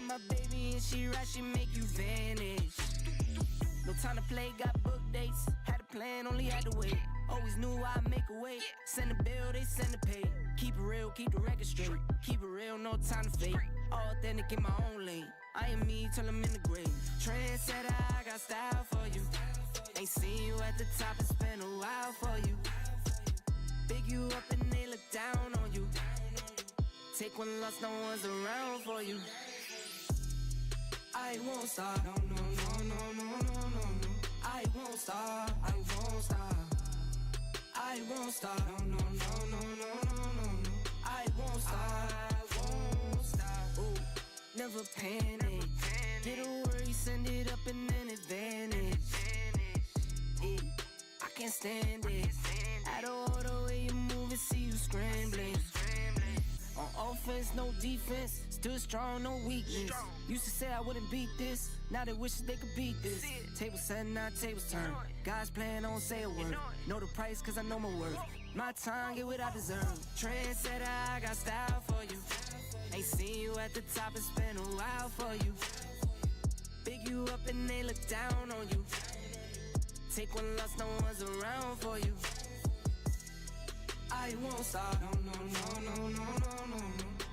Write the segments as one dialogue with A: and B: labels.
A: my baby and she right, she make you vanish. No time to play, got book dates. Had a plan, only had to wait. Always knew I'd make a way. Send a bill, they send a pay. Keep it real, keep the record straight. Keep it real, no time to fake. All authentic in my own lane. I am me till I'm in the grave. Trendsetter, I got style for you. Ain't seen you at the top, it's been a while for you. Big you up and they look down on you. Take one loss, no one's around for you. I won't stop, no, no, no, no, no, no, no, no. I won't stop, I won't stop. I won't stop, no, no, no, no, no, no, no, no. I won't stop, I won't stop. Ooh, never panic. Get a worry, send it up in an advantage. Yeah, I can't stand it. Out of order way you move and see you scrambling. On offense, no defense. Still strong, no weakness. Used to say I wouldn't beat this. Now they wish they could beat this. Tables set, now tables turn. God's plan, don't say a word. Know the price, cause I know my worth. My time, get what I deserve. Trendsetter, I got style for you. Ain't seen you at the top, it's been a while for you. Big you up and they look down on you. Take one loss, no one's around for you. I won't stop, no, no, no, no, no, no, no, no.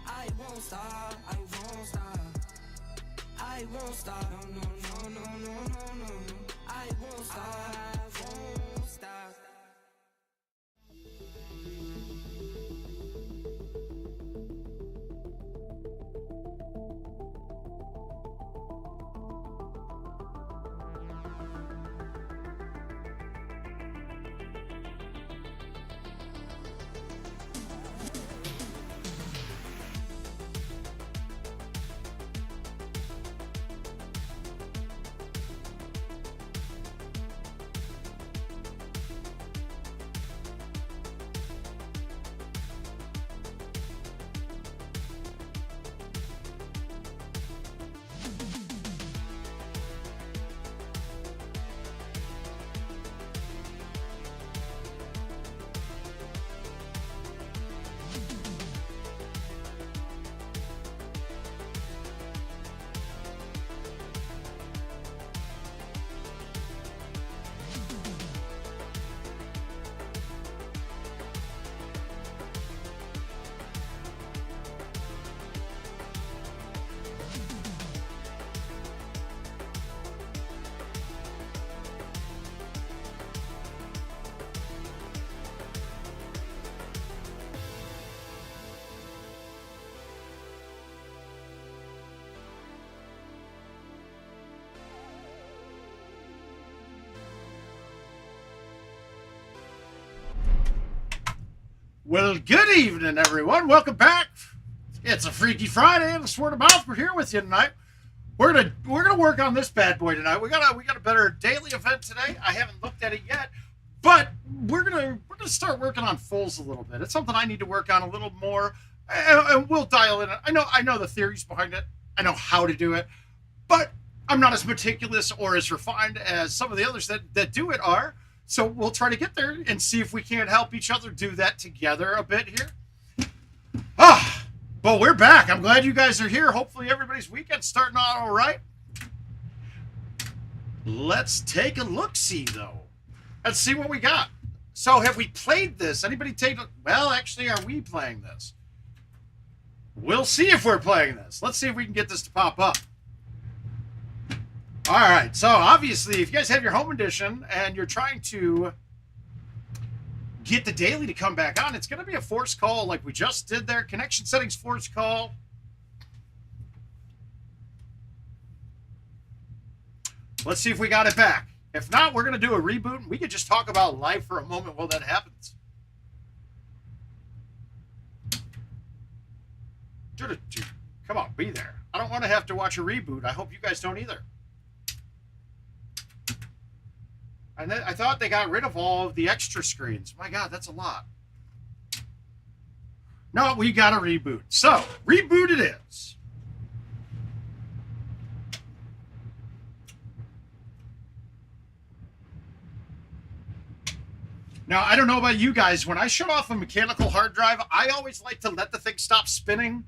A: I won't stop, I won't stop. I won't stop, no, no, no, no, no, no, no, no. I won't stop, I won't stop.
B: Well, good evening, everyone. Welcome back. It's a Freaky Friday, and it's Word of Mouth. We're here with you tonight. We're gonna work on this bad boy tonight. We got a better daily event today. I haven't looked at it yet, but we're gonna start working on fulls a little bit. It's something I need to work on a little more, and we'll dial in. I know the theories behind it. I know how to do it, but I'm not as meticulous or as refined as some of the others that do it are. So we'll try to get there and see if we can't help each other do that together a bit here. But we're back. I'm glad you guys are here. Hopefully everybody's weekend's starting out all right. Let's take a look-see, though. Let's see what we got. So have we played this? Anybody take a... Well, actually, are we playing this? We'll see if we're playing this. Let's see if we can get this to pop up. All right, so obviously, if you guys have your home edition and you're trying to get the daily to come back on, it's going to be a force call like we just did there. Connection settings force call. Let's see if we got it back. If not, we're going to do a reboot, and we could just talk about life for a moment while that happens. Come on, be there. I don't want to have to watch a reboot. I hope you guys don't either. And then I thought they got rid of all of the extra screens. My God, that's a lot. No, we got a reboot. So, reboot it is. Now, I don't know about you guys. When I shut off a mechanical hard drive, I always like to let the thing stop spinning.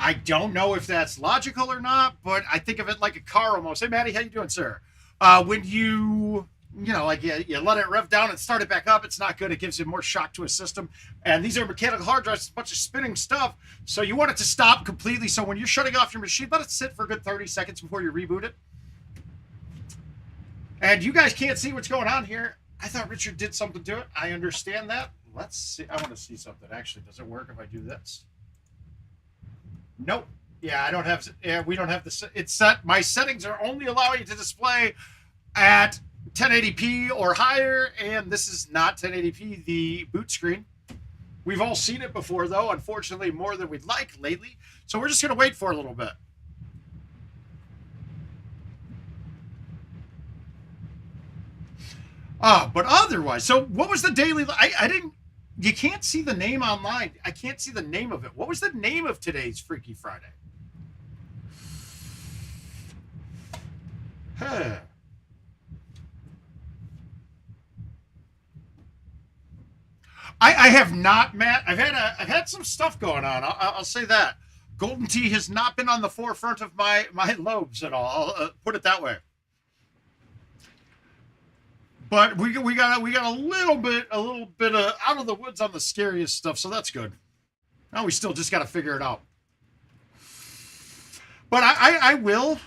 B: I don't know if that's logical or not, but I think of it like a car almost. Hey, Maddie, how you doing, sir? When like you let it rev down and start it back up, it's not good. It gives you more shock to a system. And these are mechanical hard drives, a bunch of spinning stuff. So you want it to stop completely. So when you're shutting off your machine, let it sit for a good 30 seconds before you reboot it. And you guys can't see what's going on here. I thought Richard did something to it. I understand that. Let's see. I want to see something. Actually, does it work if I do this? Nope. Yeah, I don't have. Yeah, we don't have the. It's set. My settings are only allowing it to display at 1080p or higher, and this is not 1080p. The boot screen. We've all seen it before, though. Unfortunately, more than we'd like lately. So we're just gonna wait for a little bit. But otherwise, so what was the daily? I didn't. You can't see the name online. I can't see the name of it. What was the name of today's Freaky Friday? Huh. I have not, Matt. I've had some stuff going on. I'll say that. Golden Tea has not been on the forefront of my lobes at all. I'll put it that way. But we got a little bit of out of the woods on the scariest stuff, so that's good. Now we still just got to figure it out. But I will.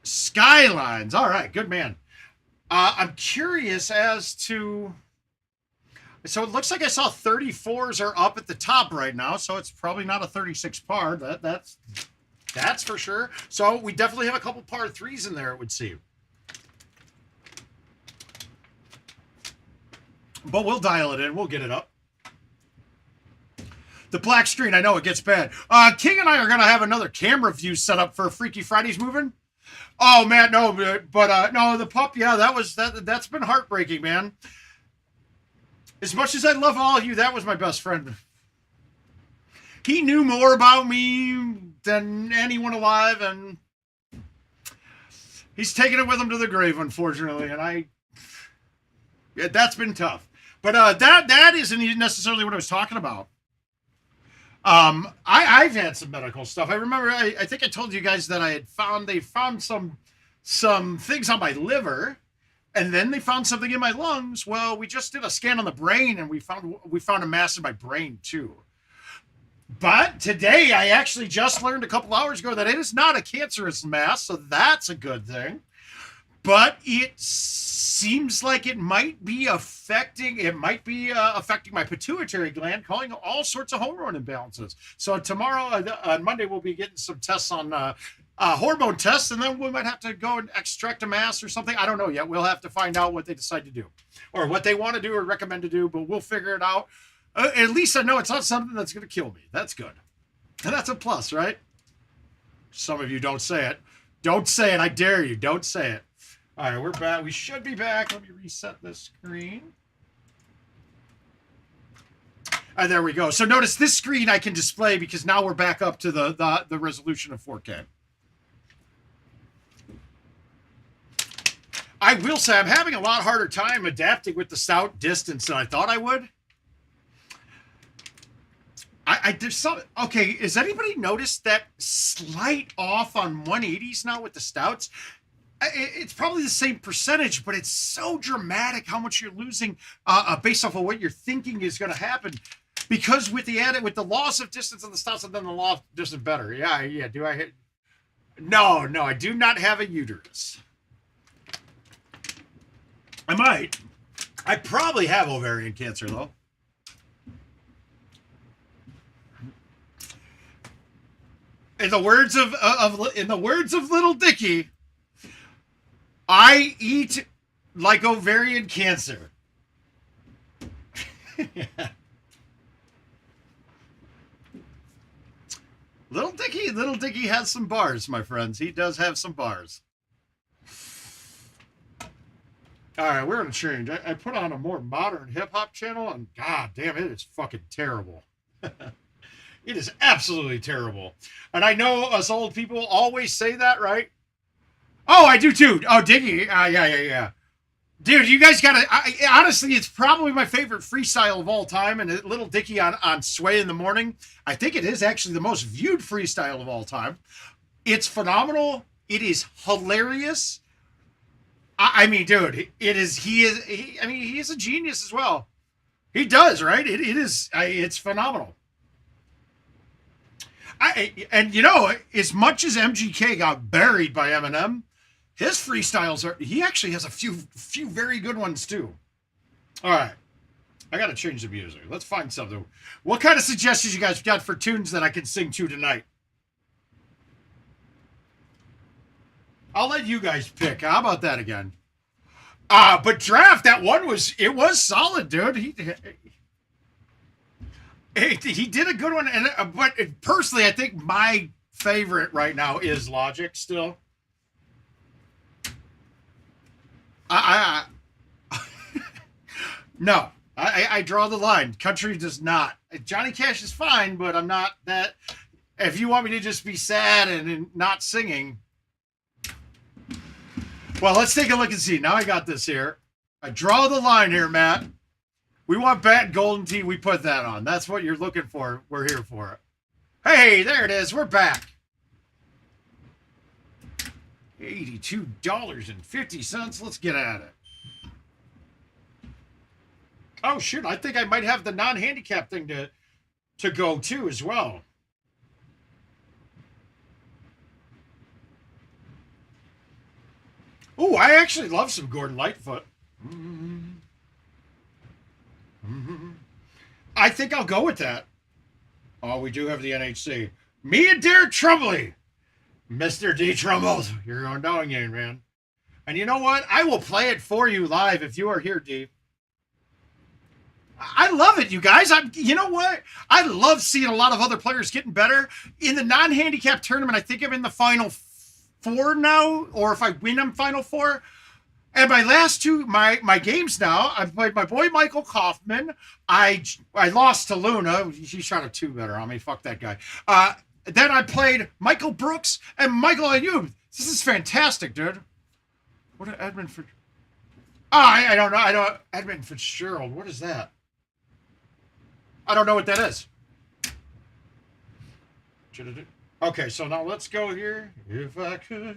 B: Skylines. All right, good man. I'm curious as to. So it looks like I saw 34s are up at the top right now, so it's probably not a 36 par. That's for sure. So we definitely have a couple par 3s in there, it would seem. But we'll dial it in. We'll get it up. The black screen, I know it gets bad. King and I are going to have another camera view set up for Freaky Fridays moving. Oh, man, no. But no, the pup, yeah, that's been heartbreaking, man. As much as I love all of you, that was my best friend. He knew more about me than anyone alive, and he's taken it with him to the grave, unfortunately. And that's been tough. But that isn't necessarily what I was talking about. I've had some medical stuff. I remember, I think I told you guys that they found some things on my liver, and then they found something in my lungs. Well, we just did a scan on the brain, and we found a mass in my brain too. But today, I actually just learned a couple hours ago that it is not a cancerous mass, so that's a good thing. But it seems like it might be affecting my pituitary gland, causing all sorts of hormone imbalances. So tomorrow, on Monday, we'll be getting some tests on hormone tests, and then we might have to go and extract a mass or something. I don't know yet. We'll have to find out what they decide to do, or what they want to do or recommend to do. But we'll figure it out. At least I know it's not something that's going to kill me. That's good, and that's a plus, right? Some of you don't say it. Don't say it. I dare you. Don't say it. All right, we're back. We should be back. Let me reset this screen. There we go. So notice this screen I can display because now we're back up to the resolution of 4K. I will say I'm having a lot harder time adapting with the stout distance than I thought I would. There's some. Okay, has anybody noticed that slight off on 180s now with the stouts? It's probably the same percentage, but it's so dramatic how much you're losing based off of what you're thinking is going to happen. Because with the loss of distance on the stouts and then the loss of distance better. Yeah. Do I hit? No, I do not have a uterus. I might. I probably have ovarian cancer though. In the words of Little Dicky, I eat like ovarian cancer. Yeah. Little Dicky has some bars, my friends. He does have some bars. All right, we're going to change. I put on a more modern hip-hop channel, and god damn, it is fucking terrible. It is absolutely terrible. And I know us old people always say that, right? Oh, I do too. Oh, Diggy. Yeah. Dude, you guys gotta. Honestly, it's probably my favorite freestyle of all time. And Little Dicky on Sway in the Morning. I think it is actually the most viewed freestyle of all time. It's phenomenal. It is hilarious. I mean, dude, it is. He is. I mean, he is a genius as well. He does, right? It is. It's phenomenal. And you know, as much as MGK got buried by Eminem, his freestyles are. He actually has a few very good ones too. All right, I got to change the music. Let's find something. What kind of suggestions you guys got for tunes that I can sing to tonight? I'll let you guys pick. How about that again? But Draft, that one was solid, dude. He did a good one, and but personally, I think my favorite right now is Logic. Still, no, I draw the line. Country does not. Johnny Cash is fine, but I'm not that. If you want me to just be sad and not singing, well, let's take a look and see. Now I got this here. I draw the line here, Matt. We want Bat Golden Tee. We put that on. That's what you're looking for. We're here for it. Hey, there it is. We're back. $82.50. Let's get at it. Oh, shoot. I think I might have the non-handicap thing to go, too, as well. Oh, I actually love some Gordon Lightfoot. I think I'll go with that. Oh, we do have the NHC. Me and Derek Trumbley. Mr. D. Trumbles. You're going down again, man. And you know what? I will play it for you live if you are here, D. I love it, you guys. You know what? I love seeing a lot of other players getting better. In the non-handicap tournament, I think I'm in the final four now, or if I win, I'm final four. And my last two, my games now, I played my boy Michael Kaufman. I lost to Luna. He shot a 2 better on me. Fuck that guy. Then I played Michael Brooks and Michael Ayub. This is fantastic, dude. What did Edmund for? I don't know. I don't. Edmund Fitzgerald. What is that? I don't know what that is. Okay, so now let's go here. If I could.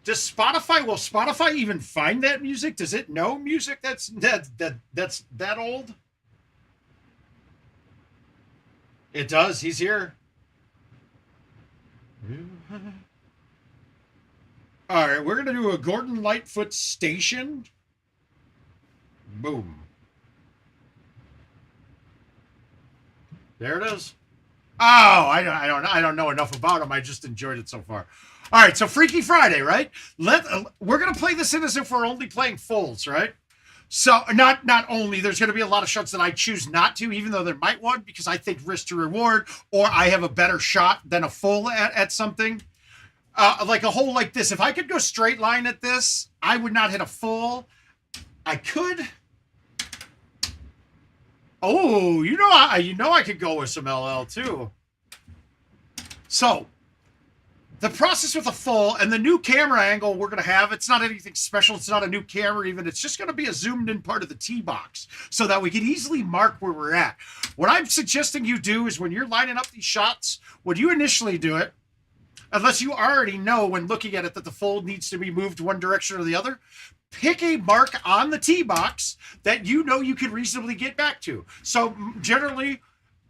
B: Will Spotify even find that music? Does it know music that's that old? It does. He's here. All right, we're gonna do a Gordon Lightfoot Station. Boom. There it is. Oh, I don't know enough about him. I just enjoyed it so far. All right, so Freaky Friday, right? We're gonna play this in as if we're only playing fulls, right? So not only there's gonna be a lot of shots that I choose not to, even though there might one, because I think risk to reward, or I have a better shot than a full at something. Like a hole like this. If I could go straight line at this, I would not hit a full. I could. Oh, you know I could go with some LL too. So. The process with a full and the new camera angle we're going to have, it's not anything special. It's not a new camera even. It's just going to be a zoomed in part of the tee box so that we can easily mark where we're at. What I'm suggesting you do is when you're lining up these shots, when you initially do it, unless you already know when looking at it that the full needs to be moved one direction or the other, pick a mark on the tee box that you know you can reasonably get back to. So generally,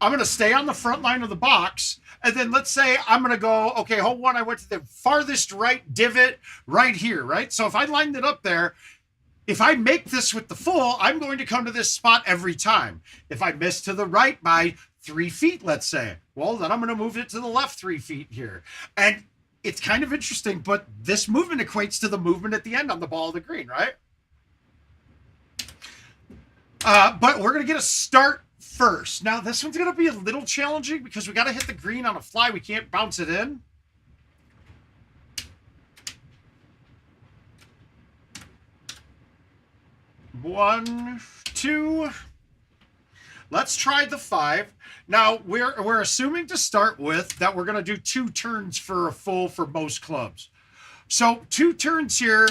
B: I'm going to stay on the front line of the box. And then let's say I'm going to go, okay, hole one, I went to the farthest right divot right here, right? So if I lined it up there, if I make this with the full, I'm going to come to this spot every time. If I miss to the right by 3 feet, let's say, well, then I'm going to move it to the left 3 feet here. And it's kind of interesting, but this movement equates to the movement at the end on the ball of the green, right? But we're going to get a start first. Now, this one's going to be a little challenging because we got to hit the green on a fly. We can't bounce it in. One, two. Let's try the 5. Now, we're assuming to start with that we're going to do 2 turns for a full for most clubs. So 2 turns here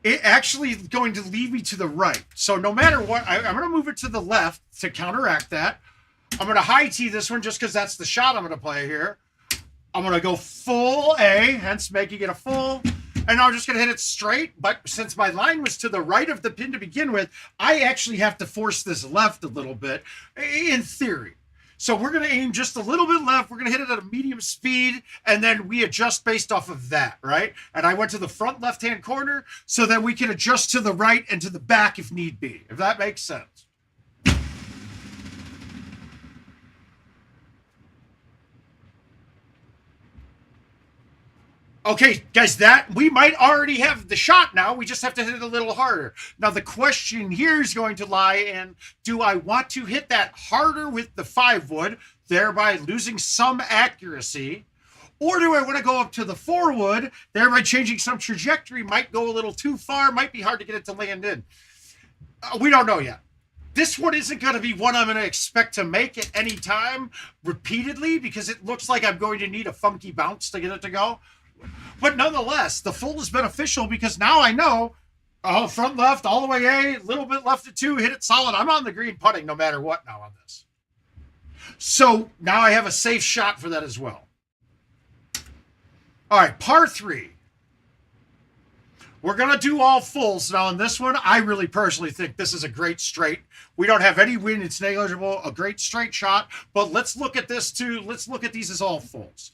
B: it actually is going to lead me to the right. So no matter what, I'm going to move it to the left to counteract that. I'm going to high tee this one just because that's the shot I'm going to play here. I'm going to go full A, hence making it a full. And I'm just going to hit it straight. But since my line was to the right of the pin to begin with, I actually have to force this left a little bit, in theory. So we're going to aim just a little bit left. We're going to hit it at a medium speed, and then we adjust based off of that, right? And I went to the front left-hand corner so that we can adjust to the right and to the back if need be, if that makes sense. Okay, guys, that we might already have the shot now. We just have to hit it a little harder. Now, the question here is going to lie in, do I want to hit that harder with the 5-wood, thereby losing some accuracy? Or do I want to go up to the 4-wood, thereby changing some trajectory? Might go a little too far, might be hard to get it to land in. We don't know yet. This one isn't going to be one I'm going to expect to make at any time repeatedly because it looks like I'm going to need a funky bounce to get it to go. But nonetheless, the full is beneficial because now I know, front left, all the way A, a little bit left at 2, hit it solid. I'm on the green putting no matter what now on this. So now I have a safe shot for that as well. All right, par 3. We're going to do all fulls. Now in this one, I really personally think this is a great straight. We don't have any wind. It's negligible. A great straight shot. But let's look at this too. Let's look at these as all fulls.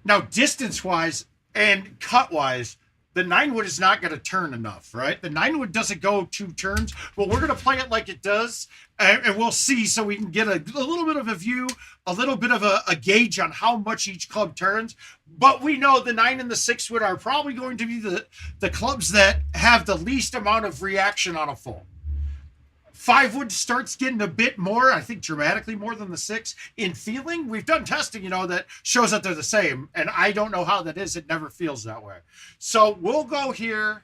B: Now, distance-wise and cut-wise, the 9-wood is not going to turn enough, right? The 9-wood doesn't go 2 turns, but we're going to play it like it does, and we'll see so we can get a little bit of a view, a little bit of a gauge on how much each club turns. But we know the 9 and the 6-wood are probably going to be the clubs that have the least amount of reaction on a full. 5-wood starts getting a bit more, I think dramatically more than the 6 in feeling. We've done testing, that shows that they're the same. And I don't know how that is. It never feels that way. So we'll go here.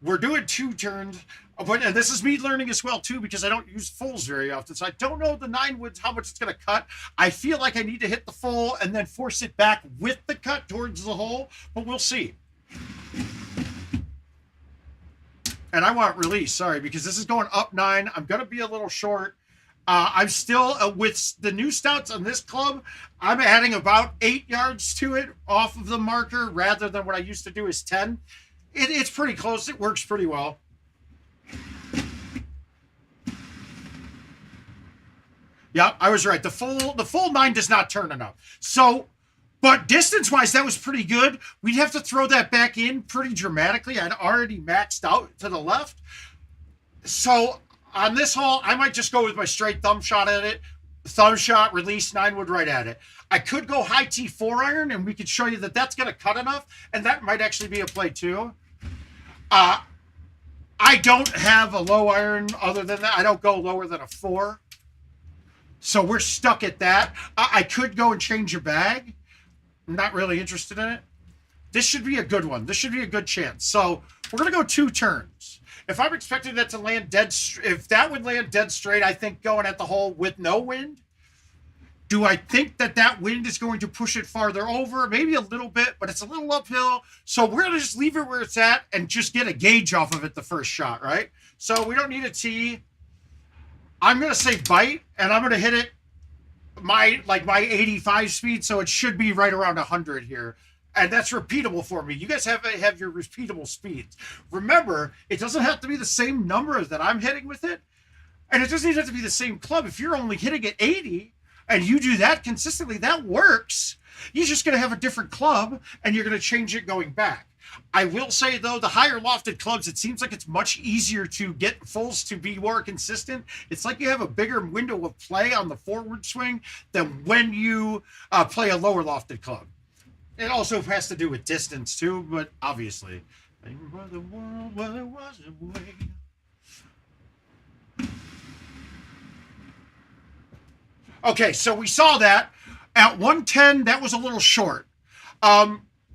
B: We're doing 2 turns. And this is me learning as well, too, because I don't use fulls very often. So I don't know the 9-woods, how much it's going to cut. I feel like I need to hit the full and then force it back with the cut towards the hole. But we'll see. And I want release, sorry, because this is going up 9. I'm going to be a little short. I'm still, with the new stouts on this club, I'm adding about 8 yards to it off of the marker rather than what I used to do is 10. It's pretty close. It works pretty well. Yeah, I was right. The full 9 does not turn enough. So, but distance-wise, that was pretty good. We'd have to throw that back in pretty dramatically. I'd already maxed out to the left. So on this hole, I might just go with my straight thumb shot at it. Thumb shot, release, 9-wood right at it. I could go high tee 4-iron, and we could show you that that's going to cut enough, and that might actually be a play too. I don't have a low iron other than that. I don't go lower than a 4. So we're stuck at that. I could go and change your bag. I'm not really interested in it. This should be a good one. This should be a good chance. So we're going to go 2 turns. If I'm expecting that to land dead, if that would land dead straight, I think going at the hole with no wind. Do I think that wind is going to push it farther over? Maybe a little bit, but it's a little uphill. So we're going to just leave it where it's at and just get a gauge off of it the first shot, right? So we don't need a tee. I'm going to say bite, and I'm going to hit it my 85 speed, so it should be right around 100 here. And that's repeatable for me. You guys have your repeatable speeds. Remember, it doesn't have to be the same number that I'm hitting with it. And it doesn't even have to be the same club. If you're only hitting at 80 and you do that consistently, that works. You're just going to have a different club and you're going to change it going back. I will say, though, the higher lofted clubs, it seems like it's much easier to get fulls to be more consistent. It's like you have a bigger window of play on the forward swing than when you play a lower lofted club. It also has to do with distance, too, but obviously. The world, well, it was a way. Okay, so we saw that. At 110, that was a little short.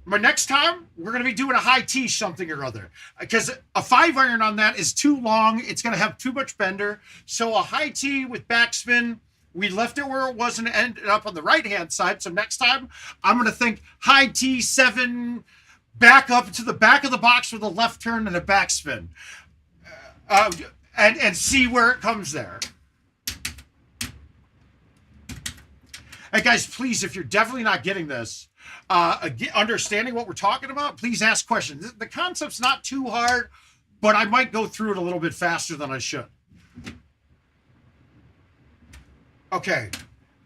B: But next time, we're going to be doing a high tee something or other. Because a 5-iron on that is too long. It's going to have too much bender. So a high tee with backspin, we left it where it was and ended up on the right-hand side. So next time, I'm going to think high tee 7, back up to the back of the box with a left turn and a backspin. And see where it comes there. And guys, please, if you're definitely not getting this, understanding what we're talking about, please ask questions. The concept's not too hard, but I might go through it a little bit faster than I should. Okay.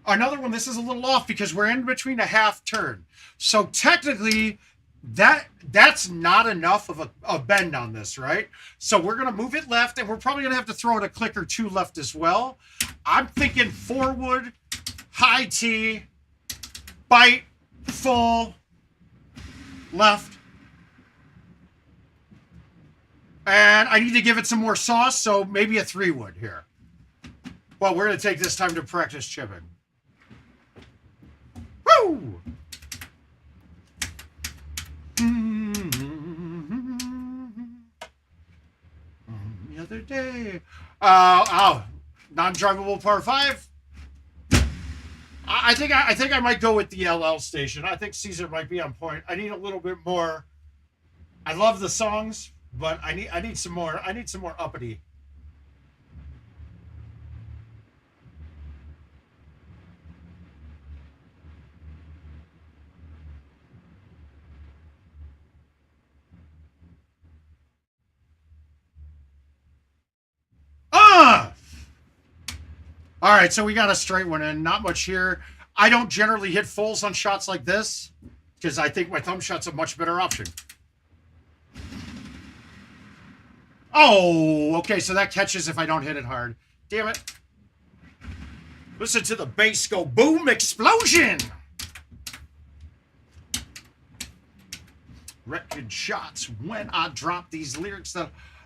B: Another one, this is a little off because we're in between a half turn. So technically, that's not enough of a bend on this, right? So we're going to move it left, and we're probably going to have to throw it a click or two left as well. I'm thinking forward, high T, bite, full, left. And I need to give it some more sauce, so maybe a 3-wood here. Well, we're going to take this time to practice chipping. Woo! The other day. Non-drivable par 5. I think I might go with the LL station. I think Caesar might be on point. I need a little bit more. I love the songs, but I need some more. I need some more uppity. All right, so we got a straight one in. Not much here. I don't generally hit fulls on shots like this because I think my thumb shot's a much better option. Oh, okay, so that catches if I don't hit it hard. Damn it. Listen to the bass go boom, explosion. Record shots when I drop these lyrics.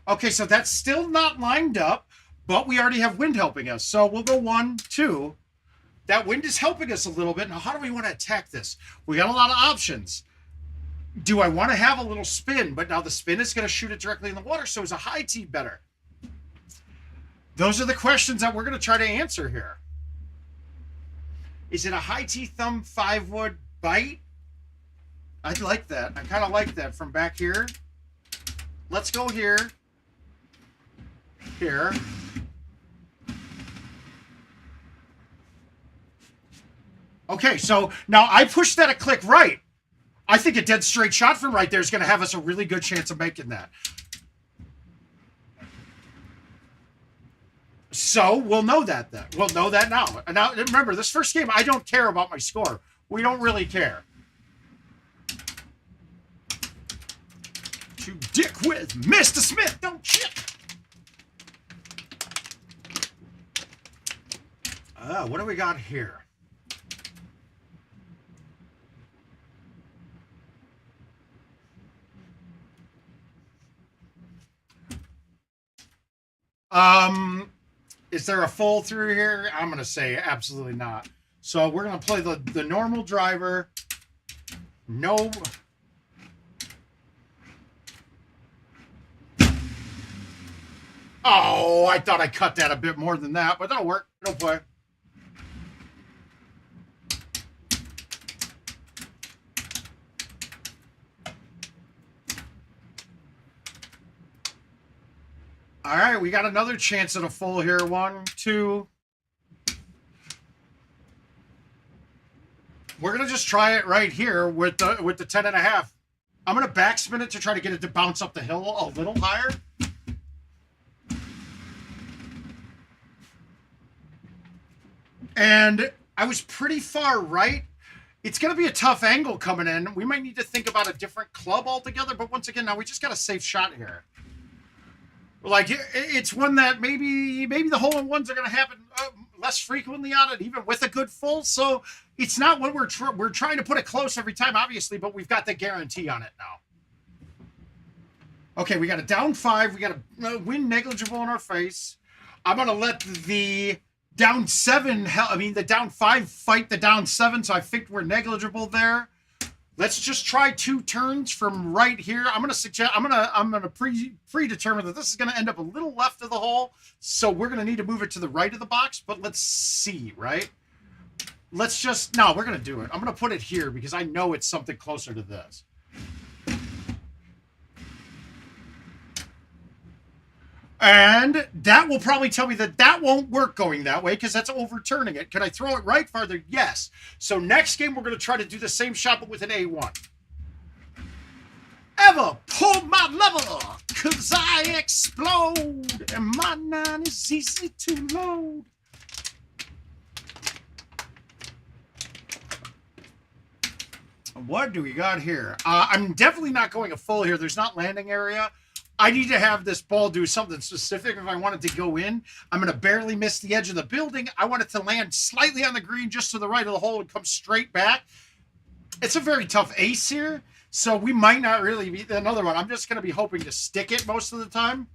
B: Okay, so that's still not lined up. But we already have wind helping us. So we'll go 1, 2. That wind is helping us a little bit. Now, how do we want to attack this? We got a lot of options. Do I want to have a little spin? But now the spin is going to shoot it directly in the water. So is a high tee better? Those are the questions that we're going to try to answer here. Is it a high tee thumb 5-wood bite? I'd like that. I kind of like that from back here. Let's go here. Here. Okay, so now I pushed that a click right. I think a dead straight shot from right there is going to have us a really good chance of making that. So we'll know that then. We'll know that now. And now remember, this first game, I don't care about my score. We don't really care. To dick with Mr. Smith, don't chip. What do we got here? Is there a full through here? I'm going to say absolutely not. So we're going to play the normal driver. No. Oh, I thought I cut that a bit more than that, but that'll work. It'll play. All right, we got another chance at a full here. 1, 2. We're gonna just try it right here with the 10.5. I'm gonna backspin it to try to get it to bounce up the hill a little higher. And I was pretty far right. It's going to be a tough angle coming in. We might need to think about a different club altogether. But once again, now we just got a safe shot here. Like, it's one that maybe the hole-in-ones are going to happen less frequently on it, even with a good full. So it's not what we're trying to put it close every time, obviously, but we've got the guarantee on it now. Okay, we got a down 5. We got a win negligible in our face. I'm going to let the down 7, the down 5 fight the down 7, so I think we're negligible there. Let's just try 2 turns from right here. I'm gonna predetermine that this is gonna end up a little left of the hole, so we're gonna need to move it to the right of the box. But let's see, right? We're gonna do it. I'm gonna put it here because I know it's something closer to this. And that will probably tell me that that won't work going that way because that's overturning it. Can I throw it right farther? Yes. So next game, we're going to try to do the same shot, but with an A1. Ever pull my lever, cause I explode, and my 9 is easy to load. What do we got here? I'm definitely not going a full here. There's not landing area. I need to have this ball do something specific if I want it to go in. I'm going to barely miss the edge of the building. I want it to land slightly on the green just to the right of the hole and come straight back. It's a very tough ace here, so we might not really be another one. I'm just going to be hoping to stick it most of the time.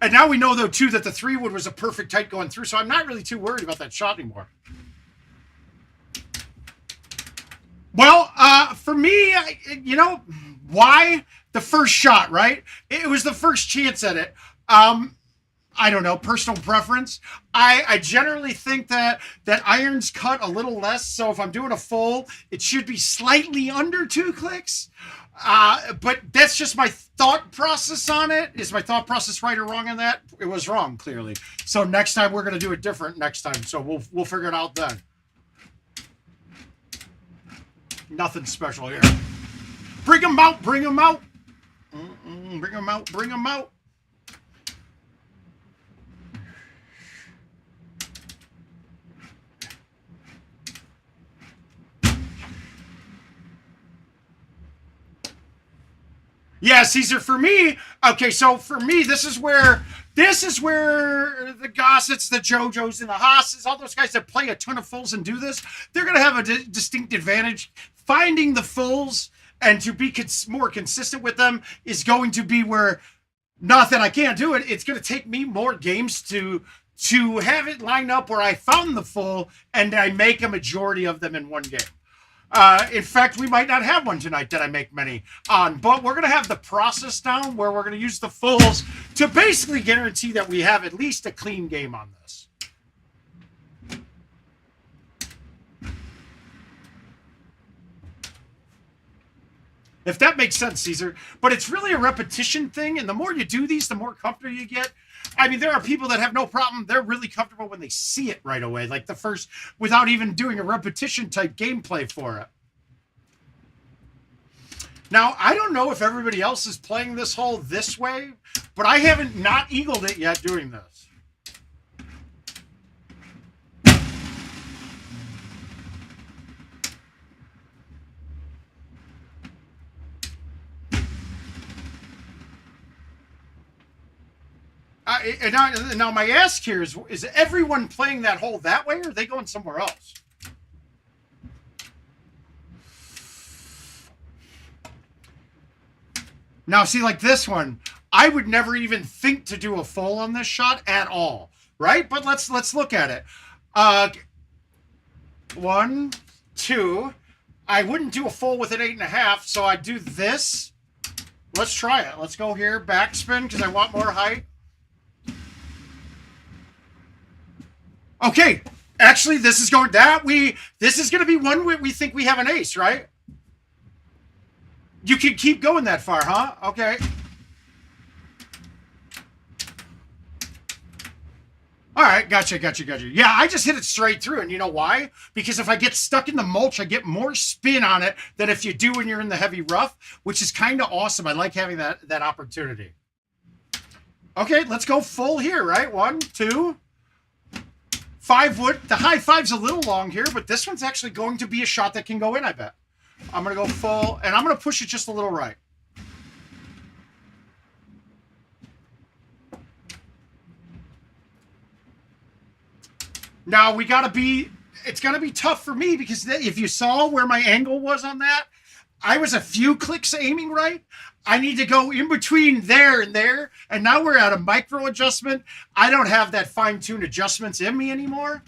B: And now we know, though, too, that the 3-wood was a perfect tight going through, so I'm not really too worried about that shot anymore. Well, for me, you know, why? The first shot, right? It was the first chance at it. I don't know, personal preference. I generally think that irons cut a little less, so if I'm doing a full, it should be slightly under 2 clicks. But that's just my thought process on it. Is my thought process right or wrong on that? It was wrong, clearly. So next time we're going to do it different next time. So we'll figure it out then. Nothing special here. Bring them out. Bring them out. Bring them out. Bring them out. Yeah, Caesar, for me, okay, so for me, this is where the Gossets, the JoJos, and the Haas's, all those guys that play a ton of fulls and do this, they're going to have a distinct advantage. Finding the fulls and to be more consistent with them is going to be where, not that I can't do it, it's going to take me more games to have it line up where I found the full and I make a majority of them in one game. In fact, we might not have one tonight that I make many on, but we're going to have the process down where we're going to use the fulls to basically guarantee that we have at least a clean game on this. If that makes sense, Caesar. But it's really a repetition thing, and the more you do these, the more comfortable you get. I mean, there are people that have no problem. They're really comfortable when they see it right away, like the first, without even doing a repetition type gameplay for it. Now, I don't know if everybody else is playing this hole this way, but I haven't not eagled it yet doing this. Now my ask here is everyone playing that hole that way, or are they going somewhere else? Now, see, like this one, I would never even think to do a full on this shot at all, right? But let's look at it. 1, 2. I wouldn't do a full with an 8.5, so I'd do this. Let's try it. Let's go here, backspin, because I want more height. Okay, actually, this is going this is going to be one where we think we have an ace, right? You can keep going that far, huh? Okay. All right, gotcha. Yeah, I just hit it straight through, and you know why? Because if I get stuck in the mulch, I get more spin on it than if you do when you're in the heavy rough, which is kind of awesome. I like having that opportunity. Okay, let's go full here, right? 1, 2. 5-wood. The high 5's a little long here, but this one's actually going to be a shot that can go in, I bet. I'm going to go full, and I'm going to push it just a little right. Now, it's going to be tough for me because if you saw where my angle was on that, I was a few clicks aiming right. I need to go in between there and there, and now we're at a micro adjustment. I don't have that fine-tuned adjustments in me anymore.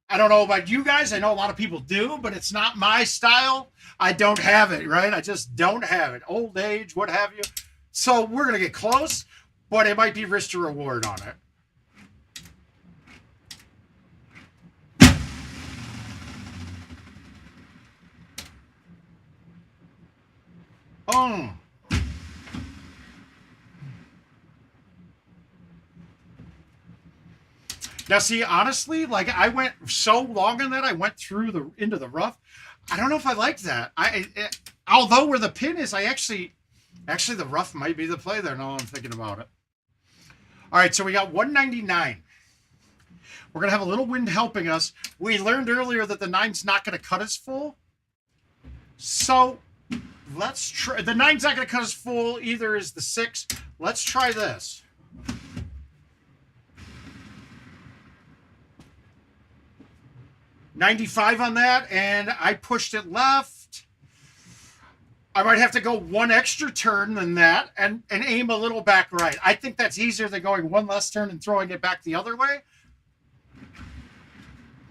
B: I don't know about you guys. I know a lot of people do, but it's not my style. I don't have it, right? I just don't have it. Old age, what have you. So we're going to get close, but it might be risk to reward on it. Now, see, honestly, like I went so long on that, I went through into the rough. I don't know if I liked that. Although where the pin is, actually the rough might be the play there. Now I'm thinking about it. All right, so we got 199. We're gonna have a little wind helping us. We learned earlier that the 9's not gonna cut us full. So let's try. The 9's not gonna cut us full. Either is the 6. Let's try this. $95 on that, and I pushed it left. I might have to go one extra turn than that and aim a little back right. I think that's easier than going one less turn and throwing it back the other way.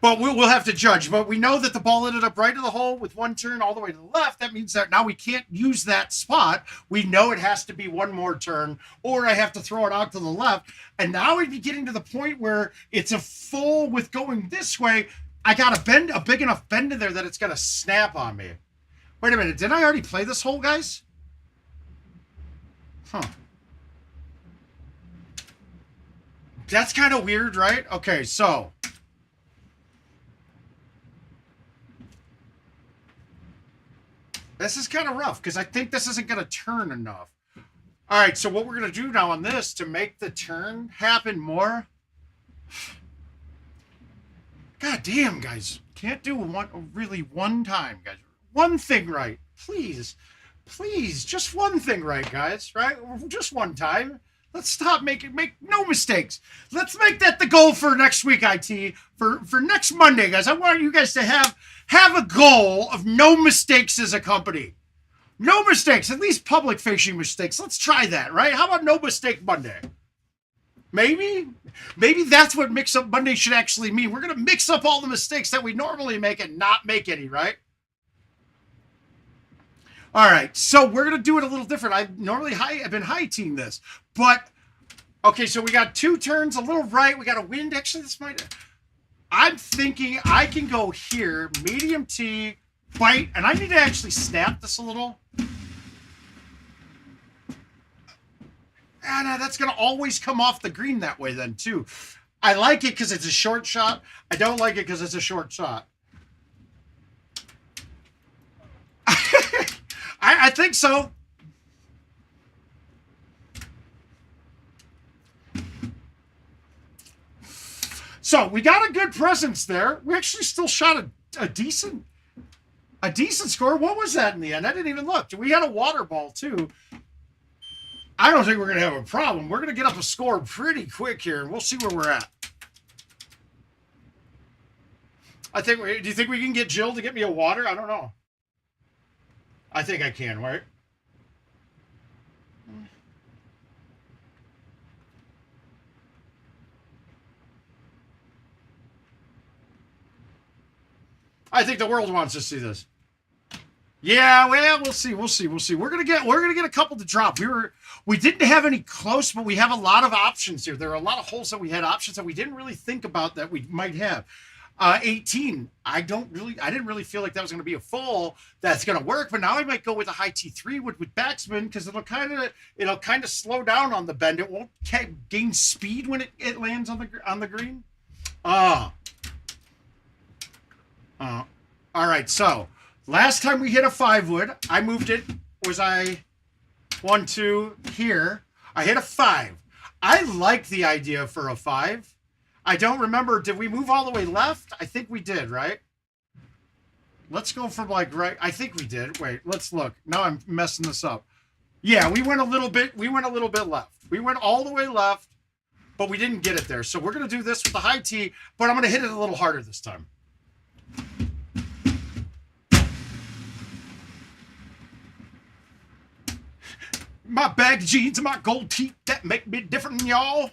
B: But we'll have to judge. But we know that the ball ended up right in the hole with one turn all the way to the left. That means that now we can't use that spot. We know it has to be one more turn, or I have to throw it out to the left. And now we'd be getting to the point where it's a full with going this way. I got a big enough bend in there that it's going to snap on me. Wait a minute. Didn't I already play this hole, guys? Huh. That's kind of weird, right? Okay, so. This is kind of rough because I think this isn't going to turn enough. All right, so what we're going to do now on this to make the turn happen more. God damn, guys. Can't do one time, guys. One thing right. Please. Please. Just one thing right, guys. Right? Just one time. Let's stop make no mistakes. Let's make that the goal for next week, IT. For next Monday, guys. I want you guys to have a goal of no mistakes as a company. No mistakes. At least public-facing mistakes. Let's try that, right? How about no mistake Monday? Maybe that's what Mix Up Monday should actually mean. We're going to mix up all the mistakes that we normally make and not make any, right? All right, so we're going to do it a little different. I've been high-teeing this. But, okay, so we got 2 turns, a little right. We got a wind. Actually, I'm thinking I can go here, medium tee, bite, and I need to actually snap this a little. And that's going to always come off the green that way then, too. I like it because it's a short shot. I don't like it because it's a short shot. I think so. So we got a good presence there. We actually still shot a decent score. What was that in the end? I didn't even look. We had a water ball, too. I don't think we're going to have a problem. We're going to get up a score pretty quick here, and we'll see where we're at. Do you think we can get Jill to get me a water? I don't know. I think I can, right? I think the world wants to see this. Yeah, well, we'll see. We're gonna get a couple to drop. We didn't have any close, but we have a lot of options here. There are a lot of holes that we had options that we didn't really think about that we might have. 18. I didn't really feel like that was going to be a full that's going to work, but now I might go with a high T3 with backspin because it'll kind of slow down on the bend. It won't gain speed when it lands on the green. All right, so last time we hit a 5-wood, I moved it. Was I 1, 2 here? I hit a 5. I like the idea for a 5. I don't remember. Did we move all the way left? I think we did, right? Let's go from like right. I think we did. Wait, let's look. Now I'm messing this up. Yeah, we went a little bit left. We went all the way left, but we didn't get it there. So we're going to do this with the high tee, but I'm going to hit it a little harder this time. My bag of jeans and my gold teeth that make me different than y'all.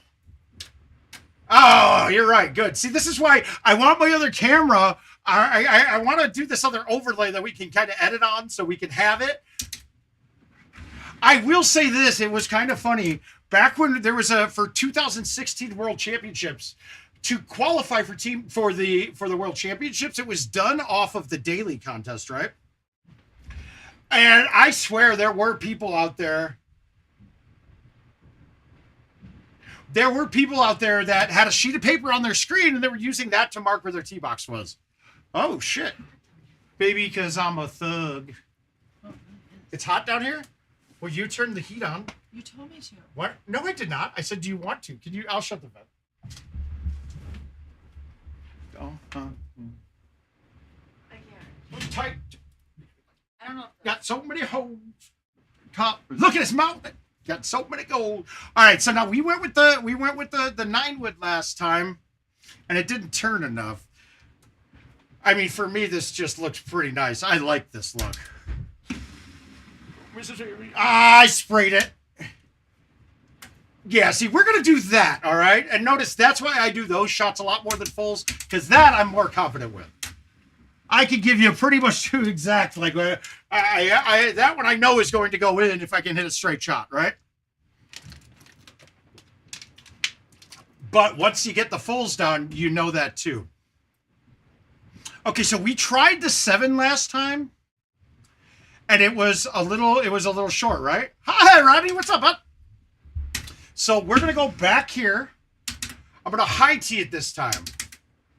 B: Oh, you're right. Good. See, this is why I want my other camera. I want to do this other overlay that we can kind of edit on so we can have it. I will say this. It was kind of funny. Back when there was for 2016 World Championships, to qualify for the World Championships, it was done off of the daily contest, right? And I swear there were people out there there were people out there that had a sheet of paper on their screen and they were using that to mark where their tee box was. Oh, shit. Baby, because I'm a thug. It's hot down here? Well, you turned the heat on.
C: You told me to.
B: What? No, I did not. I said, do you want to? Can you? I'll shut the vent. Oh,
C: I can't.
B: tight.
C: I don't know.
B: Got so many holes. Top. Look at his mouth. Got so many gold. All right, so now we went with the 9-wood last time, and it didn't turn enough. I mean, for me, this just looks pretty nice. I like this look. I sprayed it. Yeah, see, we're going to do that, all right? And notice that's why I do those shots a lot more than fulls, because that I'm more confident with. I could give you pretty much two exact, like, that one I know is going to go in if I can hit a straight shot, right? But once you get the fulls down, you know that too. Okay, so we tried the 7 last time, and it was a little short, right? Hi, Rodney, what's up, bud? So we're gonna go back here. I'm gonna high tee it this time.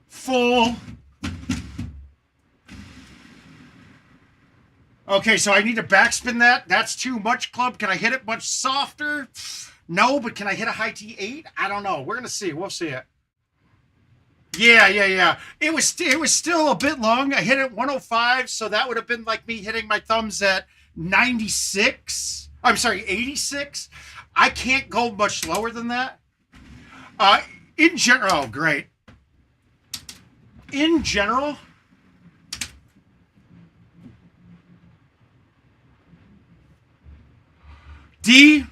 B: Full. Okay, so I need to backspin that. That's too much, club. Can I hit it much softer? No, but can I hit a high tee 8? I don't know. We're gonna see. We'll see it. Yeah. It was still a bit long. I hit it 105, so that would have been like me hitting my thumbs at 96. I'm sorry, 86. I can't go much lower than that. In general, oh, great. In general, D,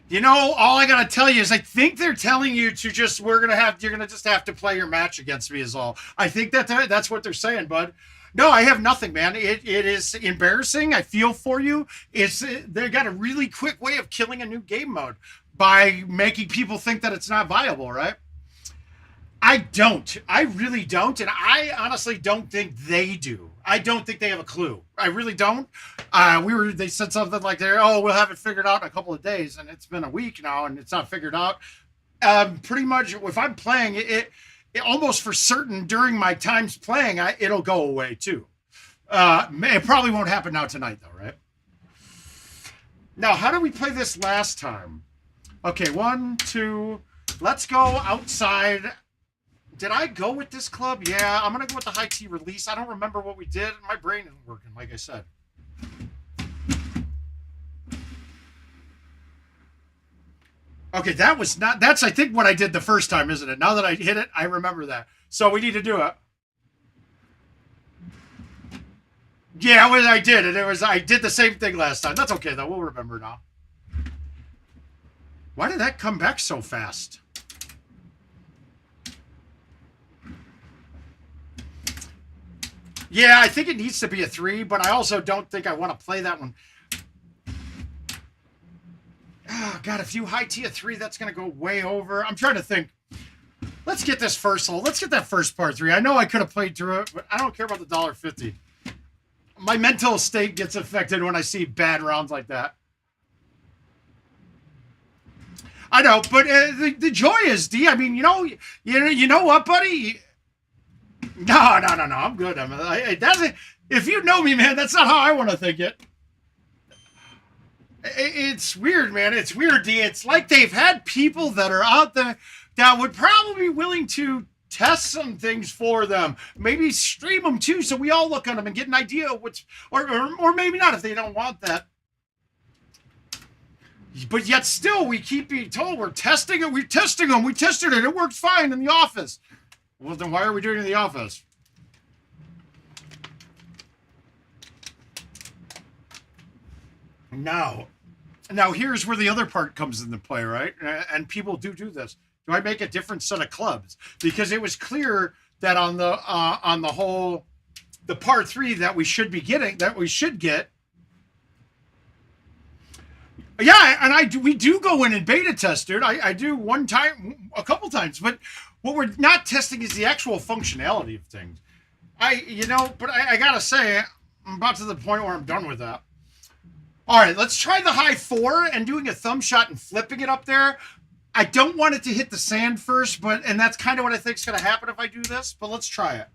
B: you know, all I gotta tell you is I think they're telling you to just you're gonna just have to play your match against me is all. I think that's what they're saying, bud. No, I have nothing, man. It is embarrassing. I feel for you. They got a really quick way of killing a new game mode by making people think that it's not viable, right? I don't. I really don't, and I honestly don't think they do. I don't think they have a clue. I really don't. They said something like we'll have it figured out in a couple of days, and it's been a week now, and it's not figured out. Pretty much, if I'm playing it almost for certain during my times playing, it'll go away too. It probably won't happen now tonight, though, right? Now, how did we play this last time? Okay, 1, 2. Let's go outside. Did I go with this club? Yeah, I'm going to go with the high tee release. I don't remember what we did. My brain isn't working, like I said. Okay, that's I think what I did the first time, isn't it? Now that I hit it, I remember that. So we need to do it. Yeah, I did. And I did the same thing last time. That's okay, though. We'll remember now. Why did that come back so fast? Yeah, I think it needs to be a 3, but I also don't think I want to play that one. Oh, God, if you high tee a 3, that's going to go way over. I'm trying to think. Let's get this first hole. Let's get that first par 3. I know I could have played through it, but I don't care about the $1.50. My mental state gets affected when I see bad rounds like that. I know, but the joy is, D. I mean, you know what, buddy? No. I'm good. If you know me, man, that's not how I want to think it. It's weird, man. It's weird, D. It's like they've had people that are out there that would probably be willing to test some things for them. Maybe stream them too, so we all look at them and get an idea of what's, or maybe not if they don't want that. But yet still, we keep being told we're testing it. We're testing them. We tested it. It worked fine in the office. Well, then why are we doing it in the office? Now here's where the other part comes into play, right? And people do this. Do I make a different set of clubs? Because it was clear that on the whole, the par 3 that we should get. Yeah, and we do go in and beta test, dude. I do one time, a couple times, but what we're not testing is the actual functionality of things. But I gotta say, I'm about to the point where I'm done with that. All right, let's try the high 4 and doing a thumb shot and flipping it up there. I don't want it to hit the sand first, and that's kind of what I think is going to happen if I do this, but let's try it.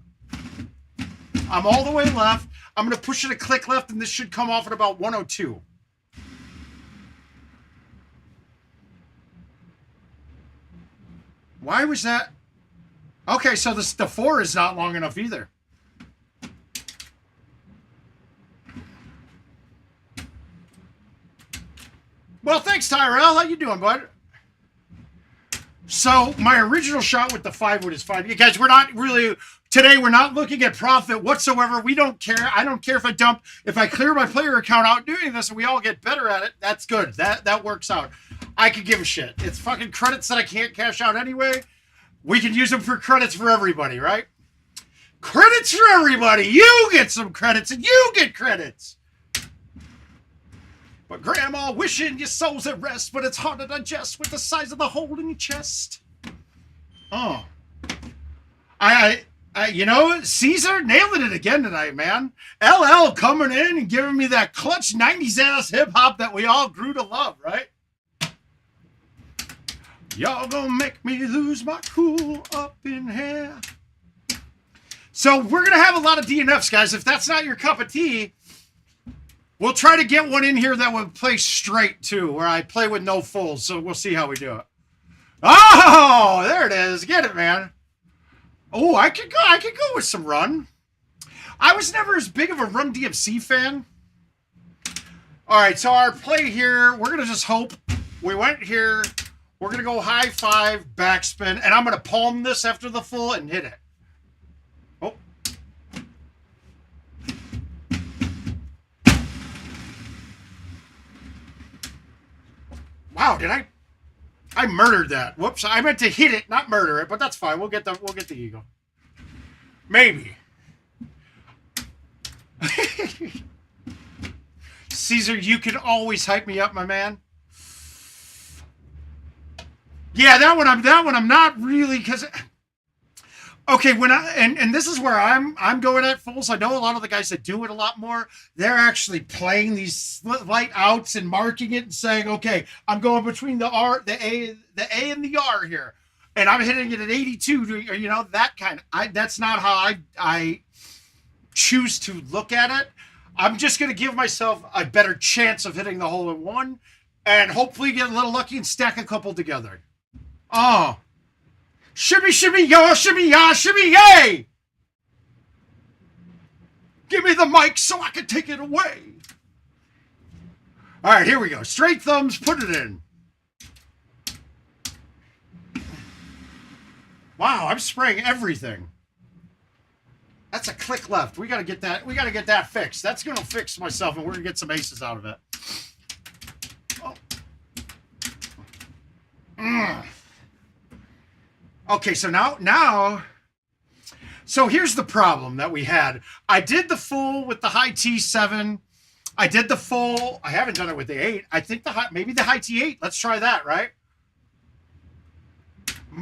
B: I'm all the way left. I'm going to push it a click left, and this should come off at about 102. Why was that? Okay, so the 4 is not long enough either. Well, thanks, Tyrell. How you doing, bud? So my original shot with the 5 wood is fine. You guys, we're not really today. We're not looking at profit whatsoever. We don't care. I don't care if I clear my player account out doing this, and we all get better at it. That's good. That works out. I could give a shit. It's fucking credits that I can't cash out anyway. We can use them for credits for everybody, right? Credits for everybody. You get some credits, and you get credits. But Grandma wishing your soul's at rest, but it's hard to digest with the size of the hole in your chest. Oh. You know, Caesar nailing it again tonight, man. LL coming in and giving me that clutch 90s ass hip hop that we all grew to love, right? Y'all gonna make me lose my cool up in here. So we're gonna have a lot of DNFs, guys. If that's not your cup of tea, we'll try to get one in here that would play straight too, where I play with no fulls. So we'll see how we do it. Oh, there it is. Get it, man. Oh, I could go with some Run. I was never as big of a Run DMC fan. All right, so our play here, we're gonna just hope. We went here. We're gonna go high 5, backspin, and I'm gonna palm this after the full and hit it. Oh. Wow, did I murdered that. Whoops, I meant to hit it, not murder it, but that's fine. We'll get the eagle. Maybe. Caesar, you can always hype me up, my man. Yeah, that one I'm not really, because okay, when and this is where I'm going at fulls. I know a lot of the guys that do it a lot more, they're actually playing these light outs and marking it and saying, okay, I'm going between the A and the R here. And I'm hitting it at 82, you know, that kind of that's not how I choose to look at it. I'm just gonna give myself a better chance of hitting the hole in one and hopefully get a little lucky and stack a couple together. Oh. Shimmy, shimmy, yo, shimmy, ya, shimmy, yay! Give me the mic so I can take it away. All right, here we go. Straight thumbs, put it in. Wow, I'm spraying everything. That's a click left. We gotta get that fixed. That's gonna fix myself, and we're gonna get some aces out of it. Oh. Okay, so now, so here's the problem that we had. I did the full with the high T7. I did the full. I haven't done it with the 8. I think maybe the high T8. Let's try that, right?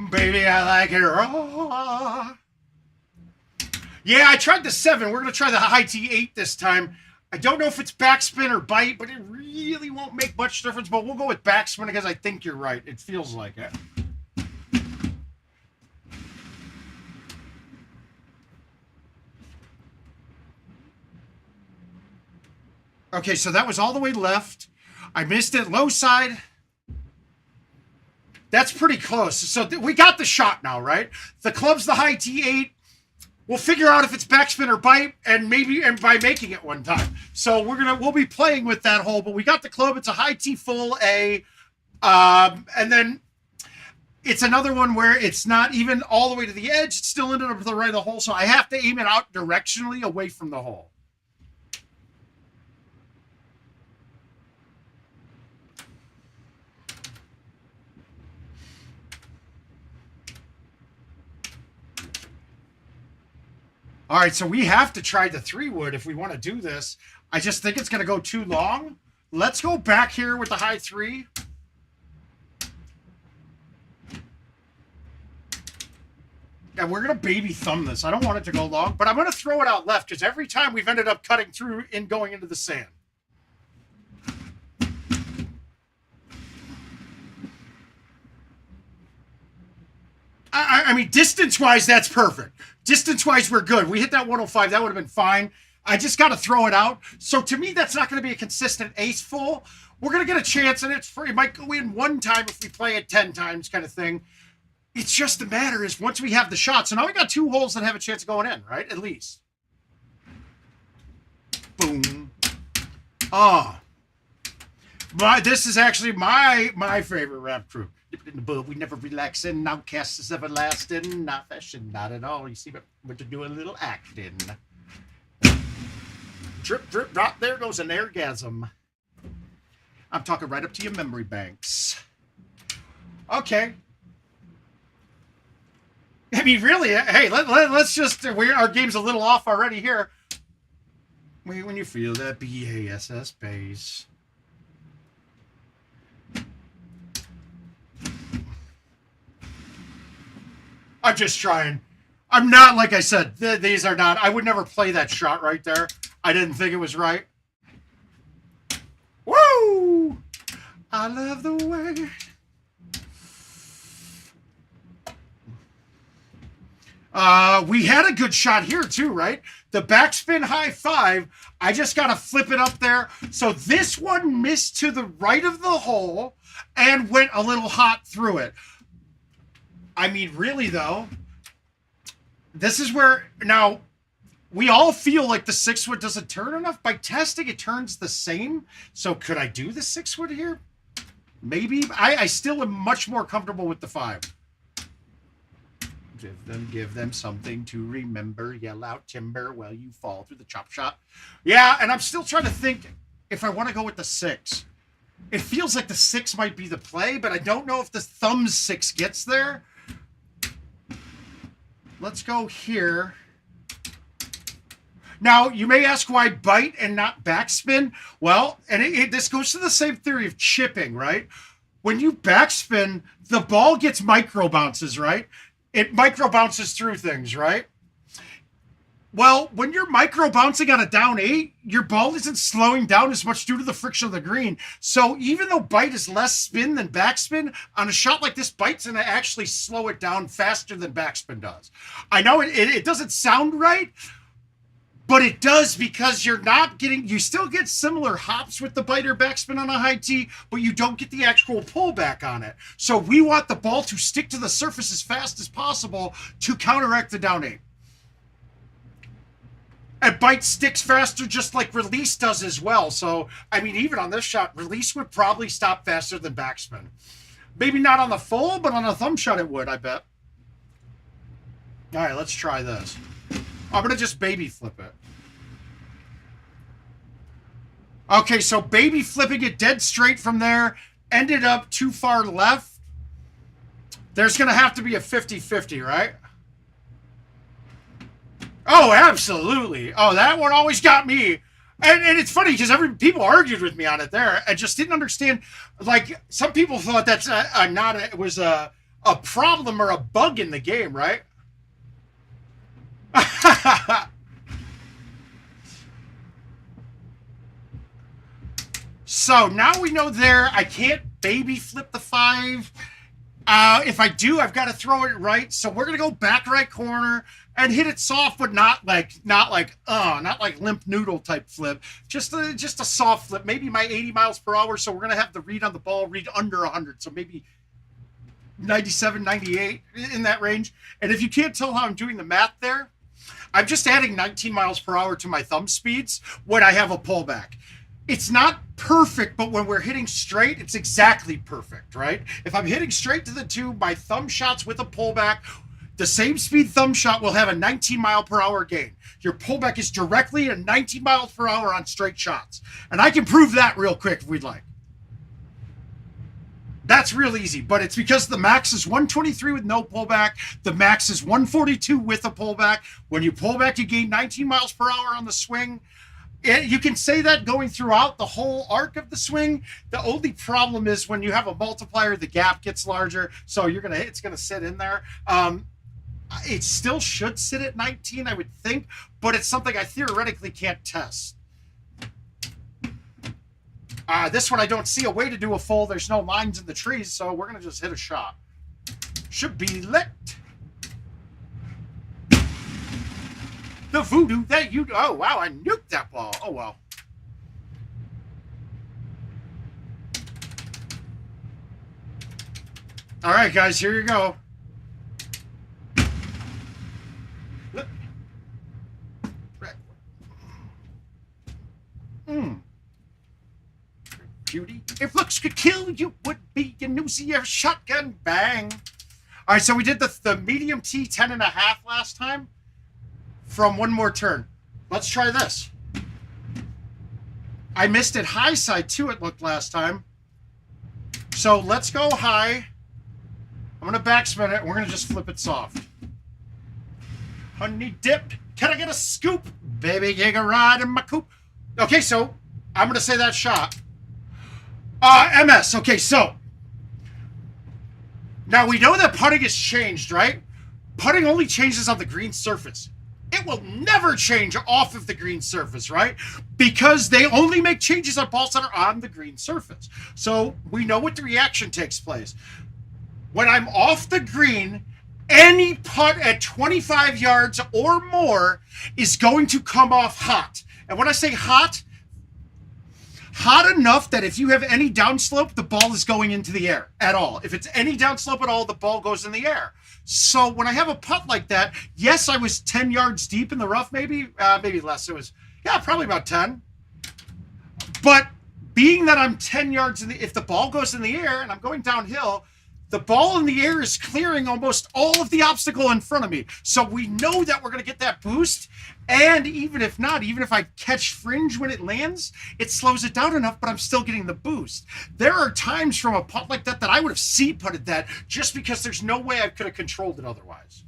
B: Baby, I like it raw. Yeah, I tried the 7. We're gonna try the high T8 this time. I don't know if it's backspin or bite, but it really won't make much difference. But we'll go with backspin because I think you're right. It feels like it. Okay, so that was all the way left. I missed it. Low side. That's pretty close. So we got the shot now, right? The club's the high T8. We'll figure out if it's backspin or bite, and by making it one time. So we'll be playing with that hole. But we got the club. It's a high T full A, and then it's another one where it's not even all the way to the edge. It's still ended up to the right of the hole. So I have to aim it out directionally away from the hole. All right, so we have to try the 3 wood if we want to do this. I just think it's going to go too long. Let's go back here with the high 3. And we're going to baby thumb this. I don't want it to go long, but I'm going to throw it out left because every time we've ended up cutting through and going into the sand. I mean, distance-wise, that's perfect. Distance-wise, we're good. We hit that 105. That would have been fine. I just got to throw it out. So to me, that's not going to be a consistent ace full. We're going to get a chance, and it's free. It might go in one time if we play it 10 times kind of thing. It's just the matter is once we have the shot. So now we got 2 holes that have a chance of going in, right? At least. Boom. Oh. This is actually my favorite rap crew. In the book, we never relaxing. Outcast is everlasting. Not fashion, not at all. You see, but to do a little acting. Drip, drip, drop. There goes an orgasm. I'm talking right up to your memory banks. Okay. I mean, really, hey, let's just, our game's a little off already here. When you feel that BASS bass. I'm just trying. I'm not, like I said, these are not, I would never play that shot right there. I didn't think it was right. Woo! I love the way. We had a good shot here too, right? The backspin high 5. I just got to flip it up there. So this one missed to the right of the hole and went a little hot through it. I mean, really though, this is where now we all feel like the 6-wood doesn't turn enough. By testing, it turns the same. So could I do the 6-wood here? Maybe. I still am much more comfortable with the 5. Give them something to remember. Yell out timber while you fall through the chop shot. Yeah, and I'm still trying to think if I want to go with the 6. It feels like the 6 might be the play, but I don't know if the thumb 6 gets there. Let's go here. Now, you may ask why bite and not backspin. Well, and this goes to the same theory of chipping, right? When you backspin, the ball gets micro bounces, right? It micro bounces through things, right? Well, when you're micro bouncing on a down 8, your ball isn't slowing down as much due to the friction of the green. So even though bite is less spin than backspin, on a shot like this, bite's going to actually slow it down faster than backspin does. I know it doesn't sound right, but it does because you're not getting, you still get similar hops with the bite or backspin on a high tee, but you don't get the actual pullback on it. So we want the ball to stick to the surface as fast as possible to counteract the down 8. And bite sticks faster just like release does as well. So, I mean, even on this shot, release would probably stop faster than backspin. Maybe not on the full, but on a thumb shot it would, I bet. All right, let's try this. I'm going to just baby flip it. Okay, so baby flipping it dead straight from there ended up too far left. There's going to have to be a 50-50, right? Oh, absolutely. Oh, that one always got me. And it's funny because people argued with me on it there. I just didn't understand. Like, some people thought that's it was a problem or a bug in the game, right? So now we know there. I can't baby flip the 5. If I do, I've got to throw it right. So we're gonna go back right corner and hit it soft, but not like limp noodle type flip. Just a soft flip. Maybe my 80 miles per hour. So we're gonna have the read on the ball read under 100. So maybe 97, 98 in that range. And if you can't tell how I'm doing the math there, I'm just adding 19 miles per hour to my thumb speeds when I have a pullback. It's not perfect, but when we're hitting straight, it's exactly perfect, right? If I'm hitting straight to the 2, my thumb shots with a pullback, the same speed thumb shot will have a 19 mile per hour gain. Your pullback is directly at 19 miles per hour on straight shots. And I can prove that real quick if we'd like. That's real easy, but it's because the max is 123 with no pullback. The max is 142 with a pullback. When you pull back, you gain 19 miles per hour on the swing. You can say that going throughout the whole arc of the swing. The only problem is when you have a multiplier, the gap gets larger, so it's gonna sit in there. It still should sit at 19, I would think, but it's something I theoretically can't test. This one I don't see a way to do a full. There's no lines in the trees, so we're gonna just hit a shot. Should be lit. The voodoo that you... Oh, wow, I nuked that ball. Oh, well. All right, guys, here you go. Beauty. If looks could kill, you would be a newsier shotgun bang. All right, so we did the medium T 10.5 last time from one more turn. Let's try this. I missed it high side too, it looked last time. So let's go high. I'm going to backspin it. We're going to just flip it soft. Honey dipped. Can I get a scoop? Baby, take a ride in my coupe. Okay, so I'm going to say that shot. MS. Okay, so now we know that putting has changed, right? Putting only changes on the green surface. It will never change off of the green surface, right? Because they only make changes on balls that are on the green surface. So we know what the reaction takes place. When I'm off the green, any putt at 25 yards or more is going to come off hot. And when I say hot, hot enough that if you have any downslope, the ball is going into the air at all. If it's any downslope at all, the ball goes in the air. So when I have a putt like that, yes, I was 10 yards deep in the rough, maybe less. It was, probably about 10. But being that I'm 10 yards if the ball goes in the air and I'm going downhill, the ball in the air is clearing almost all of the obstacle in front of me. So we know that we're going to get that boost. And even if not, even if I catch fringe when it lands, it slows it down enough, but I'm still getting the boost. There are times from a putt like that I would have C-putted that just because there's no way I could have controlled it otherwise.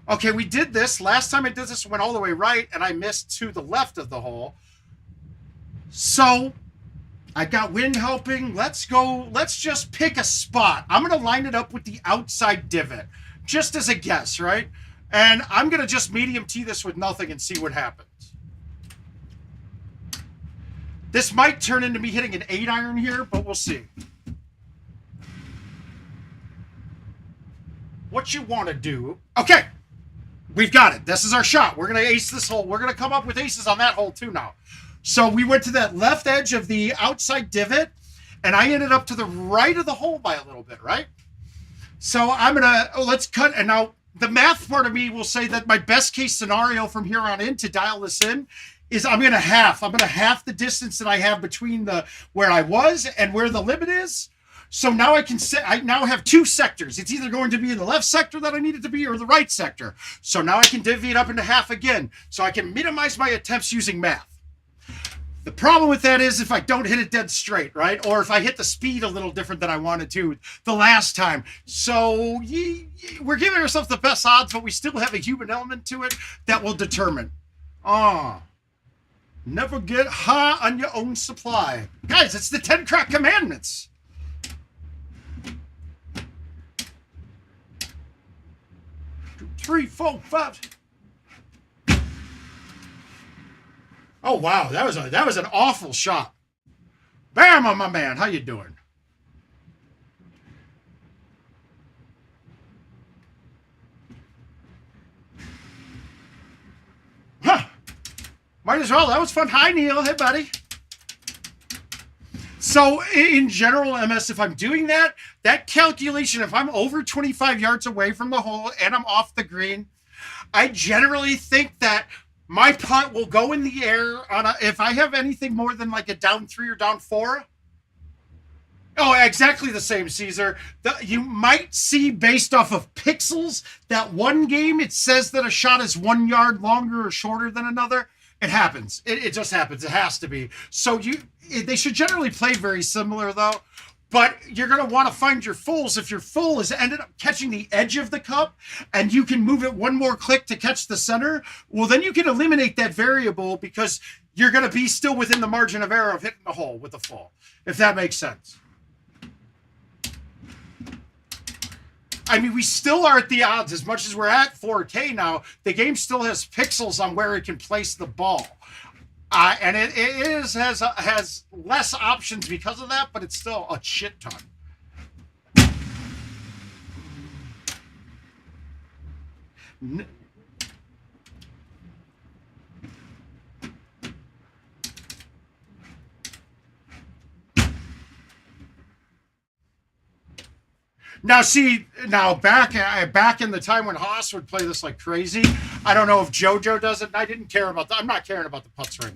B: Okay, we did this. Last time I did this, went all the way right, and I missed to the left of the hole. So I got wind helping. Let's go. Let's just pick a spot. I'm going to line it up with the outside divot, just as a guess, right? And I'm going to just medium tee this with nothing and see what happens. This might turn into me hitting an 8-iron here, but we'll see. What you want to do. Okay. We've got it. This is our shot. We're going to ace this hole. We're going to come up with aces on that hole too now. So we went to that left edge of the outside divot, and I ended up to the right of the hole by a little bit, right? So I'm going to, let's cut. And now the math part of me will say that my best case scenario from here on in to dial this in is I'm going to half the distance that I have between where I was and where the limit is. So now I now have two sectors. It's either going to be in the left sector that I need it to be or the right sector. So now I can divvy it up into half again. So I can minimize my attempts using math. The problem with that is if I don't hit it dead straight, right? Or if I hit the speed a little different than I wanted to the last time. So we're giving ourselves the best odds, but we still have a human element to it that will determine. Never get high on your own supply. Guys, it's the 10 crack commandments. Two, three, four, five. Oh, wow. That was an awful shot. Bam, my man. How you doing? Huh. Might as well. That was fun. Hi, Neil. Hey, buddy. So in general, MS, if I'm doing that calculation, if I'm over 25 yards away from the hole and I'm off the green, I generally think that my putt will go in the air if I have anything more than like a down 3 or down 4. Oh, exactly the same, Caesar. You might see based off of pixels that one game it says that a shot is 1 yard longer or shorter than another. It happens. It just happens. It has to be. So they should generally play very similar though. But you're going to want to find your fulls. If your full is ended up catching the edge of the cup and you can move it one more click to catch the center, well, then you can eliminate that variable because you're going to be still within the margin of error of hitting the hole with the full, if that makes sense. I mean, we still are at the odds. As much as we're at 4K now, the game still has pixels on where it can place the ball. And it has less options because of that, but it's still a shit ton. Now, see, back in the time when Haas would play this like crazy, I don't know if JoJo does it. And I didn't care about that. I'm not caring about the putts right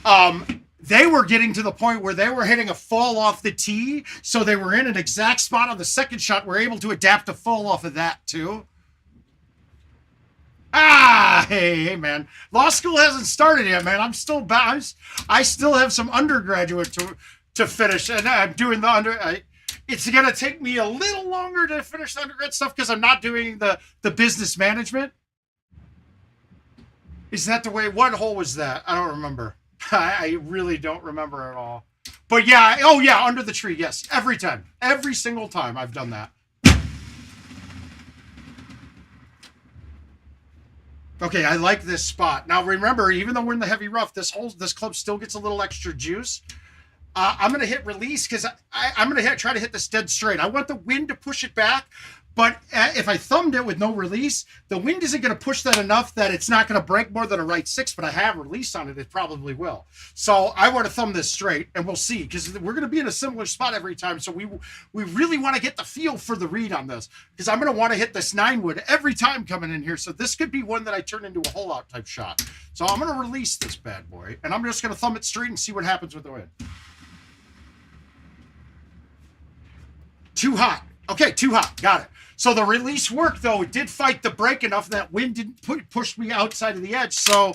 B: now. They were getting to the point where they were hitting a fall off the tee, so they were in an exact spot on the second shot. We're able to adapt a fall off of that too. Hey, man. Law school hasn't started yet, man. I'm still I still have some undergraduate to finish, and I'm doing the it's going to take me a little longer to finish the undergrad stuff because I'm not doing the business management. Is that the way? What hole was that? I don't remember. I really don't remember at all. But yeah, oh yeah, under the tree. Yes, every time. Every single time I've done that. Okay, I like this spot. Now remember, even though we're in the heavy rough, this club still gets a little extra juice. I'm going to hit release because I'm going to try to hit this dead straight. I want the wind to push it back, but if I thumbed it with no release, the wind isn't going to push that enough that it's not going to break more than a right six, but I have release on it. It probably will. So I want to thumb this straight, and we'll see, because we're going to be in a similar spot every time. So we really want to get the feel for the read on this, because I'm going to want to hit this 9-wood every time coming in here. So this could be one that I turn into a hole out type shot. So I'm going to release this bad boy, and I'm just going to thumb it straight and see what happens with the wind. Too hot. Okay, too hot. Got it. So the release worked, though. It did fight the break enough that wind didn't push me outside of the edge. So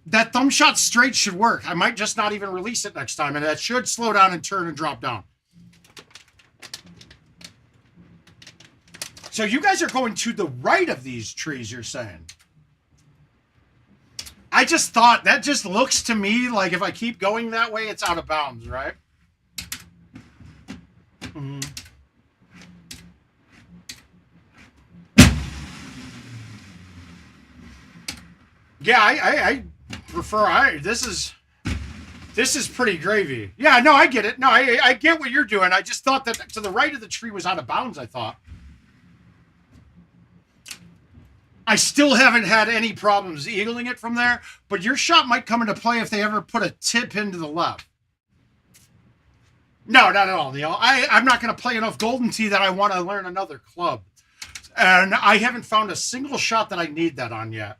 B: that thumb shot straight should work. I might just not even release it next time, and that should slow down and turn and drop down. So you guys are going to the right of these trees, you're saying? I just thought that just looks to me like if I keep going that way, it's out of bounds, right? Mm-hmm. Yeah, I prefer this is pretty gravy. Yeah, no, I get it. No, I get what you're doing. I just thought that to the right of the tree was out of bounds, I thought. I still haven't had any problems eagling it from there, but your shot might come into play if they ever put a tip into the left. No, not at all, Neil. I'm not going to play enough Golden Tee that I want to learn another club. And I haven't found a single shot that I need that on yet.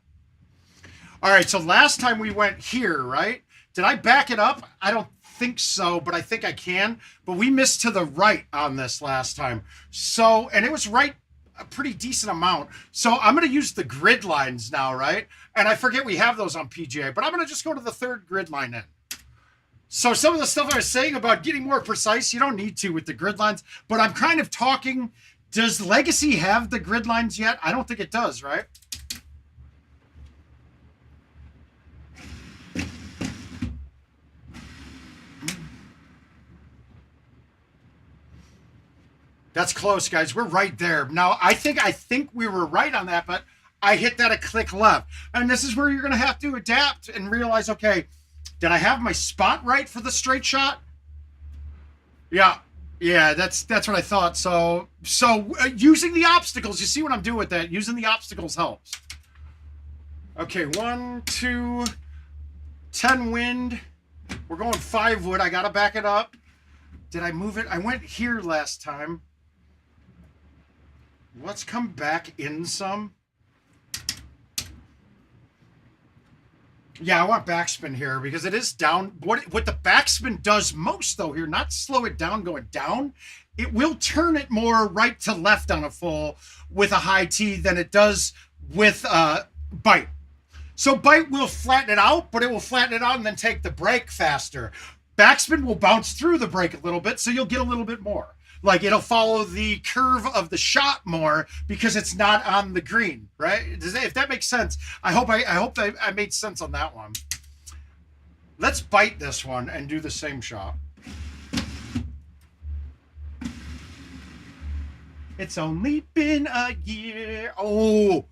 B: All right, so last time we went here, right? Did I back it up? I don't think so, but I think I can. But we missed to the right on this last time. So, and it was right a pretty decent amount. So I'm going to use the grid lines now, right? And I forget we have those on PGA, but I'm going to just go to the third grid line in. So some of the stuff I was saying about getting more precise, you don't need to with the grid lines, but I'm kind of talking, does Legacy have the grid lines yet? I don't think it does, right? That's close, guys. We're right there. Now, I think we were right on that, but I hit that a click left. And this is where you're going to have to adapt and realize, okay, did I have my spot right for the straight shot? Yeah, that's what I thought. So using the obstacles, you see what I'm doing with that? Using the obstacles helps. Okay, 1, 2, 10 wind. We're going 5 wood. I got to back it up. Did I move it? I went here last time. Let's come back in some. Yeah, I want backspin here because it is down. What the backspin does most, though, here, not slow it down going down, it will turn it more right to left on a full with a high tee than it does with bite. So bite will flatten it out, but it will flatten it out and then take the break faster. Backspin will bounce through the break a little bit, so you'll get a little bit more. Like, it'll follow the curve of the shot more because it's not on the green, right? If that makes sense, I hope that I made sense on that one. Let's bite this one and do the same shot. It's only been a year. Oh,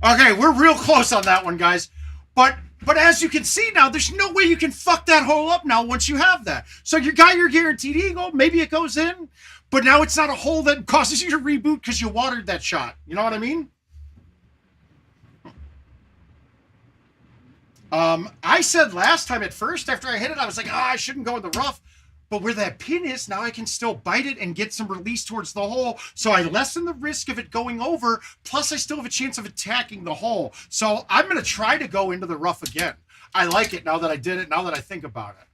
B: okay, we're real close on that one, guys. But as you can see now, there's no way you can fuck that hole up now once you have that. So you got your guaranteed eagle. Maybe it goes in, but now it's not a hole that causes you to reboot because you watered that shot. You know what I mean? I said last time at first after I hit it, I was like, I shouldn't go in the rough. But where that pin is, now I can still bite it and get some release towards the hole. So I lessen the risk of it going over. Plus, I still have a chance of attacking the hole. So I'm going to try to go into the rough again. I like it now that I did it, now that I think about it.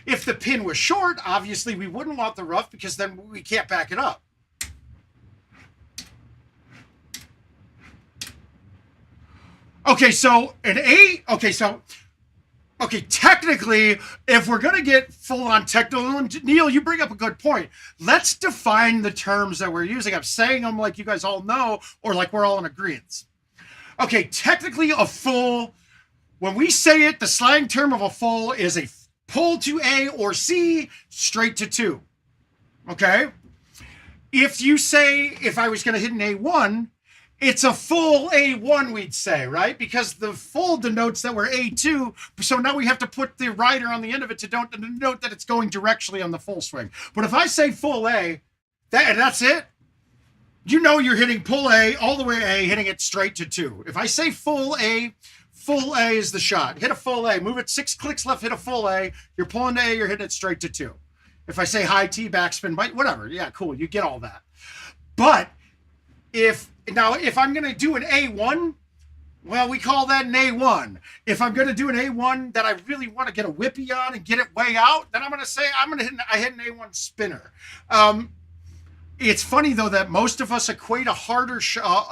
B: If the pin was short, obviously we wouldn't want the rough because then we can't back it up. Okay, so an 8. Okay, technically, if we're going to get full-on technical, Neil, you bring up a good point. Let's define the terms that we're using. I'm saying them like you guys all know, or like we're all in agreement. Okay, technically a full, when we say it, the slang term of a full is a pull to A or C, straight to 2. Okay? If you say, if I was going to hit an A1, it's a full A1, we'd say, right? Because the full denotes that we're A2. So now we have to put the rider on the end of it to denote that it's going directionally on the full swing. But if I say full A, and that's it, you know you're hitting pull A, all the way A, hitting it straight to 2. If I say full A is the shot. Hit a full A. Move it 6 clicks left, hit a full A. You're pulling to A, you're hitting it straight to 2. If I say high T, backspin, whatever. Yeah, cool. You get all that. But if I'm going to do an A1, well, we call that an A1. If I'm going to do an A1 that I really want to get a whippy on and get it way out, then I'm going to say I hit an A1 spinner. It's funny, though, that most of us equate a harder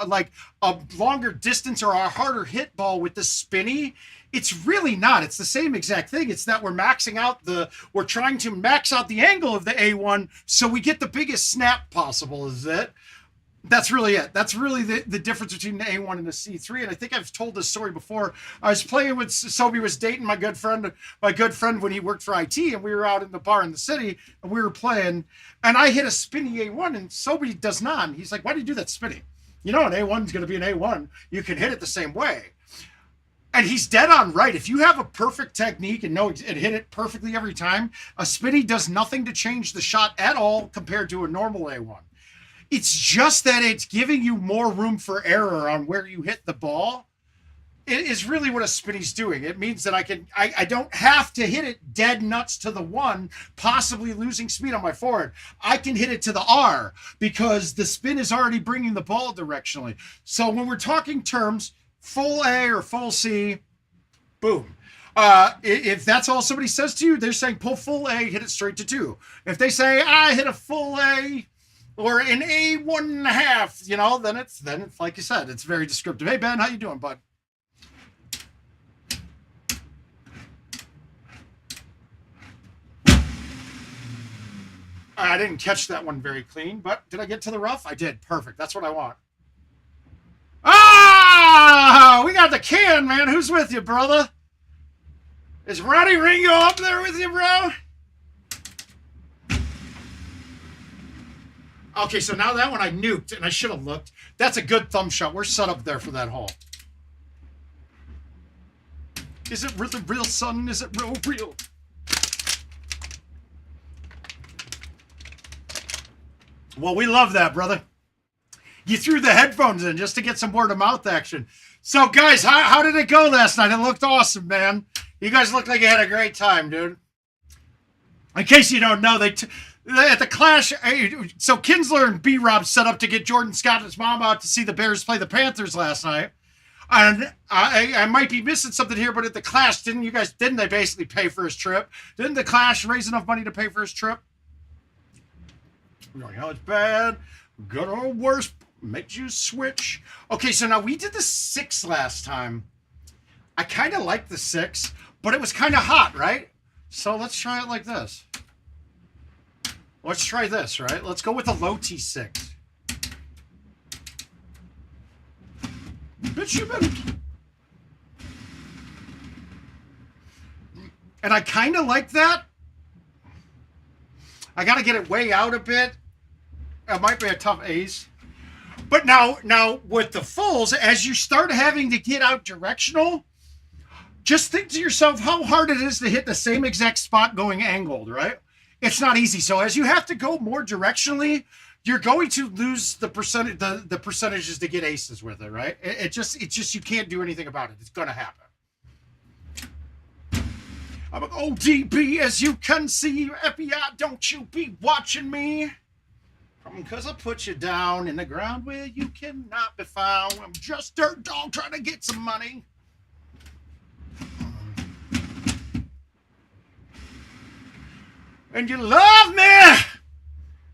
B: like a longer distance or a harder hit ball with the spinny. It's really not. It's the same exact thing. It's that we're trying to max out the angle of the A1 so we get the biggest snap possible, is it? That's really it. That's really the difference between the A1 and the C3. And I think I've told this story before. I was playing with Sobe, was dating my good friend when he worked for IT, and we were out in the bar in the city and we were playing, and I hit a spinny A1 and Sobe does not. And he's like, why do you do that spinny? You know, an A1 is going to be an A1. You can hit it the same way. And he's dead on right. If you have a perfect technique and hit it perfectly every time, a spinny does nothing to change the shot at all compared to a normal A1. It's just that it's giving you more room for error on where you hit the ball. It is really what a spinny's doing. It means that I don't have to hit it dead nuts to the 1, possibly losing speed on my forward. I can hit it to the R because the spin is already bringing the ball directionally. So when we're talking terms, full A or full C, boom. If that's all somebody says to you, they're saying pull full A, hit it straight to 2. If they say I hit a full A, or an A1.5, you know, then it's like you said, it's very descriptive. Hey Ben, how you doing, bud? I didn't catch that one very clean, but did I get to the rough? I did. Perfect. That's what I want. Ah, we got the can, man. Who's with you, brother? Is Ronnie Ringo up there with you, bro? Okay, so now that one I nuked, and I should have looked. That's a good thumb shot. We're set up there for that hole. Is it really real, son? Is it real? Well, we love that, brother. You threw the headphones in just to get some word-of-mouth action. So, guys, how did it go last night? It looked awesome, man. You guys looked like you had a great time, dude. In case you don't know, at the Clash, so Kinsler and B-Rob set up to get Jordan Scott and his mom out to see the Bears play the Panthers last night. And I might be missing something here, but at the Clash, didn't they basically pay for his trip? Didn't the Clash raise enough money to pay for his trip? You know, it's bad, good or worse, makes you switch. Okay, so now we did the 6 last time. I kind of liked the 6, but it was kind of hot, right? So let's try it like this. Let's try this, right? Let's go with a low T6. Bitch, you better. And I kind of like that. I got to get it way out a bit. It might be a tough ace. But now with the fulls, as you start having to get out directional, just think to yourself how hard it is to hit the same exact spot going angled, right? It's not easy. So as you have to go more directionally, you're going to lose the percentages to get aces with it, right? It's just you can't do anything about it. It's going to happen. I'm an ODB, as you can see. FBI, don't you be watching me. Because I put you down in the ground where you cannot be found. I'm just dirt dog trying to get some money. And you love me.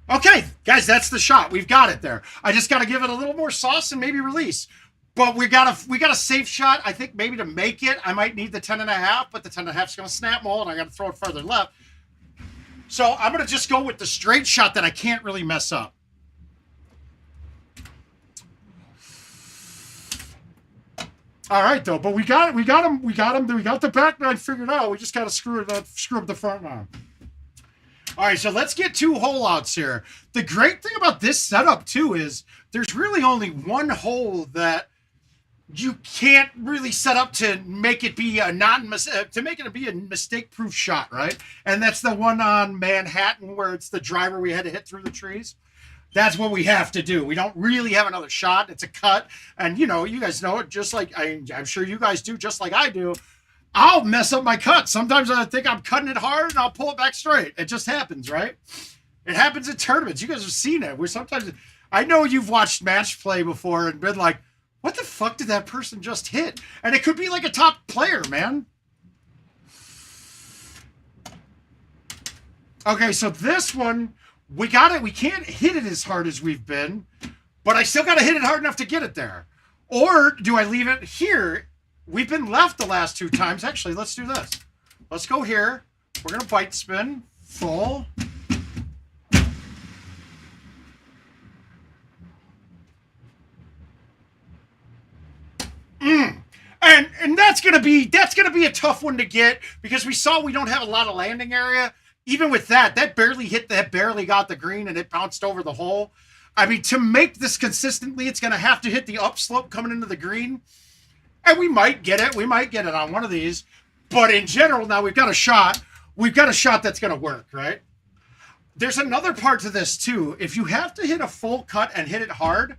B: Okay, guys, that's the shot. We've got it there. I just got to give it a little more sauce and maybe release. But we got a safe shot. I think maybe to make it, I might need the 10.5, but the 10.5 is going to snap mold, and I got to throw it further left. So I'm going to just go with the straight shot that I can't really mess up. All right, though, but we got the back nine figured out. We just got to screw up the front nine. All right, so let's get 2 hole outs here. The great thing about this setup, too, is there's really only one hole that you can't really set up to make it be a mistake-proof shot, right? And that's the one on Manhattan where it's the driver we had to hit through the trees. That's what we have to do. We don't really have another shot. It's a cut. And, you know, you guys know it just like I'm sure you guys do, just like I do. I'll mess up my cut. Sometimes I think I'm cutting it hard and I'll pull it back straight. It just happens, right? It happens in tournaments. You guys have seen it. I know you've watched match play before and been like, what the fuck did that person just hit? And it could be like a top player, man. Okay, so this one, we got it. We can't hit it as hard as we've been, but I still got to hit it hard enough to get it there. Or do I leave it here? We've been left the last 2 times. Actually, let's do this. Let's go here. We're going to bite spin. Full. And that's gonna be a tough one to get because we saw we don't have a lot of landing area. Even with that barely got the green and it bounced over the hole. I mean, to make this consistently, it's gonna have to hit the upslope coming into the green. And we might get it. We might get it on one of these. But in general, now we've got a shot. We've got a shot that's gonna work, right? There's another part to this too. If you have to hit a full cut and hit it hard,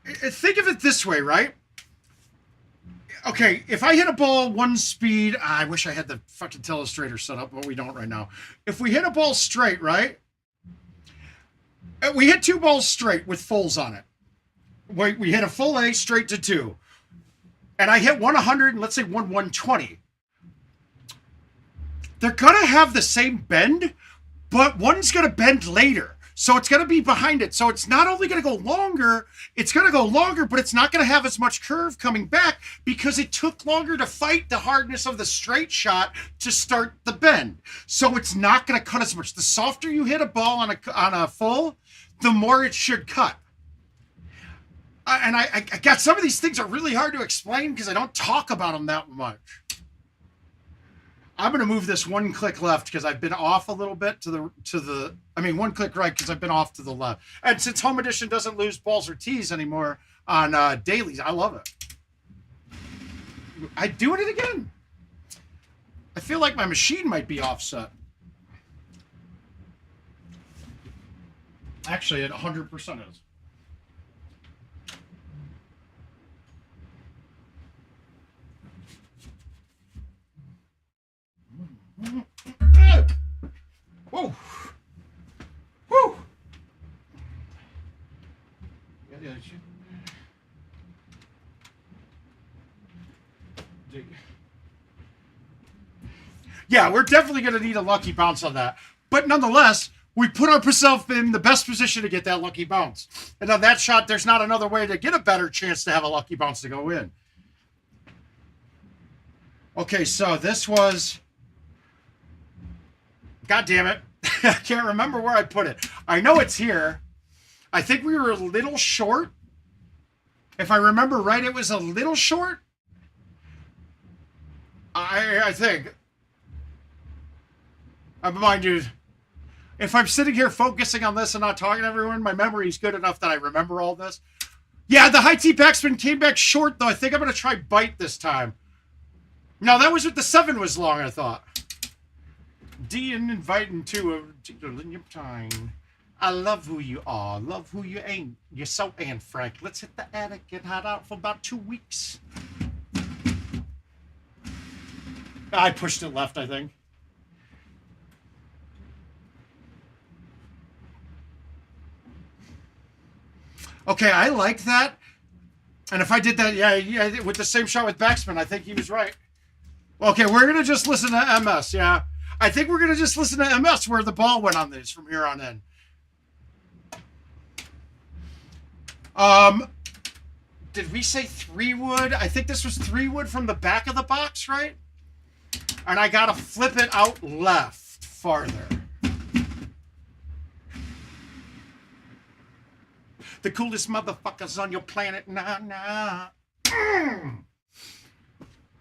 B: think of it this way, right? Okay, if I hit a ball 1 speed, I wish I had the fucking telestrator set up, but we don't right now. If we hit a ball straight, right? We hit 2 balls straight with fulls on it. We hit a full A straight to 2. And I hit 100 and let's say 120. They're going to have the same bend, but one's going to bend later. So it's going to be behind it. So it's not only going to go longer, but it's not going to have as much curve coming back because it took longer to fight the hardness of the straight shot to start the bend. So it's not going to cut as much. The softer you hit a ball on a full, the more it should cut. I got some of these things are really hard to explain because I don't talk about them that much. I'm going to move this 1 click left because I've been off a little bit 1 click right because I've been off to the left. And since Home Edition doesn't lose balls or tees anymore on dailies, I love it. I'm doing it again. I feel like my machine might be offset. Actually, it 100% is. Whoa. Woo. Yeah, we're definitely going to need a lucky bounce on that. But nonetheless, we put ourselves in the best position to get that lucky bounce. And on that shot, there's not another way to get a better chance to have a lucky bounce to go in. Okay, so this was... God damn it. I can't remember where I put it. I know it's here. I think we were a little short. If I remember right, it was a little short. I think. Mind you, if I'm sitting here focusing on this and not talking to everyone, my memory is good enough that I remember all this. Yeah, the high T backspin came back short, though. I think I'm going to try bite this time. No, that was what the 7 was long, I thought. D and inviting to a particular time. I love who you are, love who you ain't. You're so Anne Frank. Let's hit the attic and hide out for about 2 weeks. I pushed it left, I think. Okay, I like that. And if I did that, yeah, with the same shot with backspin, I think he was right. Okay, we're going to just listen to MS, yeah. I think we're going to just listen to MS where the ball went on these from here on in. Did we say 3 wood? I think this was 3 wood from the back of the box, right? And I got to flip it out left farther. The coolest motherfuckers on your planet, nah.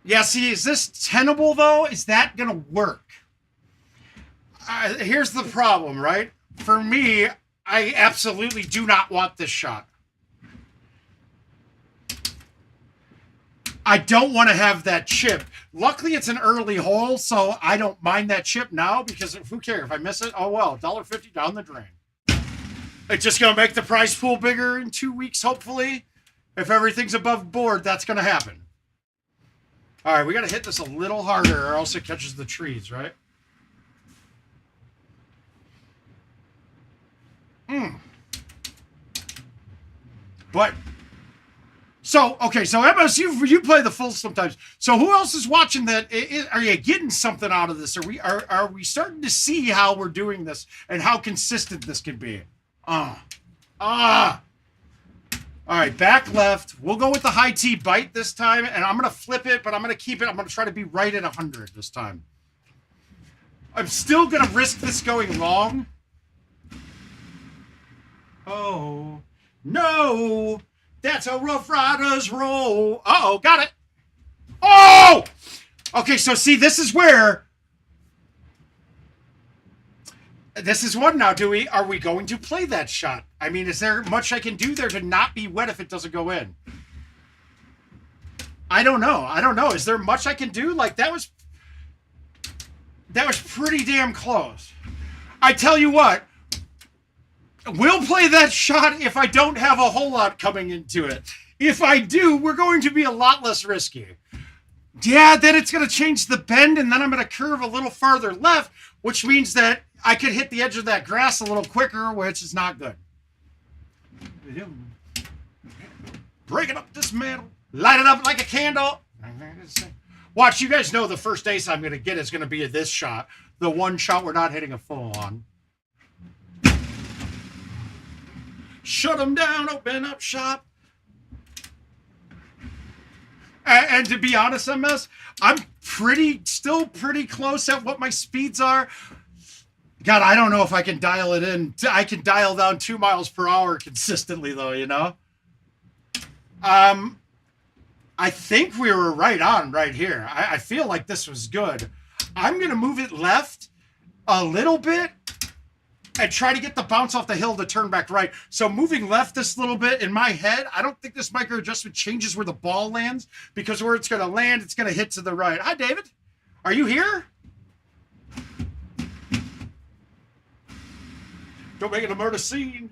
B: Yeah, see, is this tenable, though? Is that going to work? Here's the problem, right? For me, I absolutely do not want this shot. I don't want to have that chip. Luckily, it's an early hole, so I don't mind that chip now because who cares? If I miss it, oh well, $1.50 down the drain. It's just going to make the prize pool bigger in 2 weeks, hopefully. If everything's above board, that's going to happen. All right, we got to hit this a little harder or else it catches the trees, right? But, so, okay, so MS, you play the full sometimes. So who else is watching that? Are you getting something out of this? Are we starting to see how we're doing this and how consistent this can be? All right, back left. We'll go with the high T bite this time, and I'm going to flip it, but I'm going to keep it. I'm going to try to be right at 100 this time. I'm still going to risk this going long. Oh, no. That's a Rough Riders roll. Uh-oh, got it. Oh! Okay, so see, this is where... This is one now. Are we going to play that shot? I mean, is there much I can do there to not be wet if it doesn't go in? I don't know. Is there much I can do? Like, that was pretty damn close. I tell you what, we'll play that shot if I don't have a whole lot coming into it. If I do, we're going to be a lot less risky. Yeah, then it's going to change the bend, and then I'm going to curve a little farther left, which means that I could hit the edge of that grass a little quicker, which is not good. Break it up, dismantle, light it up like a candle. Watch, you guys know the first ace I'm going to get is going to be this shot. The one shot we're not hitting a full on. Shut them down, open up shop. And to be honest, MS, I'm still pretty close at what my speeds are. God, I don't know if I can dial it in. I can dial down 2 miles per hour consistently, though, you know? I think we were right on right here. I feel like this was good. I'm going to move it left a little bit and try to get the bounce off the hill to turn back right. So moving left this little bit in my head, I don't think this micro adjustment changes where the ball lands because where it's going to land, it's going to hit to the right. Hi, David. Are you here? Don't make it a murder scene.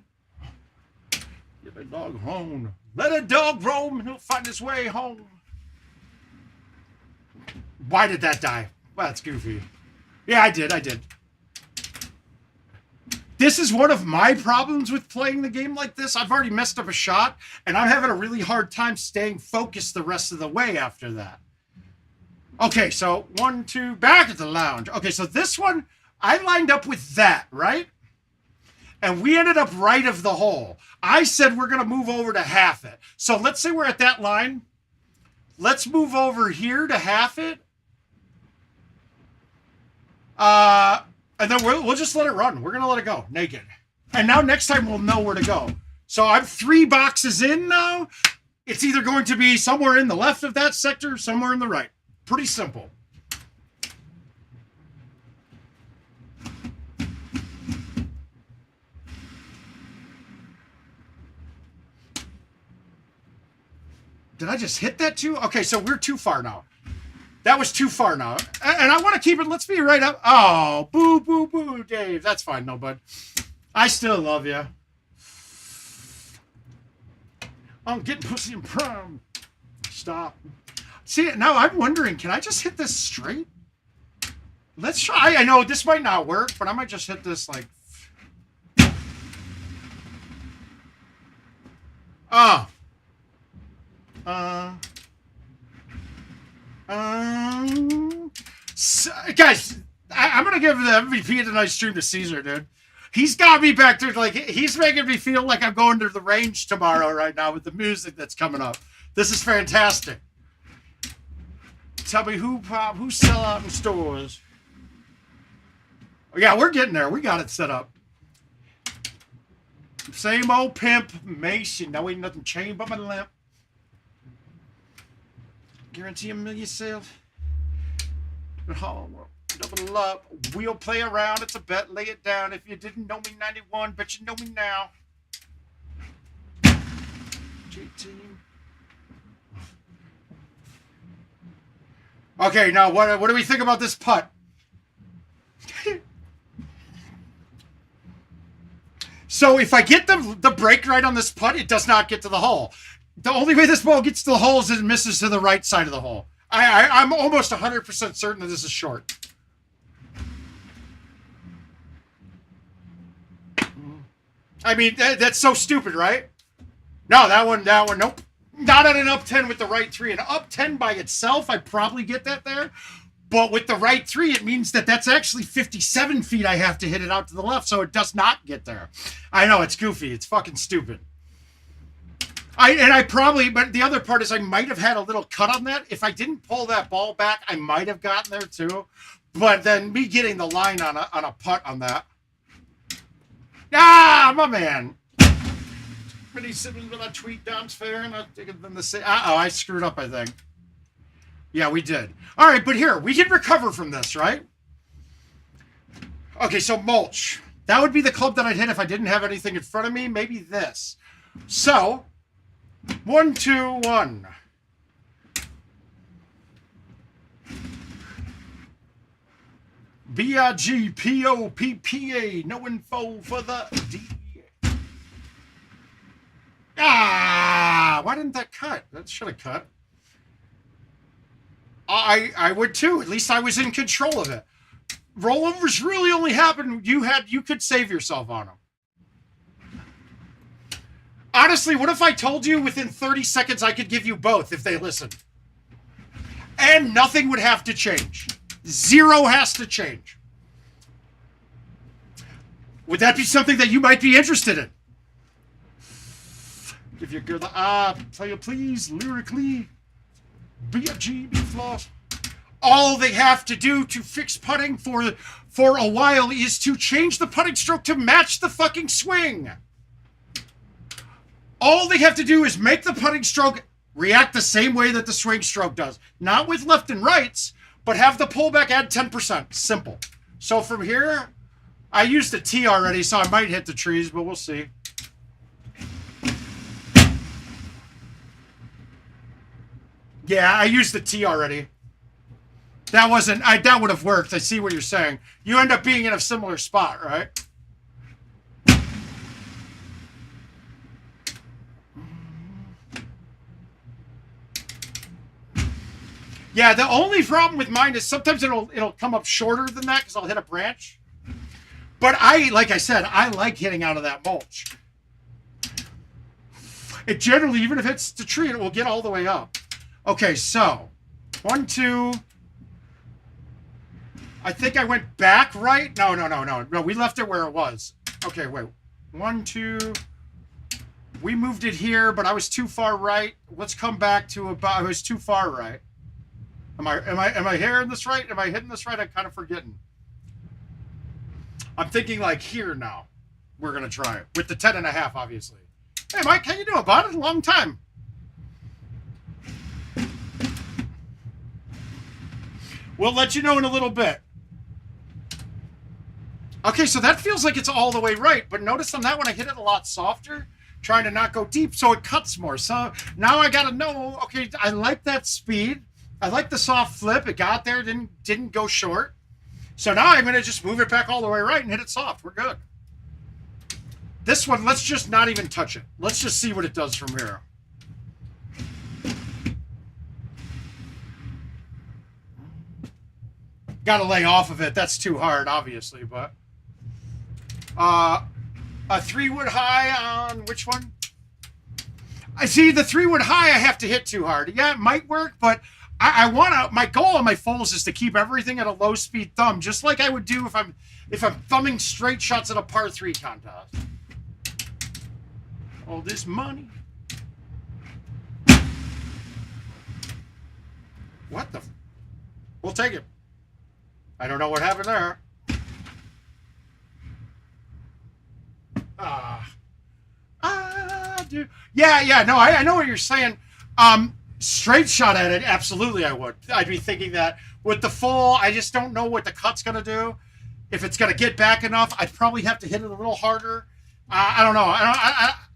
B: Get a dog home. Let a dog roam and he'll find his way home. Why did that die? Well, that's goofy. Yeah, I did. This is one of my problems with playing the game like this. I've already messed up a shot, and I'm having a really hard time staying focused the rest of the way after that. Okay, so 1, 2, back at the lounge. Okay, so this one, I lined up with that, right? And we ended up right of the hole. I said we're going to move over to half it. So let's say we're at that line. Let's move over here to half it. And then we'll just let it run. We're going to let it go naked. And now next time we'll know where to go. So I'm 3 boxes in now. It's either going to be somewhere in the left of that sector, somewhere in the right. Pretty simple. Did I just hit that too? Okay, so we're too far now. That was too far now. And I want to keep it, let's be right up. Oh, boo, boo, boo, Dave. That's fine, no, bud. I still love you. I'm getting pussy in prom. Stop. See, now I'm wondering, can I just hit this straight? Let's try. I know this might not work, but I might just hit this like. So, guys, I'm gonna give the MVP of tonight's stream to Caesar, dude. He's got me back there, like he's making me feel like I'm going to the range tomorrow right now with the music that's coming up. This is fantastic. Tell me who sell out in stores. Yeah, we're getting there. We got it set up. Same old pimp Mason. Now ain't nothing changed but my lamp. Guarantee a million sales. Double up. We'll play around. It's a bet. Lay it down. If you didn't know me 91, but you know me now. J-Team. Okay, now what do we think about this putt? So if I get the break right on this putt, it does not get to the hole. The only way this ball gets to the hole is it misses to the right side of the hole. I'm almost 100% certain that this is short. I mean, that's so stupid, right? No, that one, nope. Not on an up 10 with the right 3. An up 10 by itself, I probably get that there. But with the right 3, it means that that's actually 57 feet I have to hit it out to the left, so it does not get there. I know, it's goofy. It's fucking stupid. But the other part is I might have had a little cut on that. If I didn't pull that ball back, I might have gotten there too. But then me getting the line on a putt on that. Ah, my man. Pretty sitting with a tweet Dom's fair and I'm taking them to say, I screwed up, I think. Yeah, we did. All right, but here, we can recover from this, right? Okay, so mulch. That would be the club that I'd hit if I didn't have anything in front of me. Maybe this. So, 1, 2, 1. BIGPOPPA. No info for the D. Why didn't that cut? That should have cut. I would too. At least I was in control of it. Rollovers really only happen. You could save yourself on them. Honestly, what if I told you within 30 seconds I could give you both if they listened? And nothing would have to change. Zero has to change. Would that be something that you might be interested in? If you're good, play it please, lyrically. BFG, B-floss. All they have to do to fix putting for a while is to change the putting stroke to match the fucking swing. All they have to do is make the putting stroke react the same way that the swing stroke does. Not with left and rights, but have the pullback add 10%. Simple. So from here, I used a tee already, so I might hit the trees, but we'll see. Yeah, I used the tee already. That would have worked. I see what you're saying. You end up being in a similar spot, right? Yeah, the only problem with mine is sometimes it'll come up shorter than that because I'll hit a branch. But like I said, I like hitting out of that mulch. It generally, even if it's the tree, it will get all the way up. Okay, so 1, 2. I think I went back right. No. We left it where it was. Okay, wait. 1, 2. We moved it here, but I was too far right. Let's come back to about. I was too far right. Am I hearing this right? Am I hitting this right? I'm kind of forgetting. I'm thinking like here now. We're gonna try it with the 10.5, obviously. Hey, Mike, how you doing, bud? A long time. We'll let you know in a little bit. Okay, so that feels like it's all the way right, but notice on that one I hit it a lot softer, trying to not go deep, so it cuts more. So now I gotta know, okay, I like that speed. I like the soft flip. It got there, didn't go short. So now I'm gonna just move it back all the way right and hit it soft. We're good. This one, let's just not even touch it. Let's just see what it does from here. got to lay off of it. That's too hard, obviously, but a 3-wood high on which one? I see the 3-wood high. I have to hit too hard. Yeah, it might work, but I want to. My goal on my fulls is to keep everything at a low speed thumb, just like I would do if I'm thumbing straight shots at a par 3 contest. All this money. What the? We'll take it. I don't know what happened there. Dude. Yeah. No, I know what you're saying. Straight shot at it, absolutely I would. I'd be thinking that. With the full, I just don't know what the cut's going to do. If it's going to get back enough, I'd probably have to hit it a little harder. I don't know.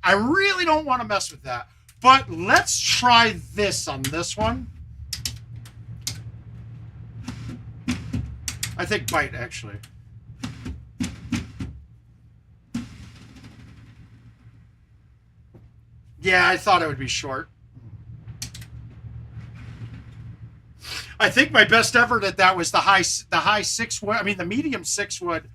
B: I really don't want to mess with that. But let's try this on this one. I think bite, actually. Yeah, I thought it would be short. I think my best effort at that was the high 6-wood. I mean, the medium 6-wood.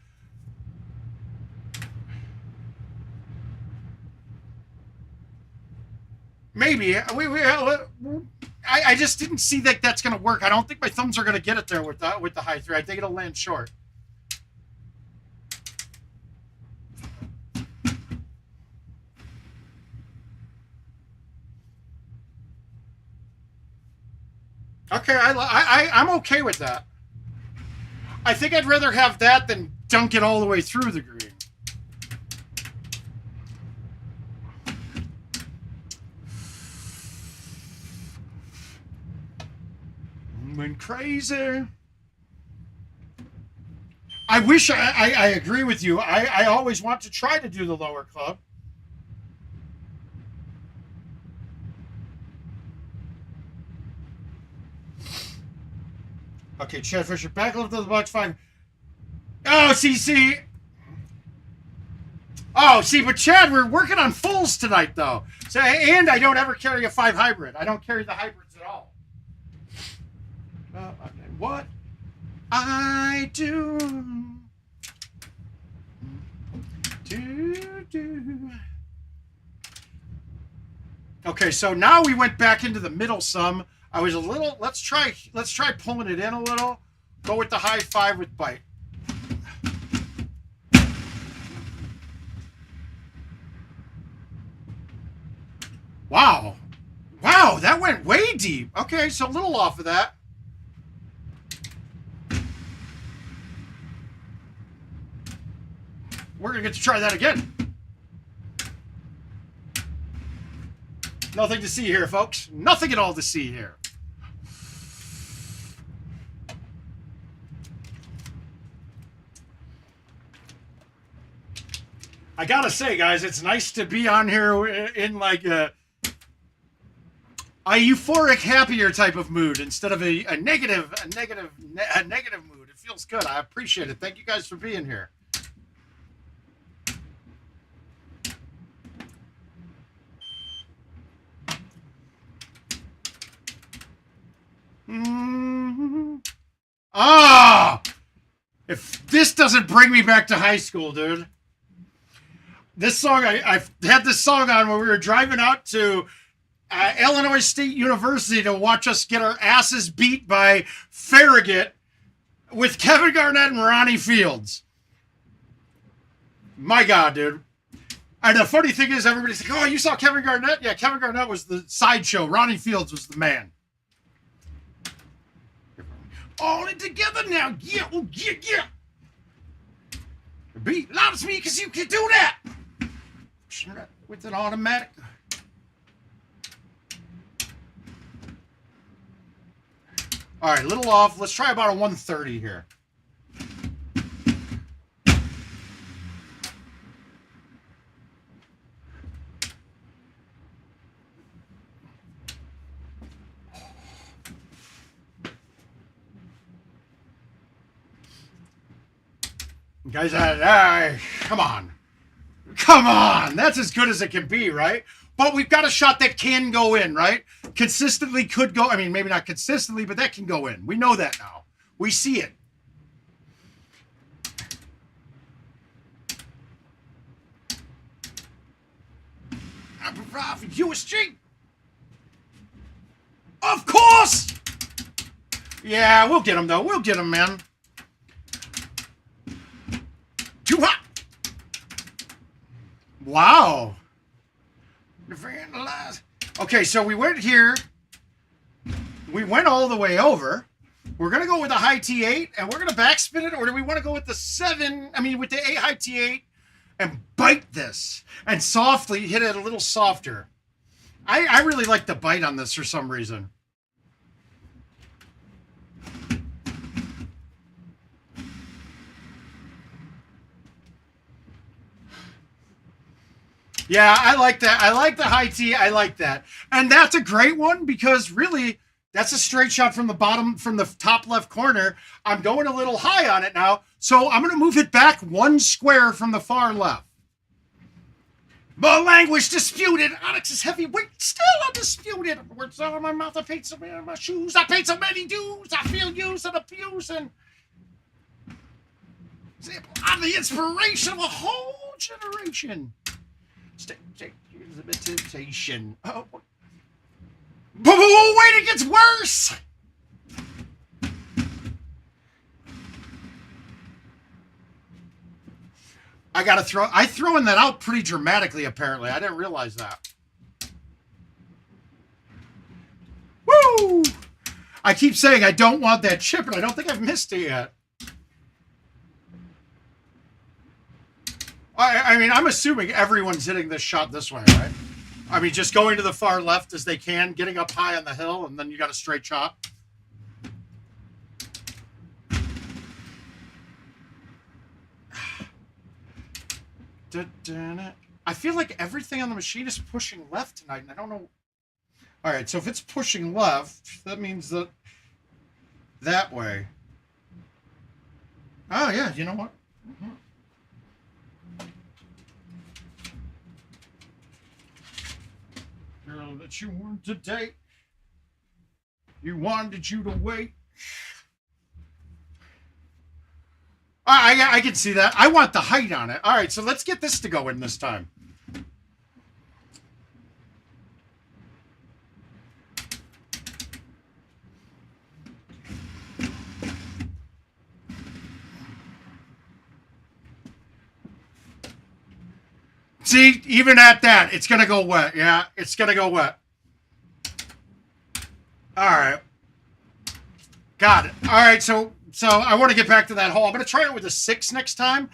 B: Maybe I just didn't see that that's going to work. I don't think my thumbs are going to get it there with the high 3. I think it'll land short. Okay, I'm okay with that. I think I'd rather have that than dunk it all the way through the green. Went crazy. I wish I agree with you. I always want to try to do the lower club. Okay, Chad Fisher, back left of the box 5. Oh, see. Oh, see, but Chad, we're working on fulls tonight, though. So, and I don't ever carry a 5 hybrid. I don't carry the hybrids at all. What I do. Okay, so now we went back into the middle some. I was a little. Let's try pulling it in a little. Go with the high 5 with bite. Wow, that went way deep. Okay, so a little off of that. We're gonna get to try that again. Nothing to see here, folks. Nothing at all to see here. I gotta say, guys, it's nice to be on here in like a euphoric, happier type of mood instead of a negative mood. It feels good. I appreciate it. Thank you guys for being here. If this doesn't bring me back to high school, dude. This song, I've had this song on when we were driving out to Illinois State University to watch us get our asses beat by Farragut with Kevin Garnett and Ronnie Fields. My God, dude. And the funny thing is, everybody's like, oh, you saw Kevin Garnett? Yeah, Kevin Garnett was the sideshow. Ronnie Fields was the man. All in together now. Yeah, oh, yeah. Be loud as me because you can do that. With an automatic. All right, a little off. Let's try about a 130 here. Guys, come on. That's as good as it can be, right? But we've got a shot that can go in, right? Consistently could go. I mean, maybe not consistently, but that can go in. We know that now. We see it. USG. Of course. Yeah, we'll get him, though. We'll get him, man. Too hot. Wow. Okay, so we went here. We went all the way over. We're going to go with the high T8, and we're going to backspin it, or do we want to go with the with the A high T8 and bite this and softly hit it a little softer? I really like the bite on this for some reason. Yeah, I like that. I like the high T. I like that. And that's a great one because really that's a straight shot from the bottom, from the top left corner. I'm going a little high on it now. So I'm going to move it back one square from the far left. But language disputed. Onyx's heavyweight still undisputed. Words out of my mouth. I paid so many of my shoes. I paid so many dues. I feel used and abused and I'm the inspiration of a whole generation. Experimentation. Oh, but wait, it gets worse. I throwing that out pretty dramatically, apparently. I didn't realize that. Woo! I keep saying I don't want that chip, and I don't think I've missed it yet. I mean, I'm assuming everyone's hitting this shot this way, right? I mean, just going to the far left as they can, getting up high on the hill, and then you got a straight shot. I feel like everything on the machine is pushing left tonight, and I don't know. All right, so if it's pushing left, that means that way. Oh, yeah, you know what? Mm-hmm. Girl that you wanted to date, you wanted you to wait. I can see that. I want the height on it. All right, so let's get this to go in this time. See, even at that, it's going to go wet. Yeah, it's going to go wet. All right. Got it. All right, so I want to get back to that hole. I'm going to try it with a 6 next time.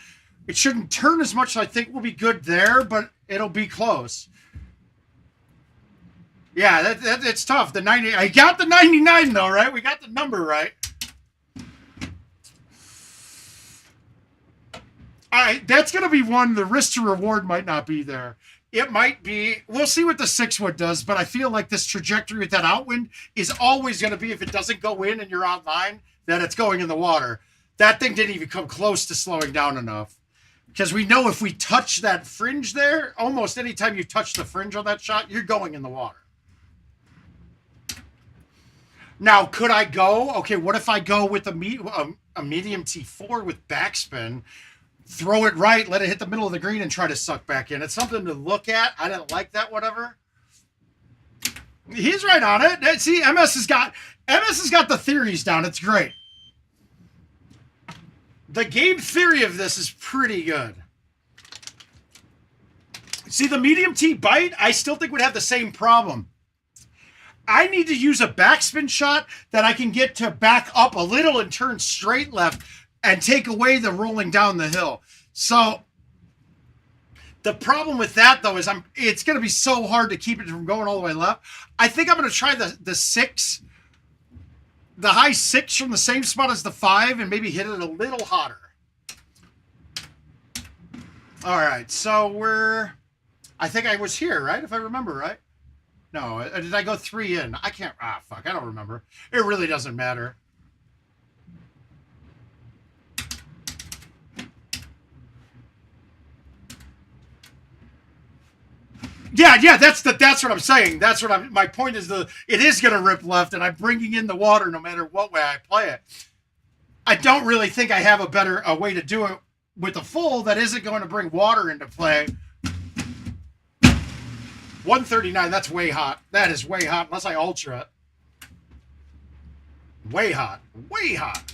B: It shouldn't turn as much, so I think we'll be good there, but it'll be close. Yeah, it's tough. The 90. I got the 99, though, right? We got the number right. All right, that's going to be one. The risk to reward might not be there. It might be. We'll see what the 6-wood does, but I feel like this trajectory with that outwind is always going to be, if it doesn't go in and you're online, that it's going in the water. That thing didn't even come close to slowing down enough. Because we know if we touch that fringe there, almost anytime you touch the fringe on that shot, you're going in the water. Now, could I go? Okay, what if I go with a medium T4 with backspin, throw it right, let it hit the middle of the green, and try to suck back in? It's something to look at. I didn't like that, whatever. He's right on it. See, MS has got the theories down. It's great. The game theory of this is pretty good. See, the medium T bite, I still think would have the same problem. I need to use a backspin shot that I can get to back up a little and turn straight left and take away the rolling down the hill. So the problem with that, though, is it's going to be so hard to keep it from going all the way left. I think I'm going to try the 6, the high 6 from the same spot as the 5, and maybe hit it a little hotter. All right, so I think I was here, right? If I remember right. No, did I go 3 in? I can't, fuck, I don't remember. It really doesn't matter. Yeah, that's what I'm saying. That's what my point is. It is going to rip left, and I'm bringing in the water no matter what way I play it. I don't really think I have a way to do it with a full that isn't going to bring water into play. 139, that's way hot. That is way hot, unless I ultra it. Way hot. Way hot.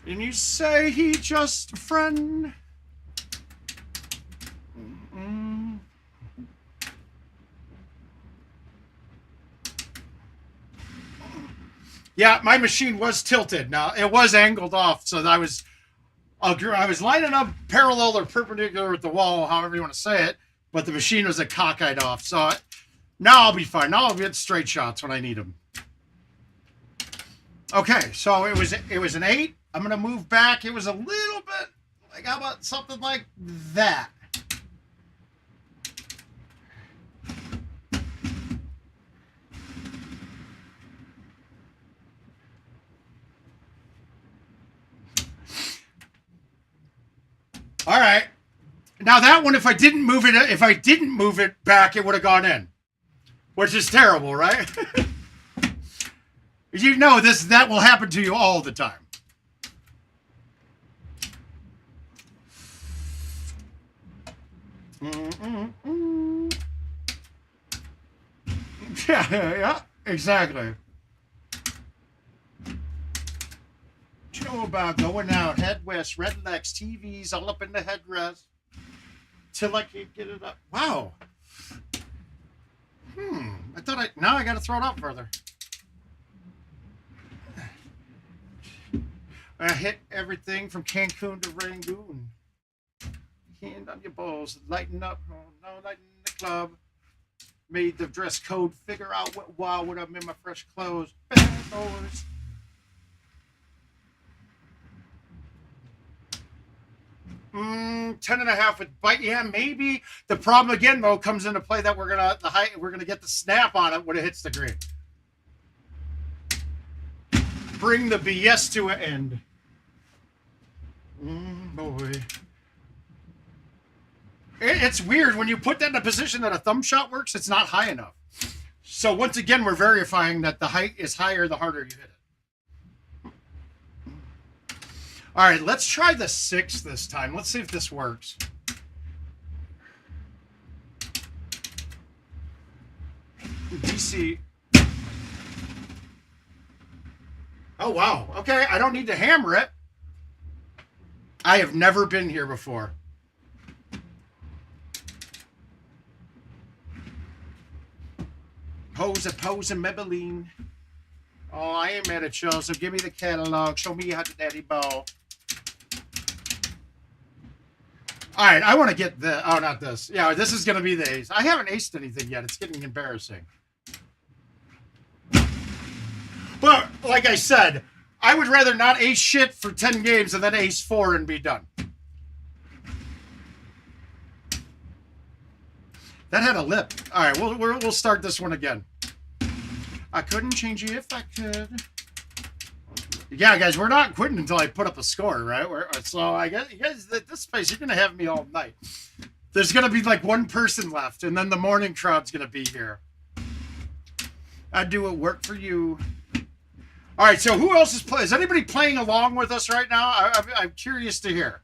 B: And you say he just a friend. Mm-mm. Yeah, my machine was tilted. Now, it was angled off, so I was lining up parallel or perpendicular with the wall, however you want to say it, but the machine was cockeyed off. So now I'll be fine. Now I'll get straight shots when I need them. Okay, so it was an 8. I'm going to move back. It was a little bit, like, how about something like that? All right. Now that one, if I didn't move it back, it would have gone in, which is terrible, right? You know that will happen to you all the time. Yeah, exactly. What you know about going out, head west, rednecks, TVs, all up in the headrest, till I can't get it up. Wow. Now I got to throw it up further. I hit everything from Cancun to Rangoon. Hand on your balls, lighten up, lighten the club. Made the dress code, figure out what wow when I'm in my fresh clothes. Bad boys. Ten and a half with bite. Yeah, maybe. The problem again though comes into play that we're gonna get the snap on it when it hits the green. Bring the BS to an end. Boy. It's weird when you put that in a position that a thumb shot works, it's not high enough. So once again, we're verifying that the height is higher the harder you hit it. All right, let's try the 6 this time. Let's see if this works. DC. Oh, wow. Okay, I don't need to hammer it. I have never been here before. Pose and Maybelline. Oh, I ain't mad at you, so give me the catalog. Show me how to daddy ball. All right, I want to get the... Oh, not this. Yeah, this is going to be the ace. I haven't aced anything yet. It's getting embarrassing. But, like I said, I would rather not ace shit for 10 games and then ace 4 and be done. That had a lip. All right, we'll start this one again. I couldn't change you if I could. Yeah, guys, we're not quitting until I put up a score, right? So I guess you guys, at this place, you're gonna have me all night. There's gonna be like one person left, and then the morning crowd's gonna be here. I do it work for you. All right, so who else is playing? Is anybody playing along with us right now? I'm curious to hear.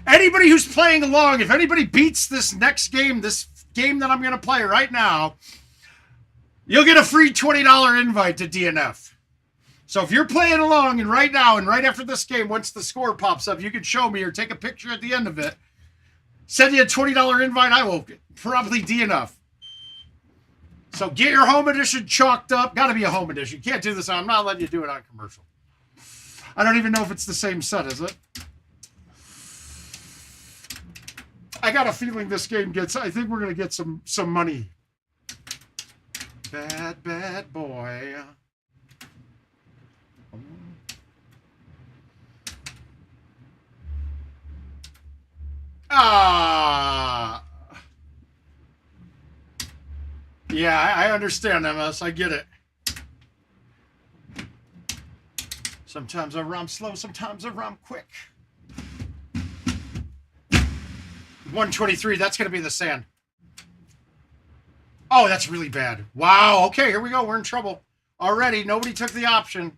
B: Anybody who's playing along, if anybody beats this next game, this game that I'm going to play right now, you'll get a free $20 invite to DNF. So if you're playing along and right now and right after this game, once the score pops up, you can show me or take a picture at the end of it. Send you a $20 invite. I will probably DNF. So get your home edition chalked up. Got to be a home edition. You can't do this. I'm not letting you do it on commercial. I don't even know if it's the same set, is it? I got a feeling this game gets... I think we're going to get some money. Bad boy. Ah. Yeah, I understand, MS. I get it. Sometimes I rom slow, sometimes I rom quick. 123, that's going to be the sand. Oh, that's really bad. Wow. Okay, here we go. We're in trouble. Already, nobody took the option.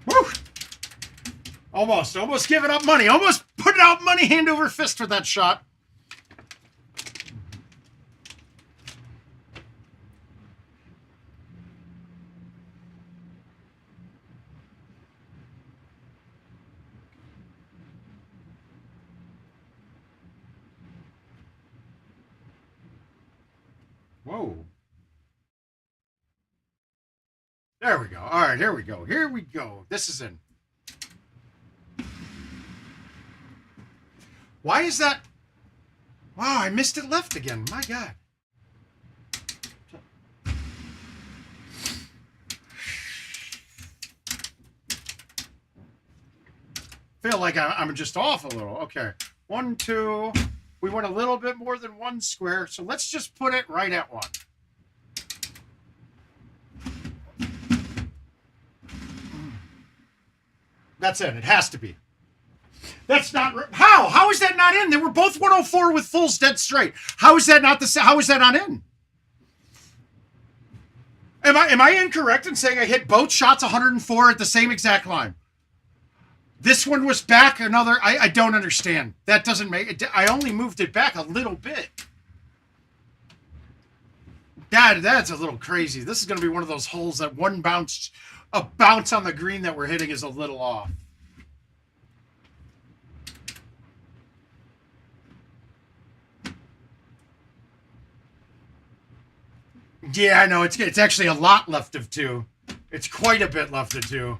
B: Woo! Almost giving up money. Almost putting out money hand over fist with that shot. Whoa. There we go. All right, here we go. Here we go. This is in. Why is that? Wow, I missed it left again. My God. Feel like I'm just off a little. Okay. 1, 2. We went a little bit more than 1 square, so let's just put it right at 1. That's it. It has to be. That's not how. How is that not in? They were both 104 with fulls dead straight. How is that not the? How is that not in? Am I incorrect in saying I hit both shots 104 at the same exact line? This one was back another. I don't understand. That doesn't make it. I only moved it back a little bit. That's a little crazy. This is going to be one of those holes that a bounce on the green that we're hitting is a little off. Yeah, I know. It's actually a lot left of 2. It's quite a bit left of 2.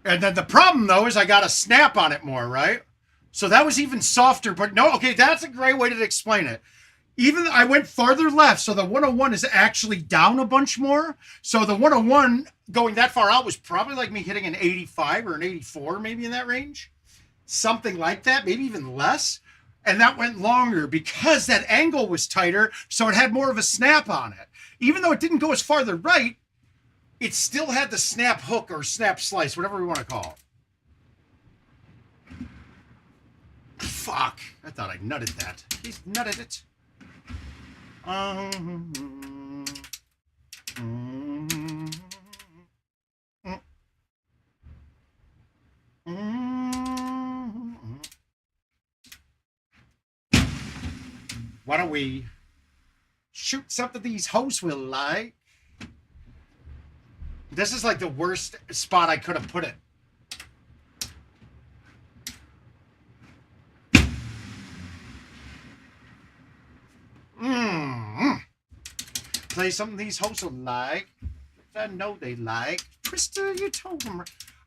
B: And then the problem, though, is I got a snap on it more, right? So that was even softer. But no, okay, that's a great way to explain it. Even I went farther left, so the 101 is actually down a bunch more. So the 101 going that far out was probably like me hitting an 85 or an 84, maybe in that range. Something like that, maybe even less. And that went longer because that angle was tighter, so it had more of a snap on it. Even though it didn't go as far to the right, it still had the snap hook or snap slice, whatever we want to call it. Fuck. I thought I nutted that. He's nutted it. Why don't we shoot something these hosts will like? This is like the worst spot I could have put it. Play something these hosts will like. I know they like. Twister, you told them.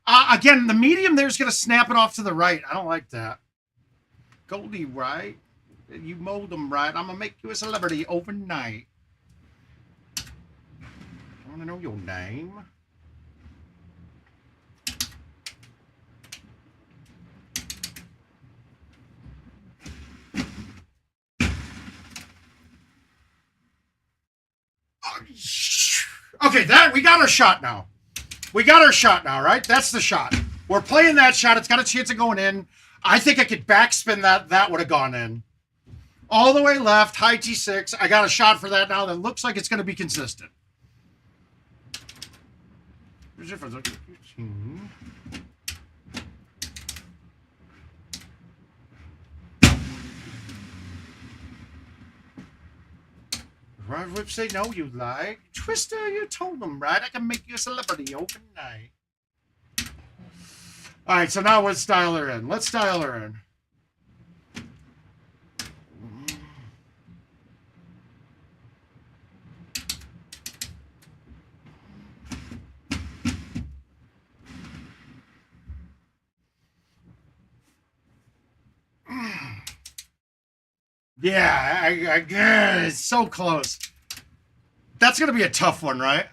B: Again, the medium there's going to snap it off to the right. I don't like that. Goldie, right? You mold them right. I'm going to make you a celebrity overnight. I want to know your name. Okay, we got our shot now. We got our shot now, right? That's the shot. We're playing that shot. It's got a chance of going in. I think I could backspin that. That would have gone in. All the way left, high T6. I got a shot for that now that looks like it's going to be consistent. Right, Whip say no, you like. Twister, you told them, right? I can make you a celebrity overnight. All right, so now let's dial her in. Let's dial her in. Yeah, it's so close. That's going to be a tough one, right?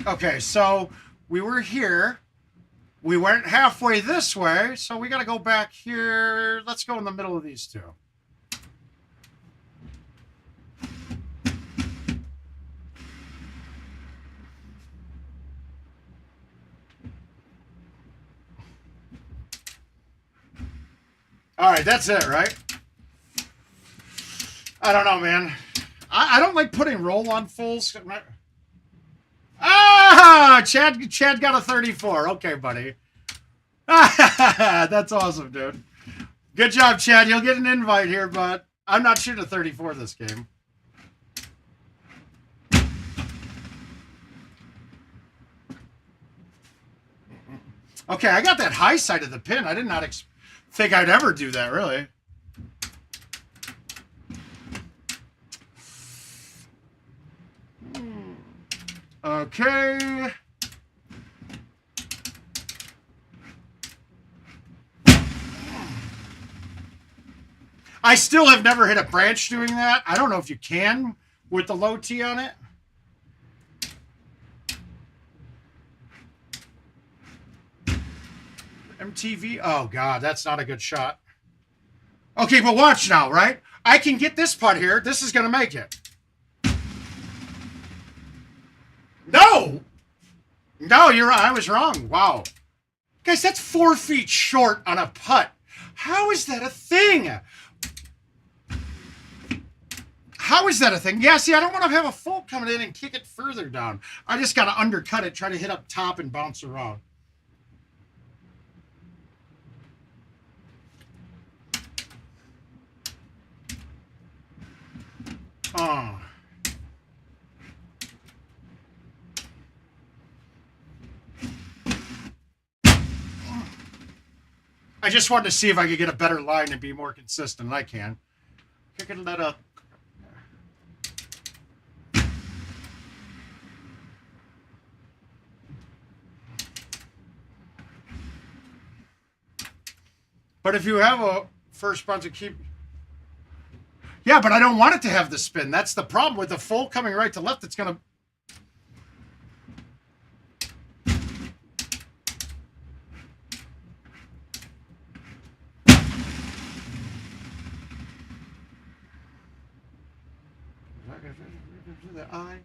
B: Okay, so we were here. We went halfway this way, so we got to go back here. Let's go in the middle of these two. All right, that's it, right? I don't know, man. I don't like putting roll on fulls. Ah, Chad got a 34. Okay, buddy. That's awesome, dude. Good job, Chad. You'll get an invite here, but I'm not shooting a 34 this game. Okay, I got that high side of the pin. I did not think I'd ever do that, really. Okay. I still have never hit a branch doing that. I don't know if you can with the low T on it. MTV. Oh, God, that's not a good shot. Okay, but watch now, right? I can get this putt here. This is going to make it. No! No, you're right. I was wrong. Wow. Guys, that's 4 feet short on a putt. How is that a thing? How is that a thing? Yeah, see, I don't want to have a full coming in and kick it further down. I just got to undercut it, try to hit up top and bounce around. Oh. I just wanted to see if I could get a better line and be more consistent. I can. Kick it, let up. But if you have a first bounce to keep... Yeah, but I don't want it to have the spin. That's the problem with the full coming right to left. It's going to... The eye.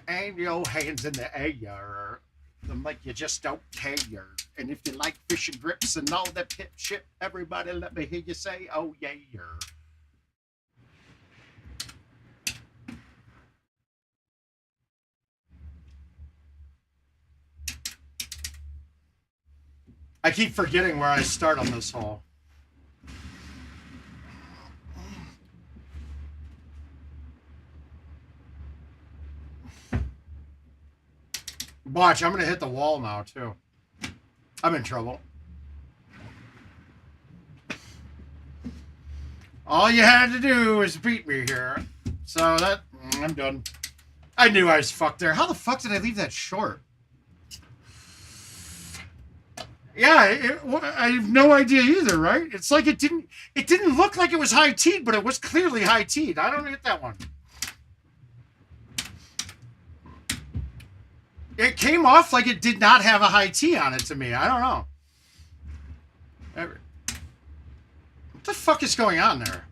B: And your hands in the air. I'm like, you just don't care. And if you like fish and grips and all that pip shit, everybody let me hear you say, oh yeah. I keep forgetting where I start on this hole. Watch, I'm going to hit the wall now, too. I'm in trouble. All you had to do was beat me here. So that, I'm done. I knew I was fucked there. How the fuck did I leave that short? Yeah, I have no idea either, right? It's like it didn't look like it was high teed, but it was clearly high teed. I don't hit that one. It came off like it did not have a high tee on it to me. I don't know. What the fuck is going on there?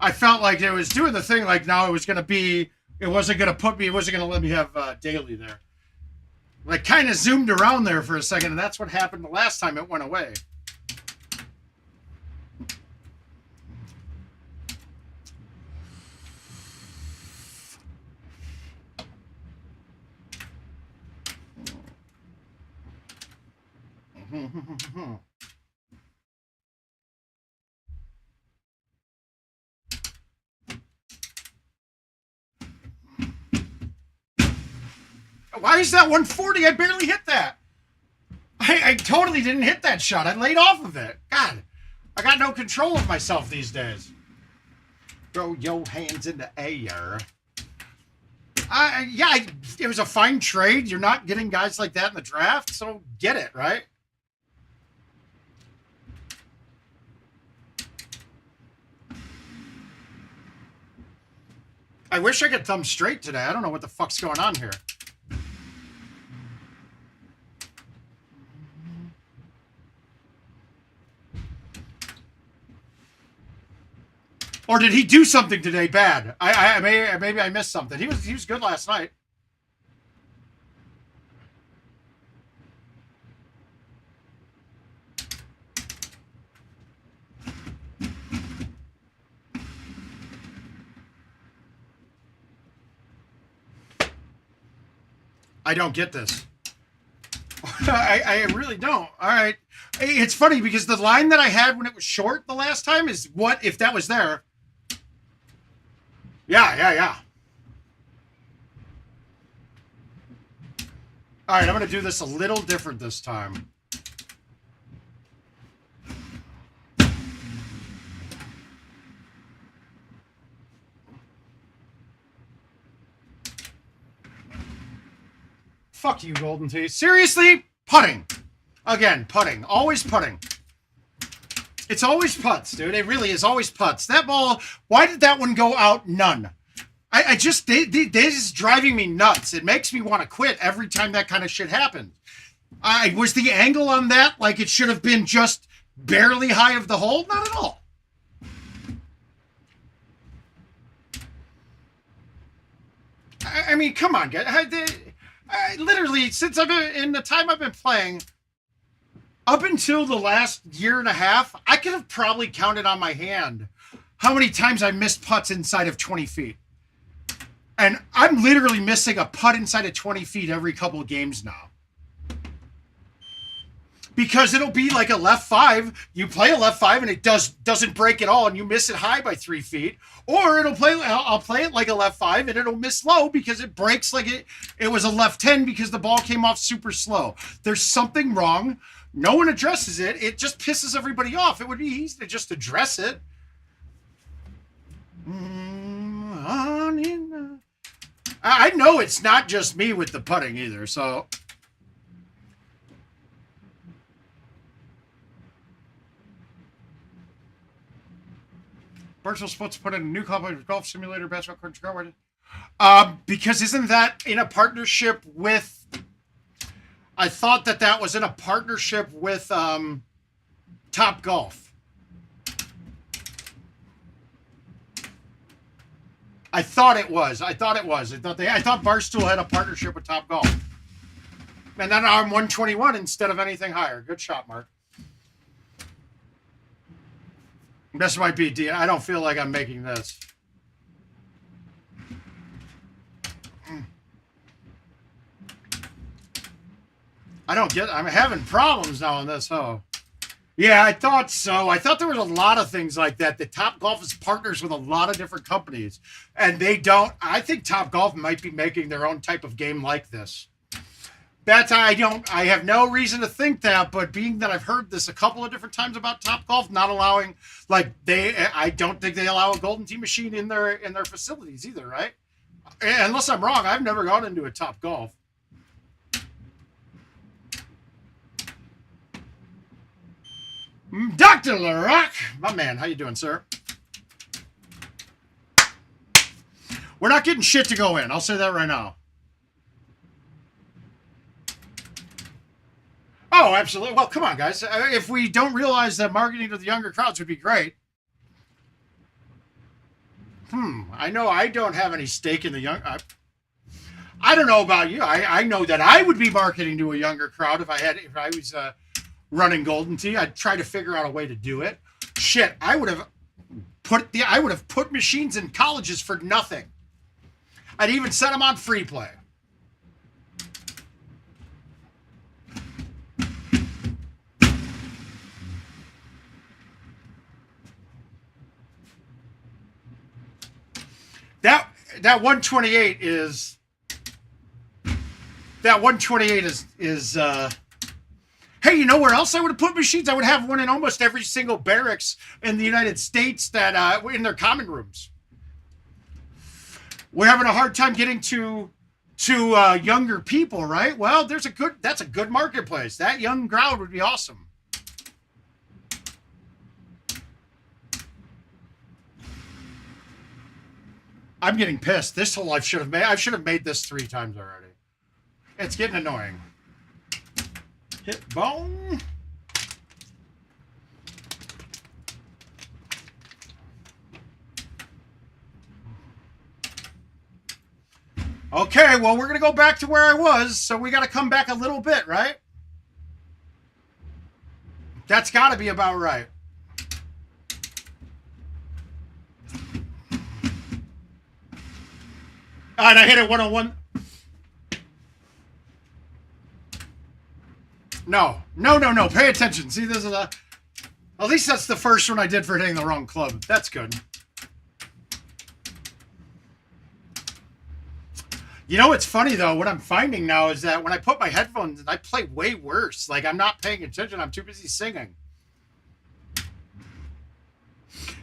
B: I felt like it was doing the thing like now it was going to be, it wasn't going to put me, it wasn't going to let me have daily there. Like kind of zoomed around there for a second, and that's what happened the last time it went away. Why is that 140? I barely hit that. I totally didn't hit that shot. I laid off of it. God, I got no control of myself these days. Throw your hands in the air. Yeah, it was a fine trade. You're not getting guys like that in the draft, so get it, right? I wish I could thumb straight today. I don't know what the fuck's going on here. Or did he do something today bad? Maybe I missed something. He was good last night. I don't get this. I really don't. All right. It's funny because the line that I had when it was short the last time is what if that was there. Yeah. All right, I'm going to do this a little different this time. Fuck you, Golden Tee. Seriously? Putting. Again, putting. Always putting. It's always putts, dude. It really is always putts. That ball, why did that one go out? None. This is driving me nuts. It makes me want to quit every time that kind of shit happens. Was the angle on that like it should have been just barely high of the hole? Not at all. I mean, come on, guys. I literally, since in the time I've been playing, up until the last year and a half, I could have probably counted on my hand how many times I missed putts inside of 20 feet. And I'm literally missing a putt inside of 20 feet every couple of games now. Because it'll be like a left 5. You play a left 5 and it doesn't break at all and you miss it high by 3 feet. Or I'll play it like a left 5 and it'll miss low because it breaks like it was a left 10 because the ball came off super slow. There's something wrong. No one addresses it. It just pisses everybody off. It would be easy to just address it. I know it's not just me with the putting either, so... Virtual Splits put in a new company golf simulator, basketball court, because isn't that in a partnership with... I thought that was in a partnership with Top Golf. I thought it was. I thought Barstool had a partnership with Top Golf. And then I'm 121 instead of anything higher. Good shot, Mark. This might be D. I don't feel like I'm making this. I'm having problems now on this, huh? Yeah, I thought so. I thought there was a lot of things like that. That Top Golf is partners with a lot of different companies. And they don't. I think Top Golf might be making their own type of game like this. I have no reason to think that, but being that I've heard this a couple of different times about Top Golf not allowing, I don't think they allow a Golden Tee machine in their facilities either, right? Unless I'm wrong, I've never gone into a Top Golf. Dr. LaRock, my man, how you doing, sir? We're not getting shit to go in. I'll say that right now. Oh, absolutely. Well, come on, guys. If we don't realize that marketing to the younger crowds would be great. I know I don't have any stake in the young... I don't know about you. I know that I would be marketing to a younger crowd if I was running Golden Tee. I'd try to figure out a way to do it. Shit, I would have put machines in colleges for nothing. I'd even set them on free play. That 128 is hey, you know where else I would have put machines? I would have one in almost every single barracks in the United States that in their common rooms. We're having a hard time getting to younger people, right? Well, that's a good marketplace. That young crowd would be awesome. I'm getting pissed. This hole I should have made this 3 times already. It's getting annoying. Hit bone. Okay, well, we're going to go back to where I was, so we got to come back a little bit, right? That's got to be about right. And I hit it 101. No. No. Pay attention. See, this is a... At least that's the first one I did for hitting the wrong club. That's good. You know what's funny, though? What I'm finding now is that when I put my headphones in, I play way worse. Like, I'm not paying attention. I'm too busy singing.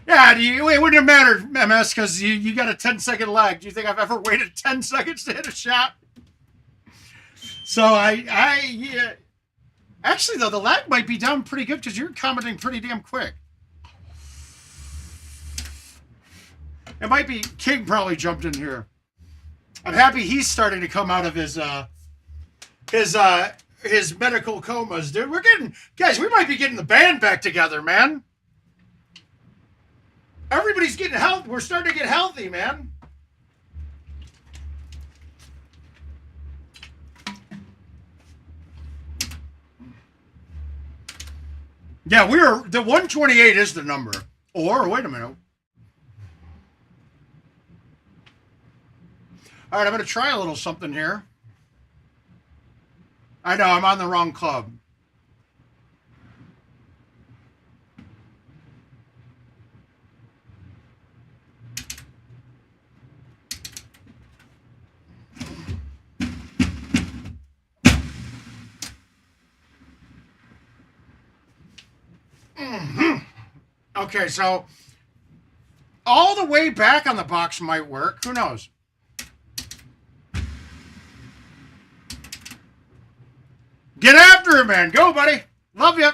B: Yeah, it wouldn't have mattered, MS, because you got a 10-second lag. Do you think I've ever waited 10 seconds to hit a shot? So yeah. Actually, though, the lag might be down pretty good because you're commenting pretty damn quick. It might be King probably jumped in here. I'm happy he's starting to come out of his medical comas, dude. Guys, we might be getting the band back together, man. Everybody's getting healthy. We're starting to get healthy, man. Yeah, the 128 is the number. Or, wait a minute. All right, I'm going to try a little something here. I know, I'm on the wrong club. Okay, so all the way back on the box might work. Who knows? Get after it, man. Go, buddy. Love you.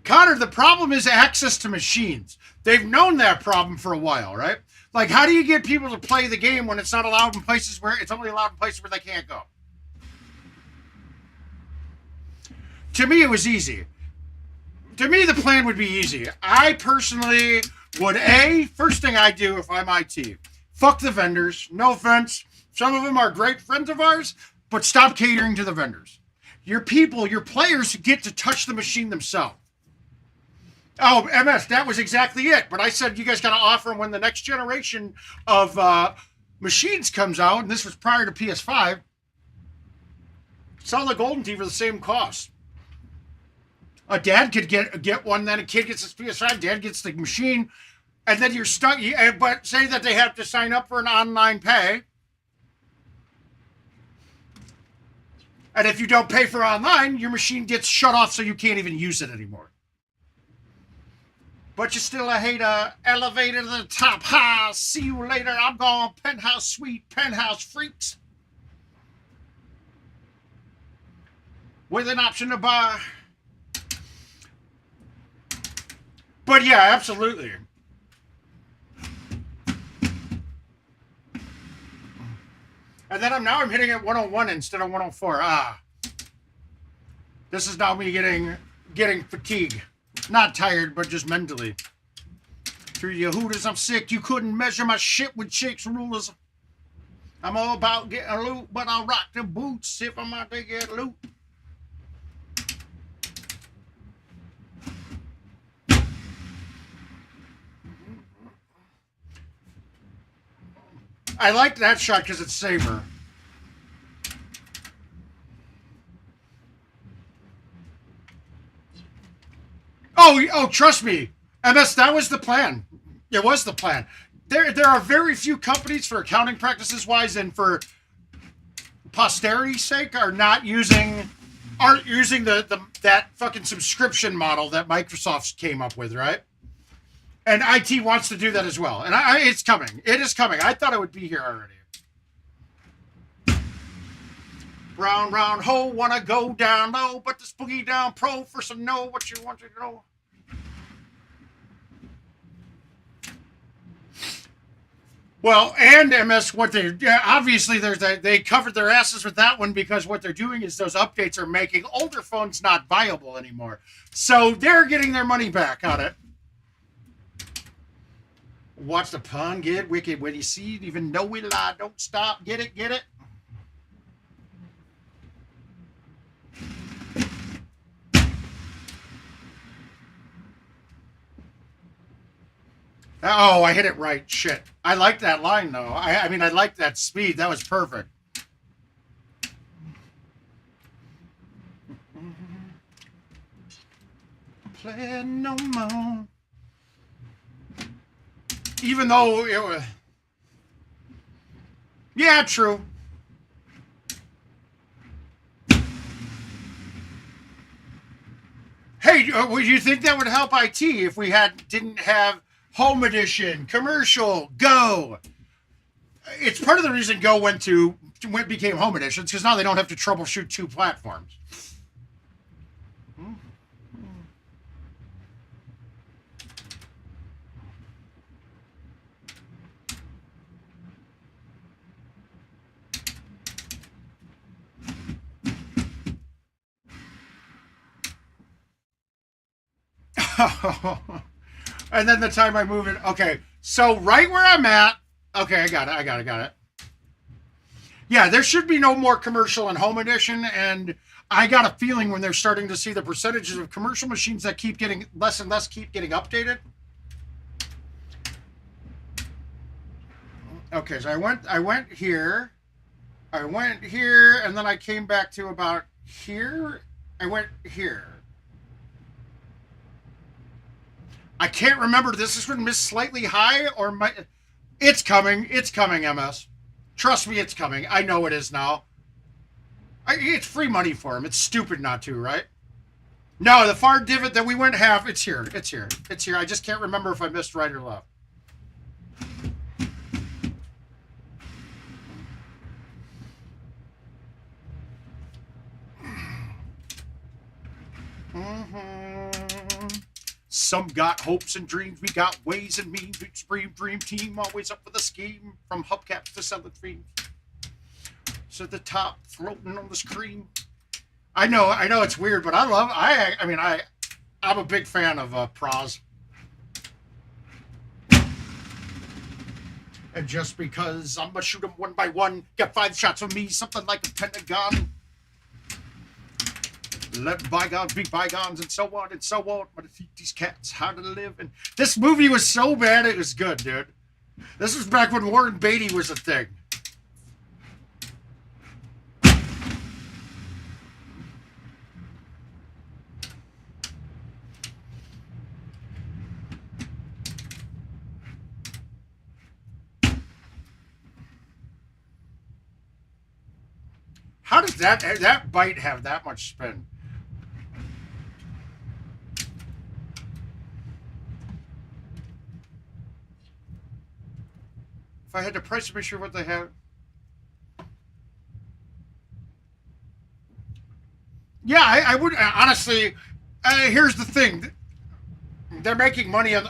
B: Connor, the problem is access to machines. They've known that problem for a while, right? Like, how do you get people to play the game when it's not allowed in places where it's only allowed in places where they can't go? To me, it was easy. To me, the plan would be easy. I personally would, first thing I do if I'm IT, fuck the vendors. No offense. Some of them are great friends of ours, but stop catering to the vendors. Your people, your players get to touch the machine themselves. Oh, MS, that was exactly it. But I said you guys got to offer them when the next generation of machines comes out, and this was prior to PS5, sell the GoldenTeeV for the same cost. A dad could get one, then a kid gets his PS5, dad gets the machine, and then you're stuck. But say that they have to sign up for an online pay. And if you don't pay for online, your machine gets shut off so you can't even use it anymore. But you still a hater, elevator to the top. Ha, see you later. I'm going penthouse suite, penthouse freaks. With an option to buy. But yeah, absolutely. And then I'm hitting at 101 instead of 104. This is now me getting fatigue. Not tired, but just mentally. Through your hooters, I'm sick. You couldn't measure my shit with chicks rulers. I'm all about getting loot, but I'll rock the boots if I'm out to get loot. I like that shot because it's safer. Oh, trust me, MS, that was the plan. It was the plan. There are very few companies for accounting practices wise and for posterity's sake aren't using that fucking subscription model that Microsoft came up with, right? And IT wants to do that as well. And it's coming. It is coming. I thought it would be here already. Round, round, ho, wanna go down low, but the spooky down pro for some know what you want to know. Well, and MS, obviously they covered their asses with that one because what they're doing is those updates are making older phones not viable anymore. So they're getting their money back on it. Watch the pun get wicked when you see it, even though we lie, don't stop, get it, get it. Oh, I hit it right. Shit. I like that line, though. I mean, I like that speed. That was perfect. Play no more. Even though it was... Yeah, true. Hey, would you think that would help IT if we didn't have Home Edition, commercial, Go? It's part of the reason Go became Home Edition, because now they don't have to troubleshoot two platforms. And then the time I move it. Okay, so right where I'm at. Okay, I got it. Yeah, there should be no more commercial in Home Edition, and I got a feeling when they're starting to see the percentages of commercial machines that keep getting less and less keep getting updated. Okay, so I went here, and then I came back to about here. I went here. I can't remember. This is going to miss slightly high or my. It's coming. It's coming, MS. Trust me, it's coming. I know it is now. It's free money for him. It's stupid not to, right? No, the far divot that we went half. It's here. It's here. It's here. I just can't remember if I missed right or left. Some got hopes and dreams. We got ways and means. We dream team, always up for the scheme. From hubcaps to selling dreams. So the top floating on the screen. I know it's weird, but I'm a big fan of Pros. And just because I'm gonna shoot them one by one, get 5 shots of me, something like a Pentagon. Let bygones be bygones, and so on and so on. But to teach these cats how to live. And this movie was so bad, it was good, dude. This was back when Warren Beatty was a thing. How does that bite have that much spin? If I had to price to be sure what they have. Yeah, I would honestly. Here's the thing: they're making money on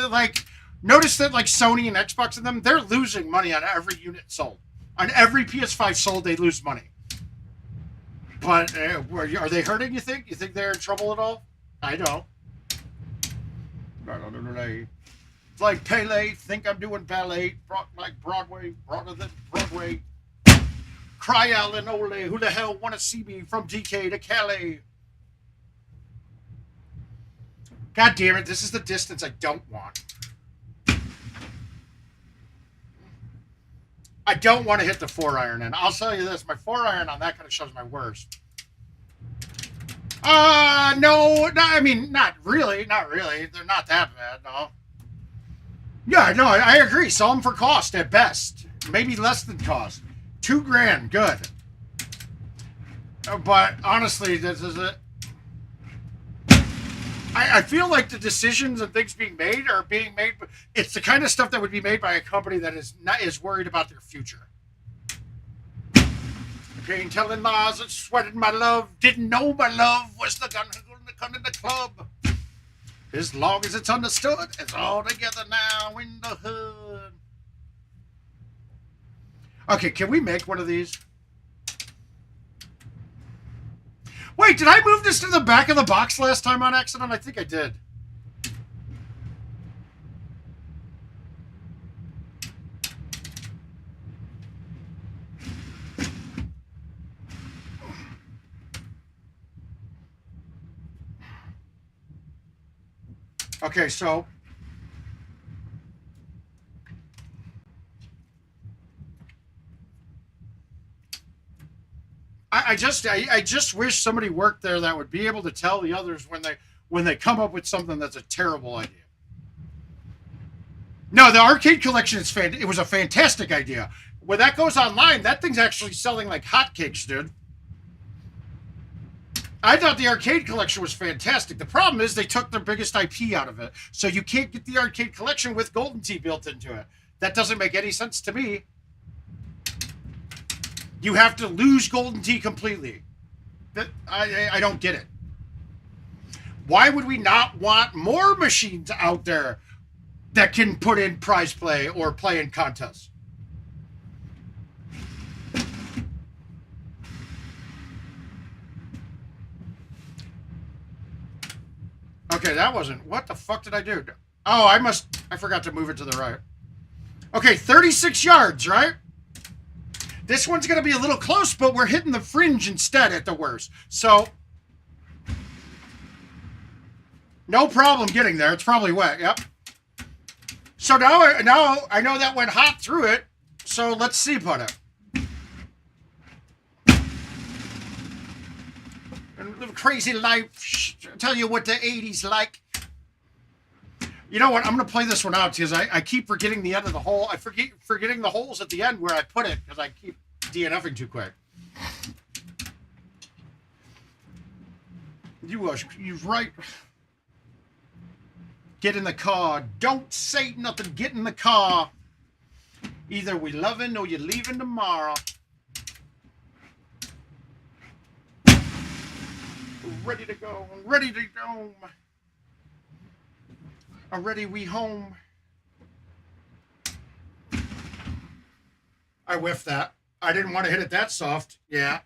B: like. Notice that like Sony and Xbox and them, they're losing money on every unit sold. On every PS5 sold, they lose money. But are they hurting? You think? You think they're in trouble at all? I don't. It's like Pele, think I'm doing ballet, like Broadway, broader than Broadway. Cry out and ole, who the hell want to see me from DK to Calais? God damn it, this is the distance I don't want. I don't want to hit the 4-iron, and I'll tell you this, my 4-iron on that kind of shows my worst. No, I mean, not really. They're not that bad, no. Yeah, no, I agree. Sell them for cost at best. Maybe less than cost. $2,000, good. But honestly, this is it. I feel like the decisions and things being made, it's the kind of stuff that would be made by a company that is worried about their future. Okay, and telling lies and sweating my love. Didn't know my love was the gun going to come in the club. As long as it's understood, it's all together now in the hood. Okay, can we make one of these? Wait, did I move this to the back of the box last time on accident? I think I did. Okay, so I just wish somebody worked there that would be able to tell the others when they come up with something that's a terrible idea. No, the arcade collection is it was a fantastic idea. When that goes online, that thing's actually selling like hotcakes, dude. I thought the arcade collection was fantastic. The problem is they took their biggest IP out of it. So you can't get the arcade collection with Golden Tee built into it. That doesn't make any sense to me. You have to lose Golden Tee completely. I don't get it. Why would we not want more machines out there that can put in prize play or play in contests? Okay, that wasn't... What the fuck did I do? Oh, I forgot to move it to the right. Okay, 36 yards, right? This one's going to be a little close, but we're hitting the fringe instead at the worst. So, no problem getting there. It's probably wet, yep. So now I know that went hot through it, so let's see put it. Live a crazy life. Tell you what the 80s like. You know what? I'm going to play this one out because I keep forgetting the end of the hole. I forgetting the holes at the end where I put it because I keep DNFing too quick. You're right. Get in the car. Don't say nothing. Get in the car. Either we loving or you're leaving tomorrow. Ready to go. Ready to go. Already we home. I whiffed that. I didn't want to hit it that soft. Yeah.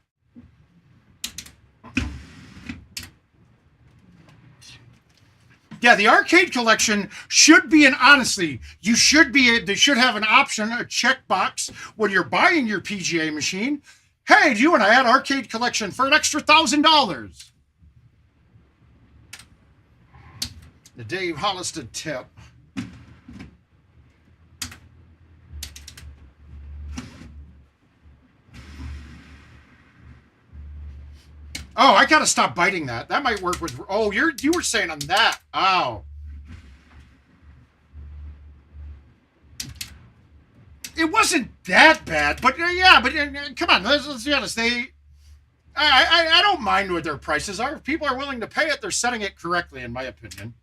B: Yeah, the arcade collection should be honestly, they should have an option, a checkbox when you're buying your PGA machine. Hey, do you want to add arcade collection for an extra $1,000? The Dave Hollister tip. Oh, I gotta stop biting that. That might work with. Oh, you were saying on that. Oh, it wasn't that bad, but yeah. But come on, let's be honest. I don't mind what their prices are. If people are willing to pay it, they're setting it correctly, in my opinion.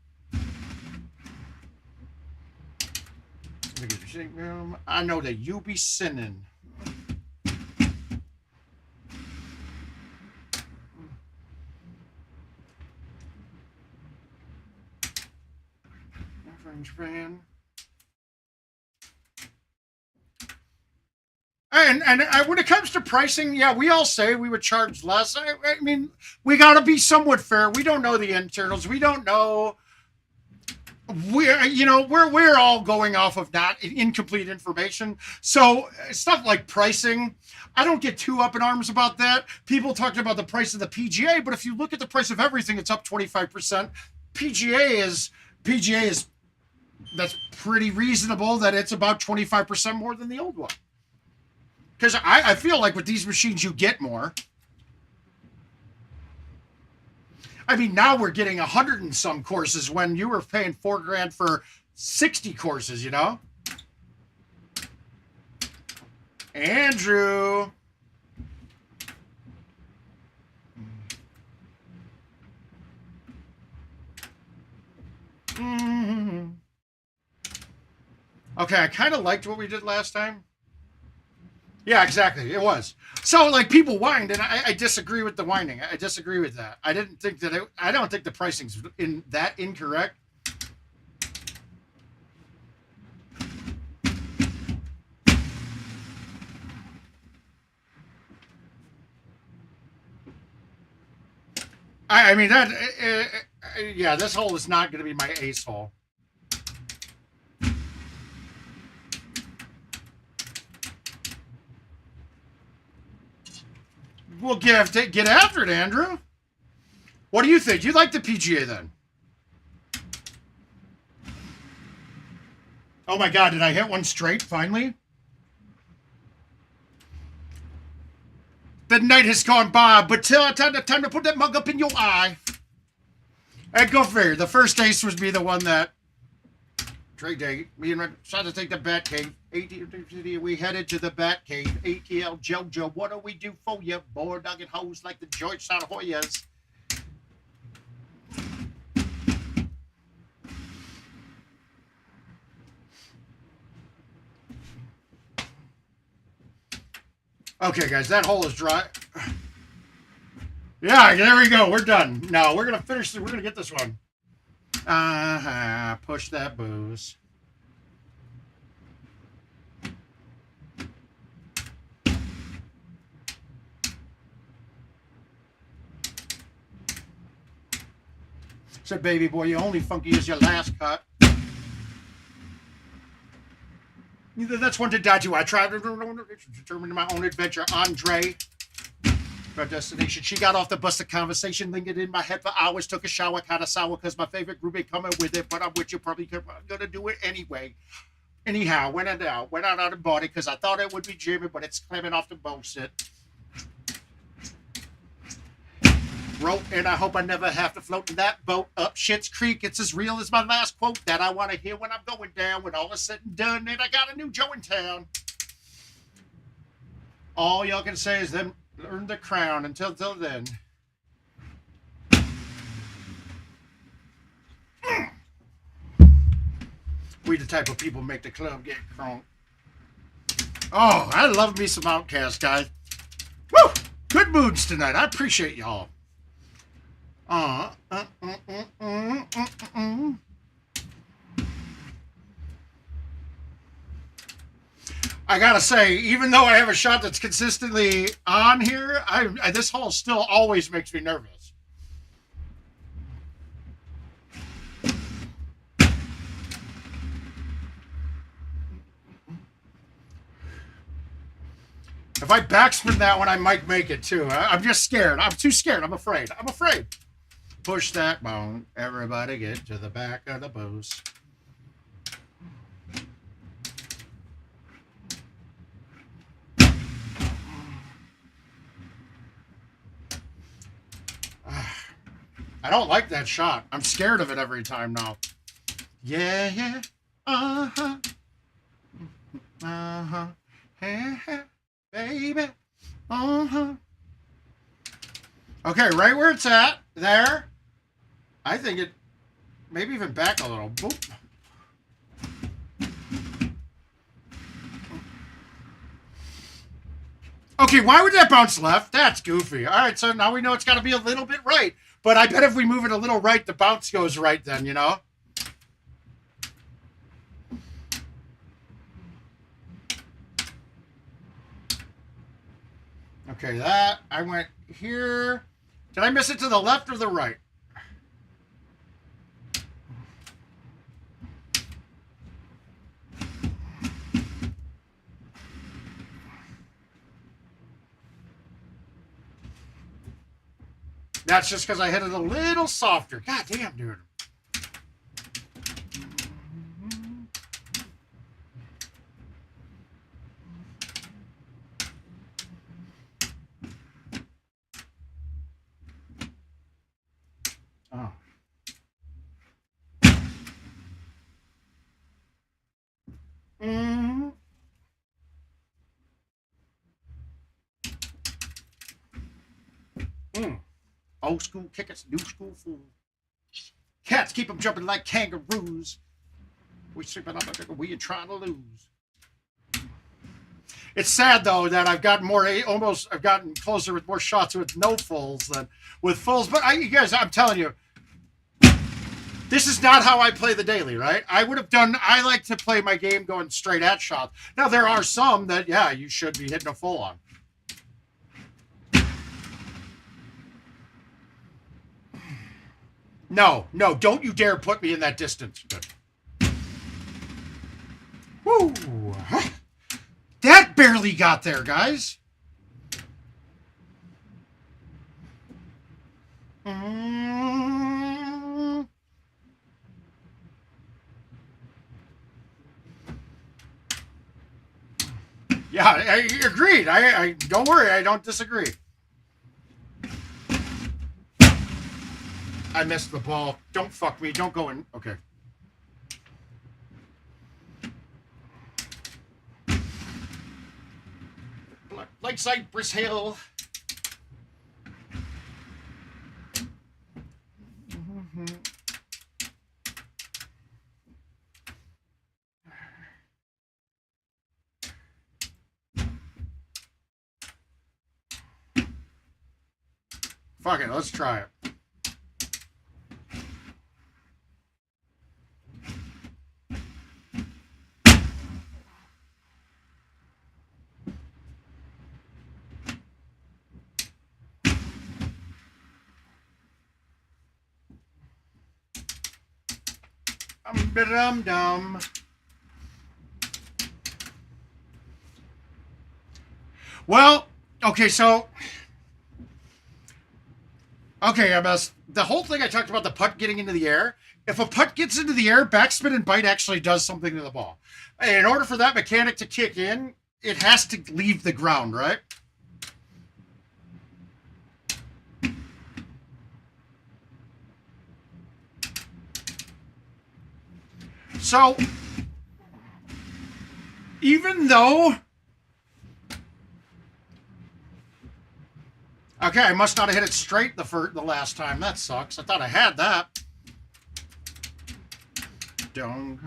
B: I know that you be sinning. Fan. And when it comes to pricing, yeah, we all say we would charge less. I mean, we got to be somewhat fair. We don't know the internals. We don't know. We're all going off of not incomplete information. So stuff like pricing, I don't get too up in arms about that. People talking about the price of the PGA, but if you look at the price of everything, it's up 25%. PGA is. That's pretty reasonable that it's about 25% more than the old one. Because I feel like with these machines, you get more. I mean, now we're getting 100 and some courses when you were paying $4,000 for 60 courses, you know? Andrew. Mm-hmm. Okay, I kind of liked what we did last time. Yeah, exactly. It was. So, like, people whined, and I disagree with the whining. I disagree with that. I don't think the pricing's that incorrect. I mean, yeah, this hole is not going to be my ace hole. We'll get after it, Andrew. What do you think? You like the PGA then? Oh my God, did I hit one straight finally? The night has gone by, but till time to put that mug up in your eye. And go figure. The first ace was me, the one that trade day. Me and Red decided to take the Bat Cave. We headed to the Bat Cave. ATL JoJo, what do we do for you? Board dogging hoes like the Georgetown Hoyas. Okay, guys, that hole is dry. Yeah, there we go. We're done. No, we're gonna finish. We're gonna get this one. Push that booze. Said, baby boy, you only funky as your last cut. That's one to die to. I tried to determine my own adventure. Andre, my destination. She got off the bus. The conversation lingered in my head for hours. Took a shower, kind of sour, because my favorite group ain't coming with it. But I'm with you, probably gonna do it anyway. Anyhow, went out and bought it because I thought it would be Jimmy, but it's climbing off the bullshit. Wrote, and I hope I never have to float in that boat up Schitt's Creek. It's as real as my last quote that I want to hear when I'm going down. When all is said and done, and I got a new Joe in town. All y'all can say is then earn the crown. Until then. We the type of people make the club get crunk. Oh, I love me some Outcast, guys. Woo! Good moods tonight. I appreciate y'all. I gotta say, even though I have a shot that's consistently on here, this hole still always makes me nervous. If I backspin that one, I might make it too. I'm just scared. I'm too scared. I'm afraid. Push that bone. Everybody get to the back of the booze. I don't like that shot. I'm scared of it every time now. Yeah. Uh-huh. Hey, baby. Uh-huh. Okay, right where it's at. There. I think it maybe even back a little. Boop. Okay, why would that bounce left? That's goofy. All right, so now we know it's got to be a little bit right. But I bet if we move it a little right, the bounce goes right then, you know? Okay, that. I went here. Did I miss it to the left or the right? That's just because I hit it a little softer. God damn, dude. Oh. Mm-hmm. Old school kickers, new school fools. Cats keep them jumping like kangaroos. We sleeping up like we ain't trying to lose. It's sad though that I've gotten I've gotten closer with more shots with no fulls than with fulls. But you guys, I'm telling you, this is not how I play the daily, right? I like to play my game going straight at shots. Now there are some that, yeah, you should be hitting a full on. No, don't you dare put me in that distance. Woo! That barely got there, guys. Yeah, I agreed. I don't worry, I don't disagree. I missed the ball. Don't fuck me. Don't go in. Okay. Like Cypress Hill. Fuck it, let's try it. Dum. Well, okay, so the whole thing I talked about the putt getting into the air. If a putt gets into the air, backspin and bite actually does something to the ball. In order for that mechanic to kick in, it has to leave the ground, right? So, even though... Okay, I must not have hit it straight the last time. That sucks. I thought I had that. Don't...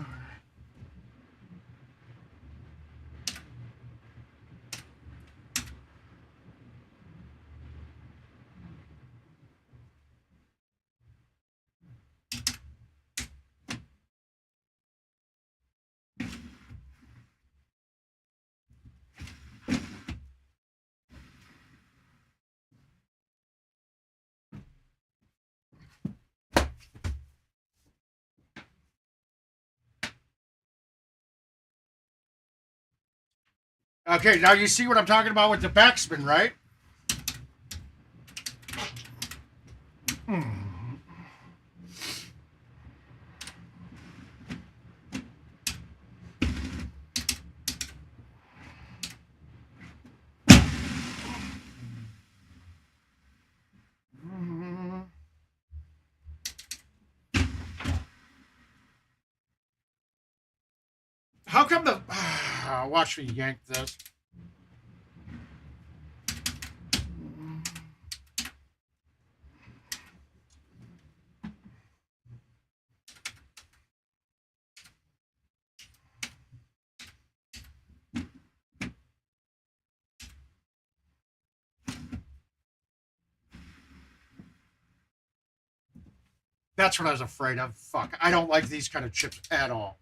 B: Okay, now you see what I'm talking about with the backspin, right? How come the... watch me yank this. That's what I was afraid of. Fuck. I don't like these kind of chips at all.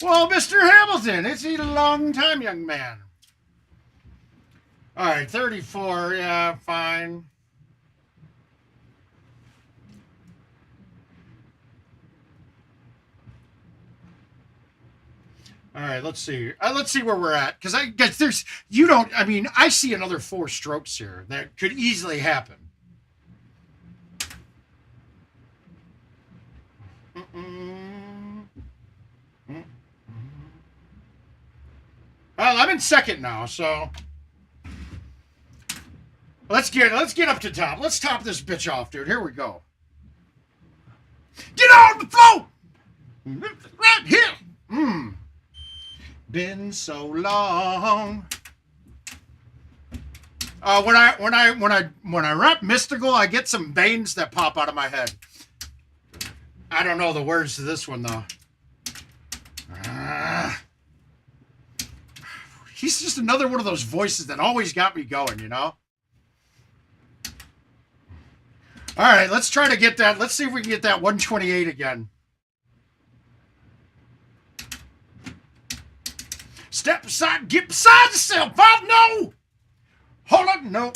B: Well, Mr. Hamilton, it's a long time, young man. All right, 34. Yeah, fine. All right, let's see. Let's see where we're at. Because I guess I see another 4 strokes here. That could easily happen. Well, I'm in second now, so let's get up to top. Let's top this bitch off, dude. Here we go. Get on the floor! Right here. Been so long. When I rap mystical, I get some veins that pop out of my head. I don't know the words to this one though. He's just another one of those voices that always got me going, you know? All right, let's try to get that. Let's see if we can get that 128 again. Step aside, get beside yourself. Oh, no! Hold on, no.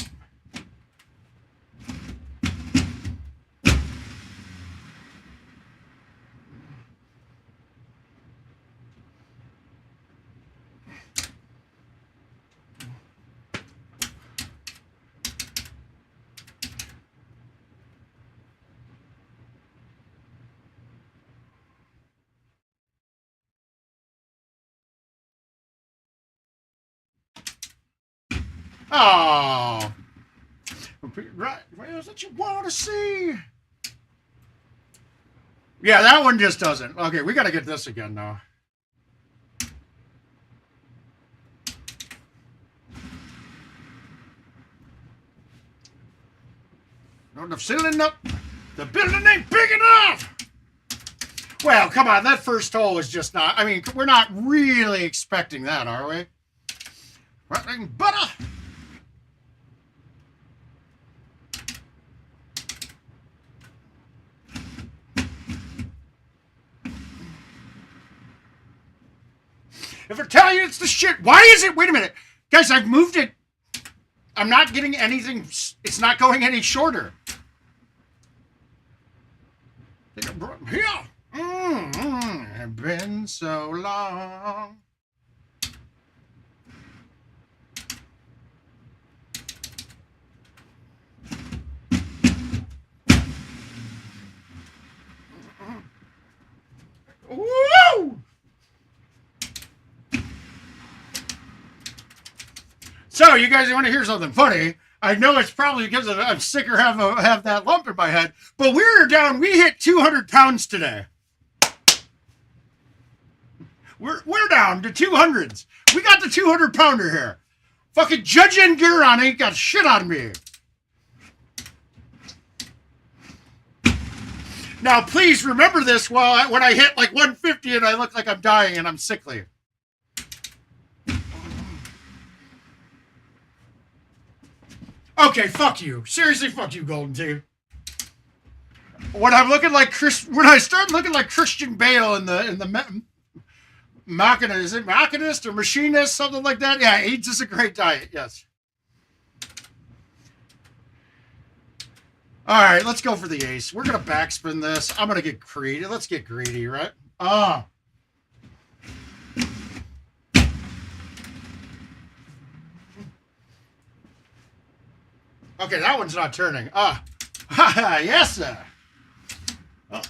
B: Oh. Right. Where's what you want to see? Yeah, that one just doesn't. Okay, we got to get this again now. Not enough ceiling up. The building ain't big enough. Well, come on. That first hole is just not. I mean, we're not really expecting that, are we? Right, butter. If I tell you it's the shit, why is it? Wait a minute. Guys, I've moved it. I'm not getting anything. It's not going any shorter. Yeah. It's been so long. Woo! So, you guys want to hear something funny? I know it's probably because I'm sick or have that lump in my head, but we're down. We hit 200 pounds today. We're down to 200s. We got the 200 pounder here. Fucking Judge Enguerrand ain't got shit on me. Now, please remember this when I hit like 150 and I look like I'm dying and I'm sickly. Okay, fuck you. Seriously, fuck you, Golden Team. When I'm looking like when I start looking like Christian Bale in the Machinist, is it Machinist or Machinist, something like that? Yeah, AIDS is a great diet. Yes. All right, let's go for the ace. We're gonna backspin this. I'm gonna get greedy. Let's get greedy, right? Okay, that one's not turning. Yes, sir. Come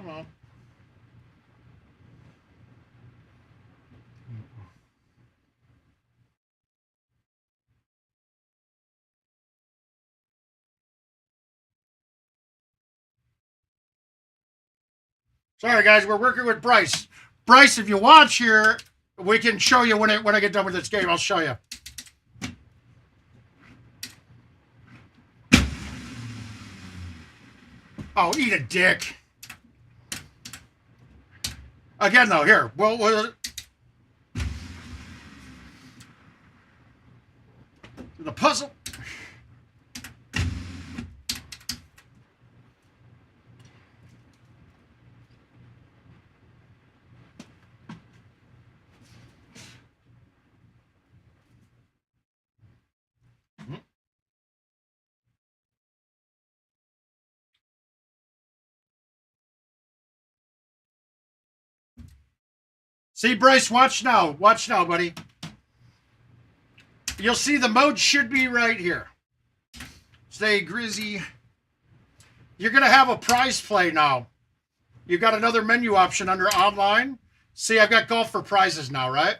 B: on. Sorry, guys, we're working with Bryce. Bryce, if you watch here, we can show you when I get done with this game. I'll show you. Oh, eat a dick. Again, though, here. Well, the puzzle. See, Bryce, watch now. Watch now, buddy. You'll see the mode should be right here. Stay Grizzy. You're going to have a prize play now. You got another menu option under online. See, I've got golf for prizes now, right?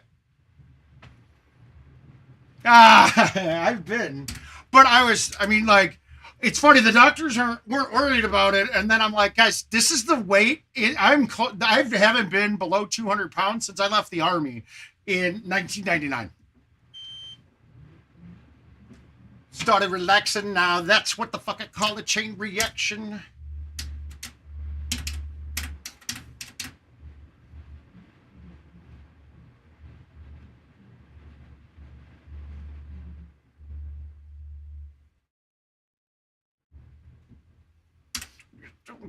B: I've been. But I mean, like, it's funny. The doctors weren't worried about it. And then I'm like, guys, this is the weight. I haven't been below 200 pounds since I left the Army in 1999. Started relaxing now. That's what the fuck I call a chain reaction.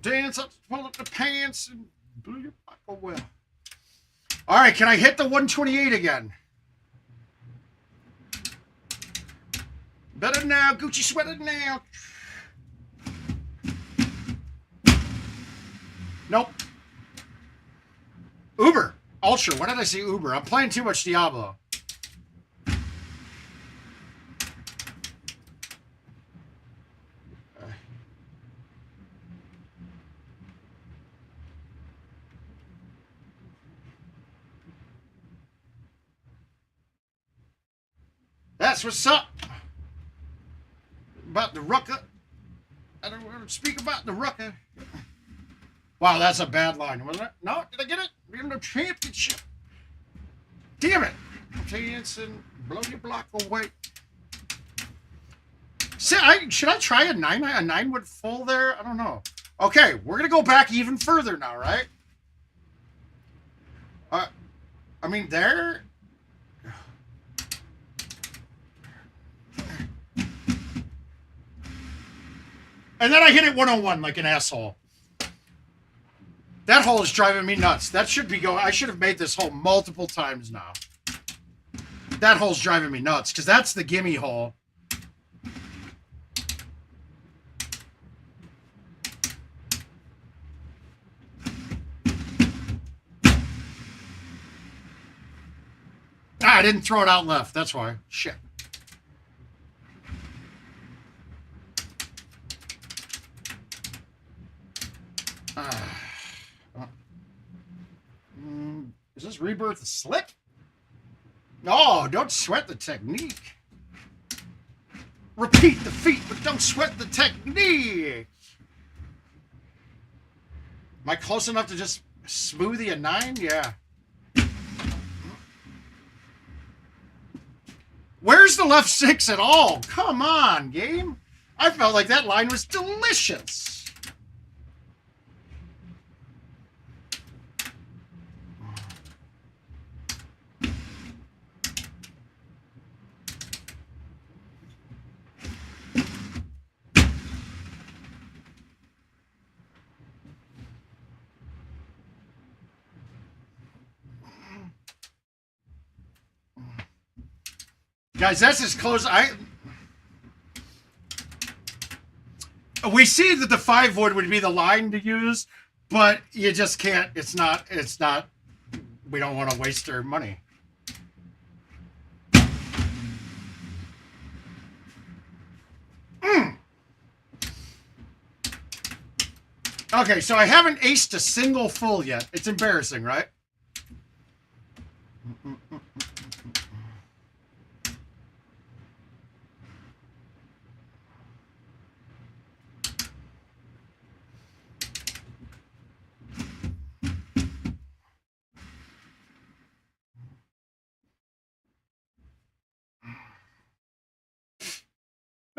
B: Dance up, pull up the pants, and blew your buckle well. All right, can I hit the 128 again? Better now, Gucci sweater now. Nope. Uber. Ultra. What did I say Uber? I'm playing too much Diablo. That's what's up. About the rucker. I don't want to speak about the rucker. Wow, that's a bad line, wasn't it? No, did I get it? We're in the championship. Damn it. Chance and blow your block away. See, should I try a 9? A 9 would full there? I don't know. Okay, we're going to go back even further now, right? I mean, there... And then I hit it 101 like an asshole. That hole is driving me nuts. That should be going... I should have made this hole multiple times now. That hole's driving me nuts, because that's the gimme hole. I didn't throw it out left. That's why. Shit. Is this rebirth a slick? No, don't sweat the technique. Repeat the feat, but don't sweat the technique. Am I close enough to just smoothie a 9? Yeah. Where's the left 6 at all? Come on, game. I felt like that line was delicious. Guys, that's as close. We see that the 5 wood be the line to use, but you just can't. It's not. We don't want to waste our money. Okay, so I haven't aced a single full yet. It's embarrassing, right?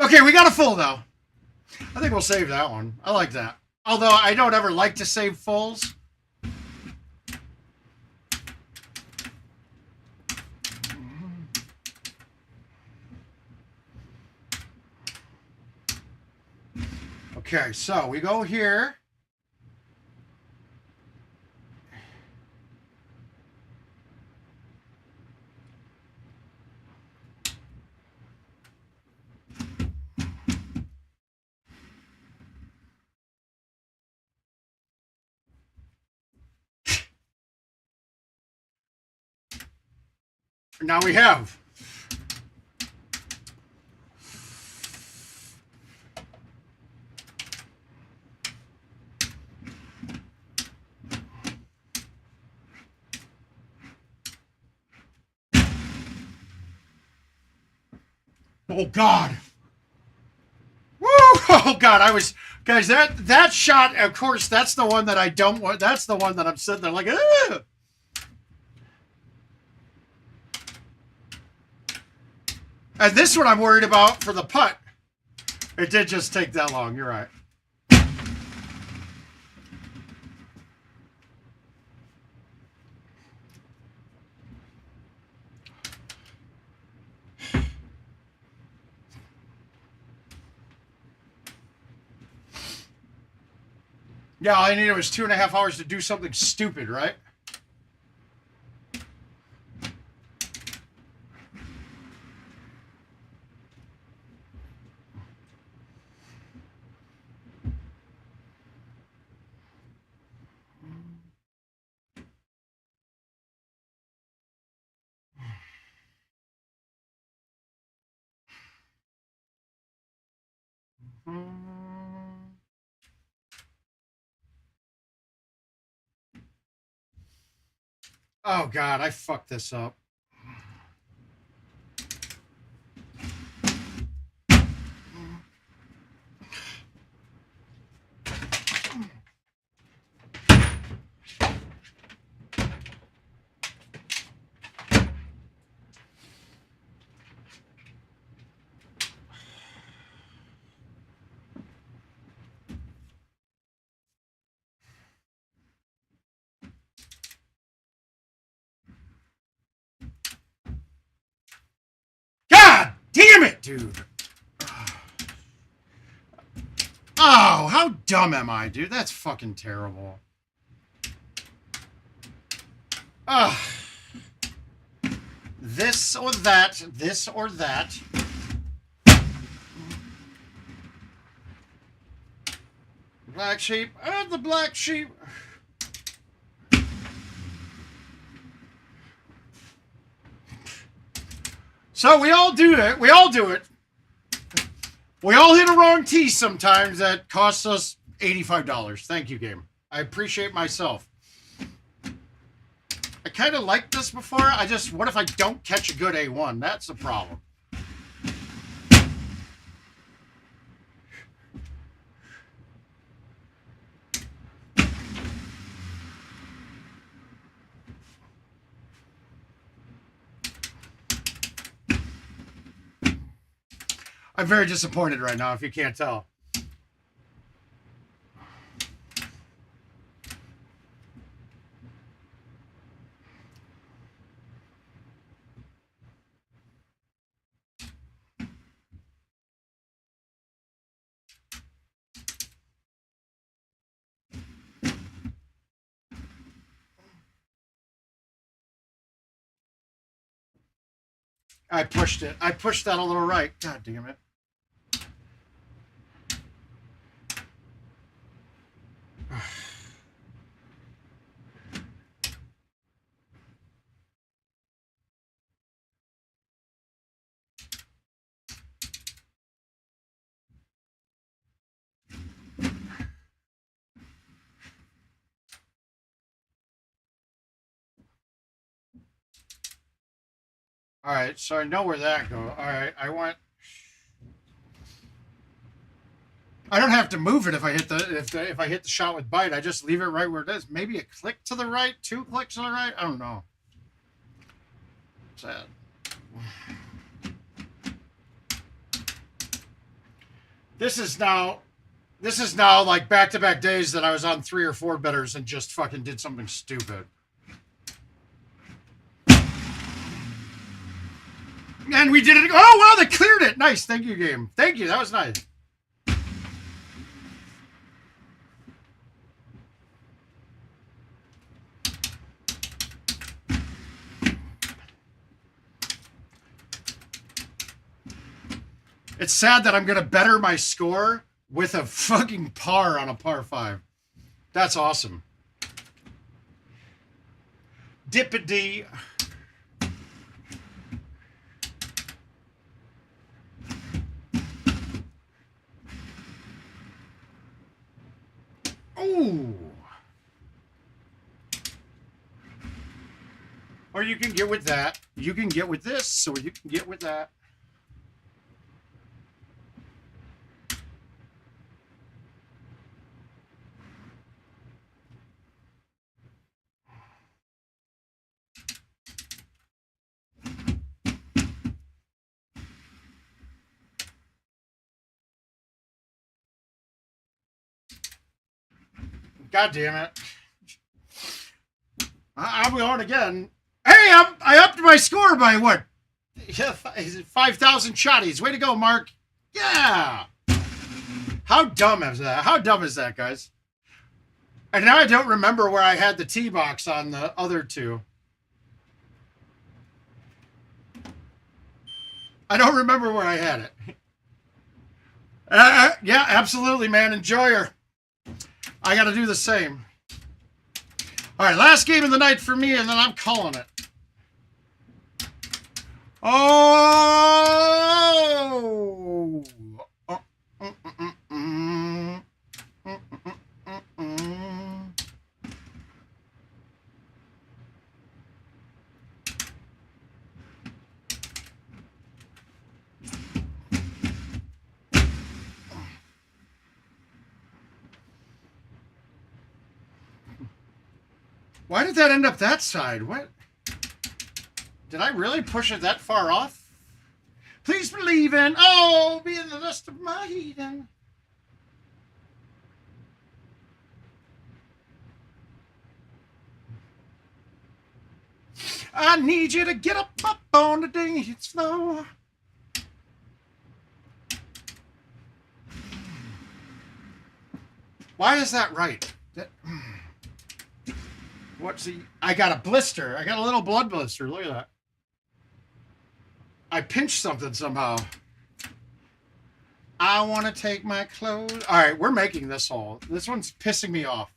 B: Okay, we got a full, though. I think we'll save that one. I like that. Although I don't ever like to save fulls. Okay, so we go here. Now we have. Oh God. Woo! Oh God, I was guys, that shot, of course, that's the one that I don't want. That's the one that I'm sitting there like, ugh! And this one I'm worried about for the putt. It did just take that long. You're right. Yeah, all I needed was 2.5 hours to do something stupid, right? Oh, God, I fucked this up. God damn it, dude. Oh, how dumb am I, dude? That's fucking terrible. Ugh. This or that, this or that. Black sheep, the black sheep. So we all do it. We all do it. We all hit a wrong tee sometimes that costs us $85. Thank you, game. I appreciate myself. I kind of liked this before. What if I don't catch a good A1? That's the problem. I'm very disappointed right now, if you can't tell. I pushed it. I pushed that a little right. God damn it. All right, so I know where that goes. All right, I don't have to move it if I hit if I hit the shot with bite. I just leave it right where it is. Maybe a click to the right, 2 clicks to the right. I don't know. Sad. This is now like back-to-back days that I was on 3 or 4 betters and just fucking did something stupid. And we did it. Oh, wow, they cleared it. Nice. Thank you, game. Thank you. That was nice. It's sad that I'm going to better my score with a fucking par on a par 5. That's awesome. Dippity. Ooh. Or you can get with that. You can get with this, or you can get with that. God damn it. I'm going again. Hey, I upped my score by what? 5,000 shotties. Way to go, Marc. Yeah. How dumb is that? How dumb is that, guys? And now I don't remember where I had the tee box on the other two. I don't remember where I had it. Yeah, absolutely, man. Enjoy her. I got to do the same. All right, last game of the night for me, and then I'm calling it. Oh! Why did that end up that side? What? Did I really push it that far off? Please believe in, oh, be in the dust of my heathen. I need you to get up on the dance floor. Why is that right? What's the... I got a blister. I got a little blood blister. Look at that. I pinched something somehow. I want to take my clothes. All right, we're making this hole. This one's pissing me off.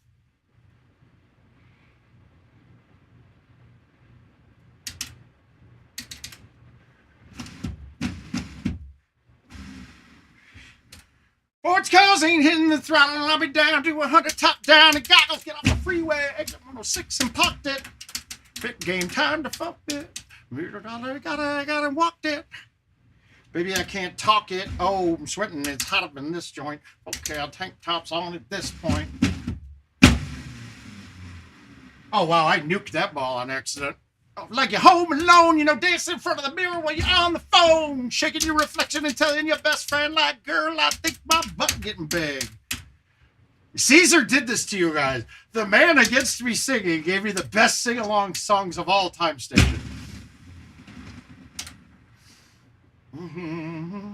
B: Sports cars ain't hitting the throttle. I'll be down to 100 top down. And goggles get off the freeway. Exit 106 and parked it. Bit game time to fuck it. $1 gotta walk it. Baby, I can't talk it. Oh, I'm sweating. It's hot up in this joint. Okay, I'll tank tops on at this point. Oh, wow, I nuked that ball on accident. Oh, like you're home alone, you know, dancing in front of the mirror while you're on the phone, shaking your reflection and telling your best friend, like, girl, I think my butt getting big. Caesar did this to you guys. The man against me singing gave me the best sing-along songs of all time station. Mm-hmm.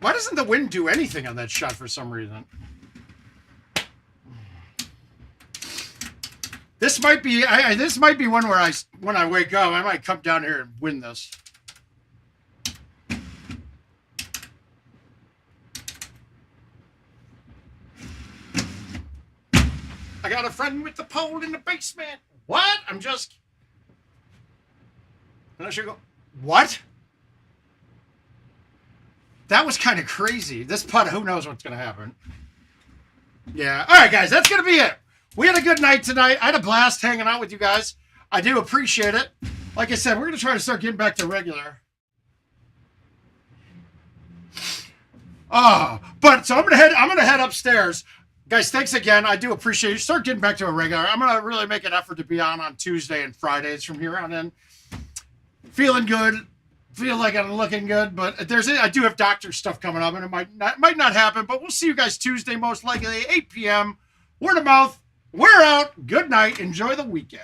B: Why doesn't the wind do anything on that shot for some reason? This might be this might be one where when I wake up, I might come down here and win this. I got a friend with the pole in the basement. What? And I should go. What? That was kind of crazy. This putt, who knows what's going to happen. Yeah. All right, guys, that's going to be it. We had a good night tonight. I had a blast hanging out with you guys. I do appreciate it. Like I said, we're going to try to start getting back to regular. But so I'm going to head upstairs. Guys, thanks again. I do appreciate it. Start getting back to a regular. I'm going to really make an effort to be on Tuesday and Fridays from here on in. Feeling good. Feel like I'm looking good, but I do have doctor stuff coming up, and it might not happen, but we'll see you guys Tuesday, most likely 8 p.m. Word of mouth. We're out. Good night. Enjoy the weekend.